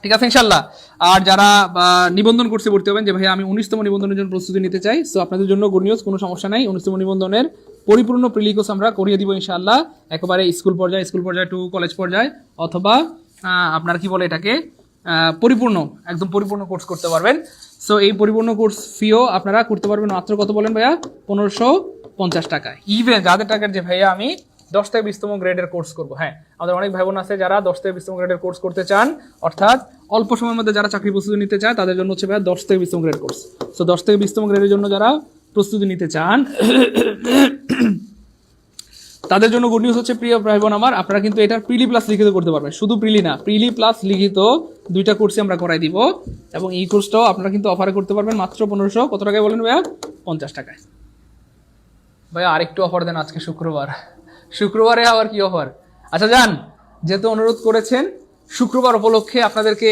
Speaker 1: ঠিক আছে ইনশাল্লাহ। আর যারা নিবন্ধন কোর্সে ভর্তি হবেন যে ভাই আমি 19তম নিবন্ধনের জন্য প্রস্তুতি নিতে চাই, সো আপনাদের জন্য গুড নিউজ, কোনো সমস্যা নাই। 19তম নিবন্ধনের পরিপূর্ণ প্রিলি কোর্স আমরা করিয়ে দিব ইনশাআল্লাহ, একেবারে স্কুল পর্যায়ে টু কলেজ পর্যায়ে, অথবা আপনার কি বলে এটাকে পরিপূর্ণ, একদম পরিপূর্ণ কোর্স করতে পারবেন। সো এই পরিপূর্ণ কোর্স ফিও আপনারা করতে পারবেন মাত্র কত বলেন ভাইয়া? 1550 টাকায়। ইভেন যাদের টাকার যে ভাইয়া আমি 10 থেকে 20তম গ্রেডের কোর্স করবো, হ্যাঁ আমাদের অনেক ভাই বোন আছে যারা 10 থেকে 20তম গ্রেডের কোর্স করতে চান, অর্থাৎ অল্প সময়ের মধ্যে যারা চাকরি প্রস্তুতি নিতে চায় তাদের জন্য হচ্ছে ভাইয়া 10 থেকে 20তম গ্রেড কোর্স। সো 10 থেকে 20তম গ্রেডের জন্য যারা প্রস্তুতি নিতে চান তাদের জন্য গুড নিউজ হচ্ছে, প্রিয় ভাই বোন আমার, আপনারা কিন্তু এটার প্রিলি প্লাস লিখিত করতে পারবেন। শুধু প্রিলি না, প্রিলি প্লাস লিখিত 2টা কোর্সই আমরা করাই দিব, এবং এই কোর্সটাও আপনারা কিন্তু অফারে করতে পারবেন মাত্র 1500 কত টাকায় বলেন ভাইয়া? 50 টাকায়। ভাইয়া আরেকটু অফার দেন, আজকে শুক্রবারে আবার কি অফার? আচ্ছা যান, যেহেতু অনুরোধ করেছেন, শুক্রবার উপলক্ষে আপনাদেরকে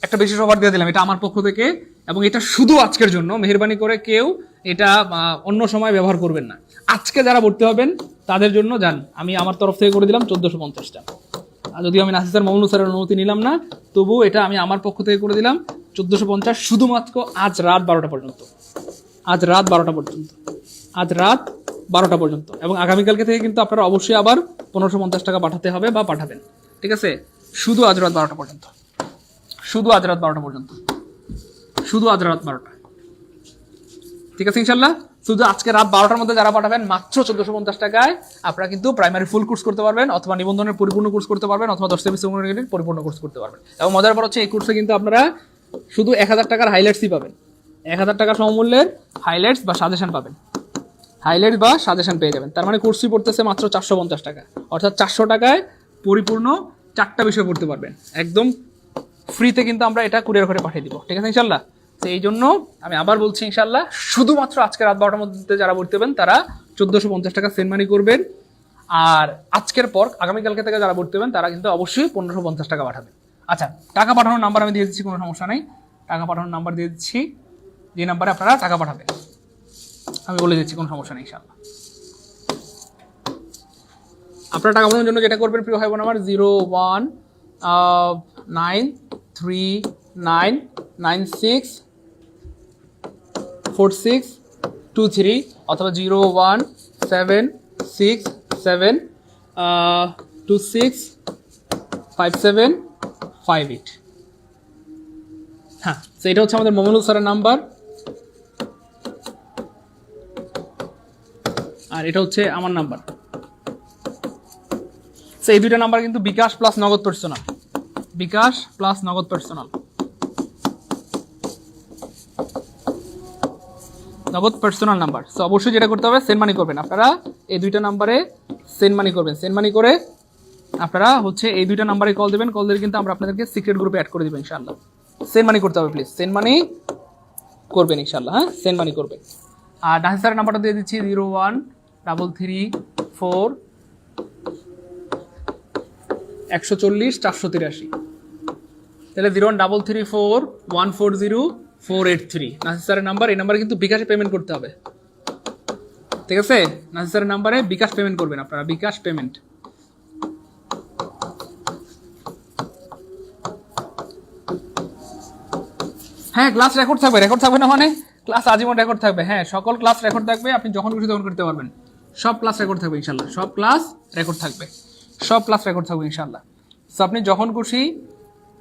Speaker 1: একটা বিশেষ অফার দিয়ে দিলাম, এটা আমার পক্ষ থেকে, এবং এটা শুধু আজকের জন্য। মেহেরবানি করে কেউ এটা অন্য সময় ব্যবহার করবেন না। আজকে যারা ভর্তি হবেন তাদের জন্য যান, আমি আমার তরফ থেকে করে দিলাম 1450 টাকা। আর যদিও আমি নাসির স্যার, মামুনুল স্যারের অনুমতি নিলাম না, তবু এটা আমি আমার পক্ষ থেকে করে দিলাম 1450, শুধুমাত্র আজ রাত 12টা পর্যন্ত। আজ রাত 12টা পর্যন্ত, এবং আগামীকালকে থেকে কিন্তু আপনারা অবশ্যই আবার 1550 টাকা পাঠাতে হবে বা পাঠাবেন, ঠিক আছে? শুধু আজ রাত 12টা পর্যন্ত, শুধু আজ রাত 12টা, ঠিক আছে ইনশাল্লাহ। শুধু আজকে রাত 12টার মধ্যে যারা পাঠাবেন মাত্র 1450 টাকায় আপনারা কিন্তু প্রাইমারি ফুল কোর্স করতে পারবেন, অথবা নিবন্ধনের পরিপূর্ণ কোর্স করতে পারবেন, অথবা 10 থেকে 20 গ্রেডের পরিপূর্ণ কোর্স করতে পারবেন। এবং মজার ব্যাপার হচ্ছে এই কোর্সে কিন্তু আপনারা শুধু 1000 টাকার হাইলাইটসই পাবেন, 1000 টাকা সমমূল্যের হাইলাইটস বা সাজেশন পাবেন, হাইলাইট বা সাজেশন পেয়ে যাবেন। তার মানে কোর্স ফি পড়তেছে মাত্র 450 টাকা, অর্থাৎ 400 টাকায় পরিপূর্ণ 4টা বিষয় পড়তে পারবেন একদম ফ্রিতে, কিন্তু আমরা এটা কুরিয়ার করে পাঠিয়ে দিব, ঠিক আছে ইনশাল্লাহ। তো এই জন্য আমি আবার বলছি ইনশাল্লাহ, শুধুমাত্র আজকে রাত 12টার মধ্যে যারা ভর্তি হবেন তারা 1450 টাকা সেন্ড মানি করবেন, আর আজকের পর আগামীকালকে থেকে যারা ভর্তি হবেন তারা কিন্তু অবশ্যই 1550 টাকা পাঠাবেন। আচ্ছা, টাকা পাঠানোর নাম্বার আমি দিয়ে দিচ্ছি, কোনো সমস্যা নেই, টাকা পাঠানোর নাম্বার দিয়ে দিচ্ছি, যে নাম্বারে আপনারা টাকা পাঠাবেন আমি বলে দিচ্ছি, কোনো সমস্যা নেই ইনশাআল্লাহ। আপনারা টাকা পাঠানোর জন্য যেটা করবেন প্রিয় ভাই বোন আমার, 0193964623, অথবা 01767265758। হ্যাঁ, তো এটা হচ্ছে আমাদের মামুনুল স্যারের নাম্বার, আর এটা হচ্ছে আমার নাম্বার। তো এই 2টা নাম্বার কিন্তু বিকাশ প্লাস নগদ পার্সোনাল, বিকাশ প্লাস নগদ পার্সোনাল, নগদ পার্সোনাল নাম্বার। তো অবশ্যই যেটা করতে হবে, সেন্ড মানি করবেন আপনারা, এই 2টা নাম্বারে সেন্ড মানি করবেন। সেন্ড মানি করে আপনারা হচ্ছে এই 2টা নাম্বারে কল দেবেন, কল দিলে কিন্তু আমরা আপনাদেরকে সিক্রেট গ্রুপে অ্যাড করে দেবো ইনশাআল্লাহ। সেন্ড মানি করতে হবে, প্লিজ সেন্ড মানি করবেন ইনশাআল্লাহ, হ্যাঁ সেন্ড মানি করবেন। আর নাহিদ স্যারের নাম্বারটা দিয়ে দিচ্ছি, 01334140483, তাহলে 01334140483 নাহিদ স্যারের নাম্বার। এই নাম্বারে কিন্তু বিকাশে পেমেন্ট করতে হবে, ঠিক আছে? নাহিদ স্যারের নাম্বারে বিকাশ পেমেন্ট করবেন আপনারা, বিকাশ পেমেন্ট। হ্যাঁ, ক্লাস রেকর্ড থাকবে না মানে ক্লাস আজীবন রেকর্ড থাকবে, হ্যাঁ সকল ক্লাস রেকর্ড থাকবে, আপনি যখন খুশি তখন করতে পারবেন। সব ক্লাস রেকর্ড থাকবে ইনশাল্লাহ, সব ক্লাস রেকর্ড থাকবে, সব ক্লাস রেকর্ড থাকবে ইনশাল্লাহ। সো আপনি যখন খুশি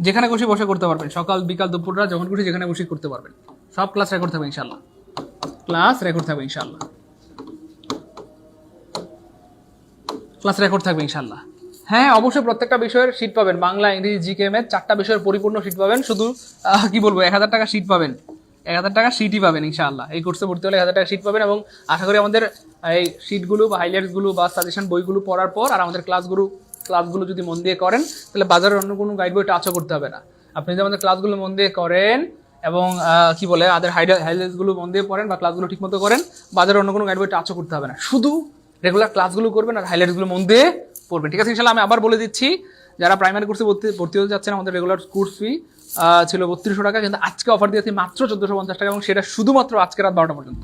Speaker 1: যেখানে খুশি বসে করতে পারবেন, সকাল বিকাল দুপুর রাত যখন খুশি যেখানে খুশি করতে পারবেন। সব ক্লাস রেকর্ড থাকবে ইনশাল্লাহ, ক্লাস রেকর্ড থাকবে ইনশাল্লাহ, ক্লাস রেকর্ড থাকবে ইনশাল্লাহ। হ্যাঁ অবশ্যই প্রত্যেকটা বিষয়ের শীট পাবেন, বাংলা ইংরেজি জিকে ম্যাথ 4টা বিষয়ের পরিপূর্ণ শীট পাবেন। শুধু কি বলবো 1000 টাকা শীট পাবেন, 1000 টাকা শীটই পাবেন ইনশাআল্লাহ। এই কোর্সে ভর্তি হলে 1000 টাকা শীট পাবেন এবং আশা করি আমাদের এই শীটগুলো বা হাইলাইটসগুলো বা সাজেশন বইগুলো পড়ার পর আর আমাদের ক্লাসগুলো যদি মন দিয়ে করেন তাহলে বাজারের অন্য কোনো গাইড বই টাচও করতে হবে না। আপনি যদি আমাদের ক্লাসগুলো মন দিয়ে করেন এবং কি বলে আমাদের হাইলাইটসগুলো মন দিয়ে পড়েন বা ক্লাসগুলো ঠিকমতো করেন, বাজারের অন্য কোনো গাইড বই টাচও করতে হবে না। শুধু রেগুলার ক্লাসগুলো করবেন আর হাইলাইটসগুলো মন দিয়ে পড়বেন, ঠিক আছে ইনশাআল্লাহ। আমি আবার বলে দিচ্ছি, যারা প্রাইমারি কোর্সে ভর্তি হতে যাচ্ছেন আমাদের রেগুলার কোর্স ফি ছিল 3200 টাকা, কিন্তু আজকে অফার দিয়েছি মাত্র 1450 টাকা এবং সেটা শুধুমাত্র আজকে রাত 12টা পর্যন্ত,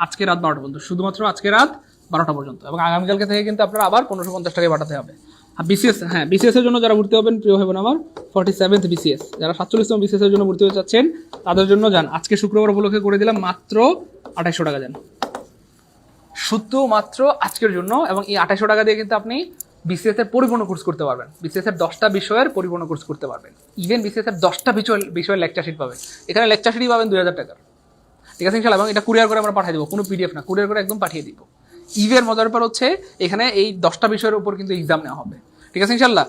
Speaker 1: আজকে রাত 12টা পর্যন্ত, শুধুমাত্র আজকে রাত 12টা পর্যন্ত। এবং আগামীকালকে থেকে কিন্তু আপনারা আবার 1550 টাকায় পাঠাতে হবে। আর বিসিএস, হ্যাঁ বিসিএস এর জন্য যারা ভর্তি হবেন প্রিয় ভাই বোন আমার, 47th বিসিএস, যারা 47তম বিসিএস এর জন্য ভর্তি হতে চাচ্ছেন তাদের জন্য যান, আজকে শুক্রবার উপলক্ষে করে দিলাম মাত্র 2800 টাকা যান, শুধুমাত্র আজকের জন্য। এবং এই 2800 টাকা দিয়ে কিন্তু আপনি বিসিএস এর পরিপূর্ণ কোর্স করতে পারবেন, বিসিএস এর 10টা বিষয়ের পরিপূর্ণ কোর্স করতে পারবেন। ইভেন বিসিএস এর 10টা বিষয়ের লেকচার শিট পাবেন, এখানে লেকচার শিটই পাবেন 2000 টাকার, ঠিক আছে ইনশাআল্লাহ। এবং এটা কুরিয়ার করে আমরা পাঠিয়ে দেবো, কোনো পিডিএফ না, কুরিয়ার করে একদম পাঠিয়ে দিব। ইভেন মজার ব্যাপার হচ্ছে এখানে এই 10টা বিষয়ের উপর কিন্তু এক্সাম নেওয়া হবে, ঠিক আছে ইনশাআল্লাহ।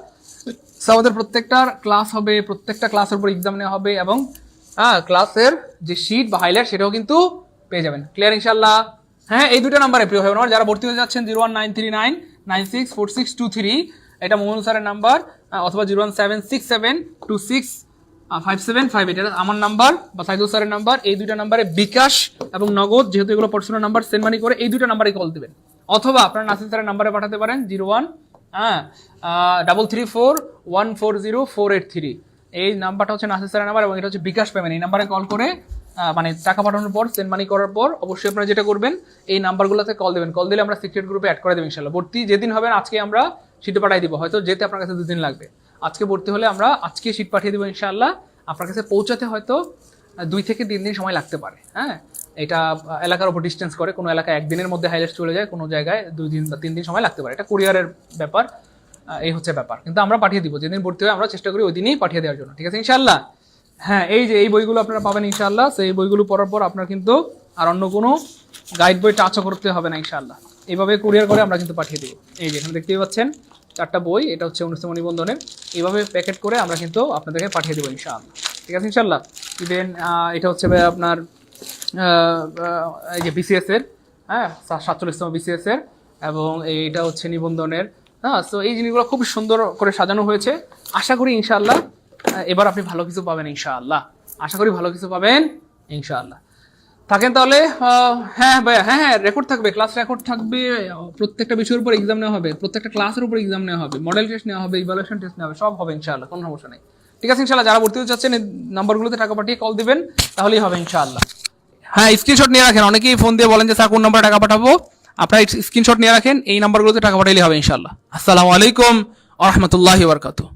Speaker 1: আমাদের প্রত্যেকটা ক্লাস হবে, প্রত্যেকটা ক্লাসের উপর এক্সাম নেওয়া হবে এবং ক্লাসের যে শিট বা হাইলাইট সেটাও কিন্তু পেয়ে যাবেন, ক্লিয়ার ইনশাআল্লাহ। হ্যাঁ এই দুটো নাম্বারে প্রিয় ভাই বোন যারা ভর্তি হতে যাচ্ছেন 01939964623, এটা মোহন স্যারের নাম্বার, অথবা 01767265758, এটা আমার নাম্বার বা সাইদুল স্যারের নাম্বার। এই দুইটা নাম্বারে বিকাশ এবং নগদ, যেহেতু এগুলো পার্সোনাল নাম্বার, সেন্ড মানি করে এই দুইটা নাম্বারে কল দিবেন, অথবা আপনারা নাসির স্যারের নাম্বারে পাঠাতে পারেন 0133414048 এই নাম্বারটা হচ্ছে নাসির স্যারের নাম্বার এবং এটা হচ্ছে বিকাশ পেমেন্ট। এই নাম্বারে কল করে মানে টাকা পাঠানোর পর সেন্ড মানি করার পর অবশ্যই আপনারা যেটা করবেন এই নাম্বারগুলোতে কল দেবেন, কল দিলে আমরা সিক্রেট গ্রুপে অ্যাড করে দেবো ইনশাআল্লাহ। ভর্তি যেদিন হবেন আজকে আমরা শীট পাঠিয়ে দিব, হয়তো যেতে আপনার কাছে 2 দিন লাগবে। আজকে ভর্তি হলে আমরা আজকে শীট পাঠিয়ে দেবো ইনশাআল্লাহ, আপনার কাছে পৌঁছাতে হয়তো 2 থেকে 3 দিন সময় লাগতে পারে। হ্যাঁ এটা এলাকার উপর ডিস্টেন্স করে, কোনো এলাকায় 1 দিনের মধ্যে হাইলাইট চলে যায়, কোনো জায়গায় 2 দিন বা 3 দিন সময় লাগতে পারে, এটা কুরিয়ারের ব্যাপার, এই হচ্ছে ব্যাপার। কিন্তু আমরা পাঠিয়ে দিব, যেদিন ভর্তি হয় আমরা চেষ্টা করি ওই দিনই পাঠিয়ে দেওয়ার জন্য, ঠিক আছে ইনশাআল্লাহ। হ্যাঁ এই যে এই বইগুলো আপনারা পাবেন ইনশাআল্লাহ, সেই বইগুলো পড়ার পর আপনার কিন্তু আর অন্য কোনো গাইড বই টাচও করতে হবে না ইনশাআল্লাহ। এইভাবে কুরিয়ার করে আমরা কিন্তু পাঠিয়ে দিব। এই যে এখানে দেখতেই পাচ্ছেন 4টা বই, এটা হচ্ছে 19তম নিবন্ধনের, এইভাবে প্যাকেট করে আমরা কিন্তু আপনাদেরকে পাঠিয়ে দেবো ইনশাআল্লাহ, ঠিক আছে ইনশাআল্লাহ। ইভেন এটা হচ্ছে আপনার এই যে বিসিএস এর, হ্যাঁ 47তম বিসিএস এর, এবং এইটা হচ্ছে নিবন্ধনের। হ্যাঁ সো এই জিনিসগুলো খুব সুন্দর করে সাজানো হয়েছে, আশা করি ইনশাআল্লাহ এবার আপনি ভালো কিছু পাবেন ইনশাআল্লাহ, আশা করি ভালো কিছু পাবেন ইনশাআল্লাহ। থাকেন তাহলে, হ্যাঁ ভাইয়া, হ্যাঁ রেকর্ড থাকবে, ক্লাস রেকর্ড থাকবে, প্রত্যেকটা বিষয়ের উপর এক্সাম নেওয়া হবে, প্রত্যেকটা ক্লাসের উপর এক্সাম নেওয়া হবে, মডেল টেস্ট নেওয়া হবে, ইভালুয়েশন টেস্ট নেওয়া হবে, সব হবে ইনশাআল্লাহ, কোনো সমস্যা নেই, ঠিক আছে ইনশাআল্লাহ। যারা ভর্তি হতে চাচ্ছেন এই নাম্বারগুলোতে টাকা পাঠিয়ে কল দিবেন, তাহলেই হবে ইনশাআল্লাহ। হ্যাঁ স্ক্রিনশট নিয়ে রাখেন, অনেকেই ফোন দিয়ে বলেন যে স্যার কোন নাম্বারে টাকা পাঠাবো, আপনারা স্ক্রিনশট নিয়ে রাখেন, এই নাম্বারগুলোতে টাকা পাঠাইলে হবে ইনশাআল্লাহ। আসসালামু আলাইকুম ওয়া রাহমাতুল্লাহি ওয়া বারাকাতুহু।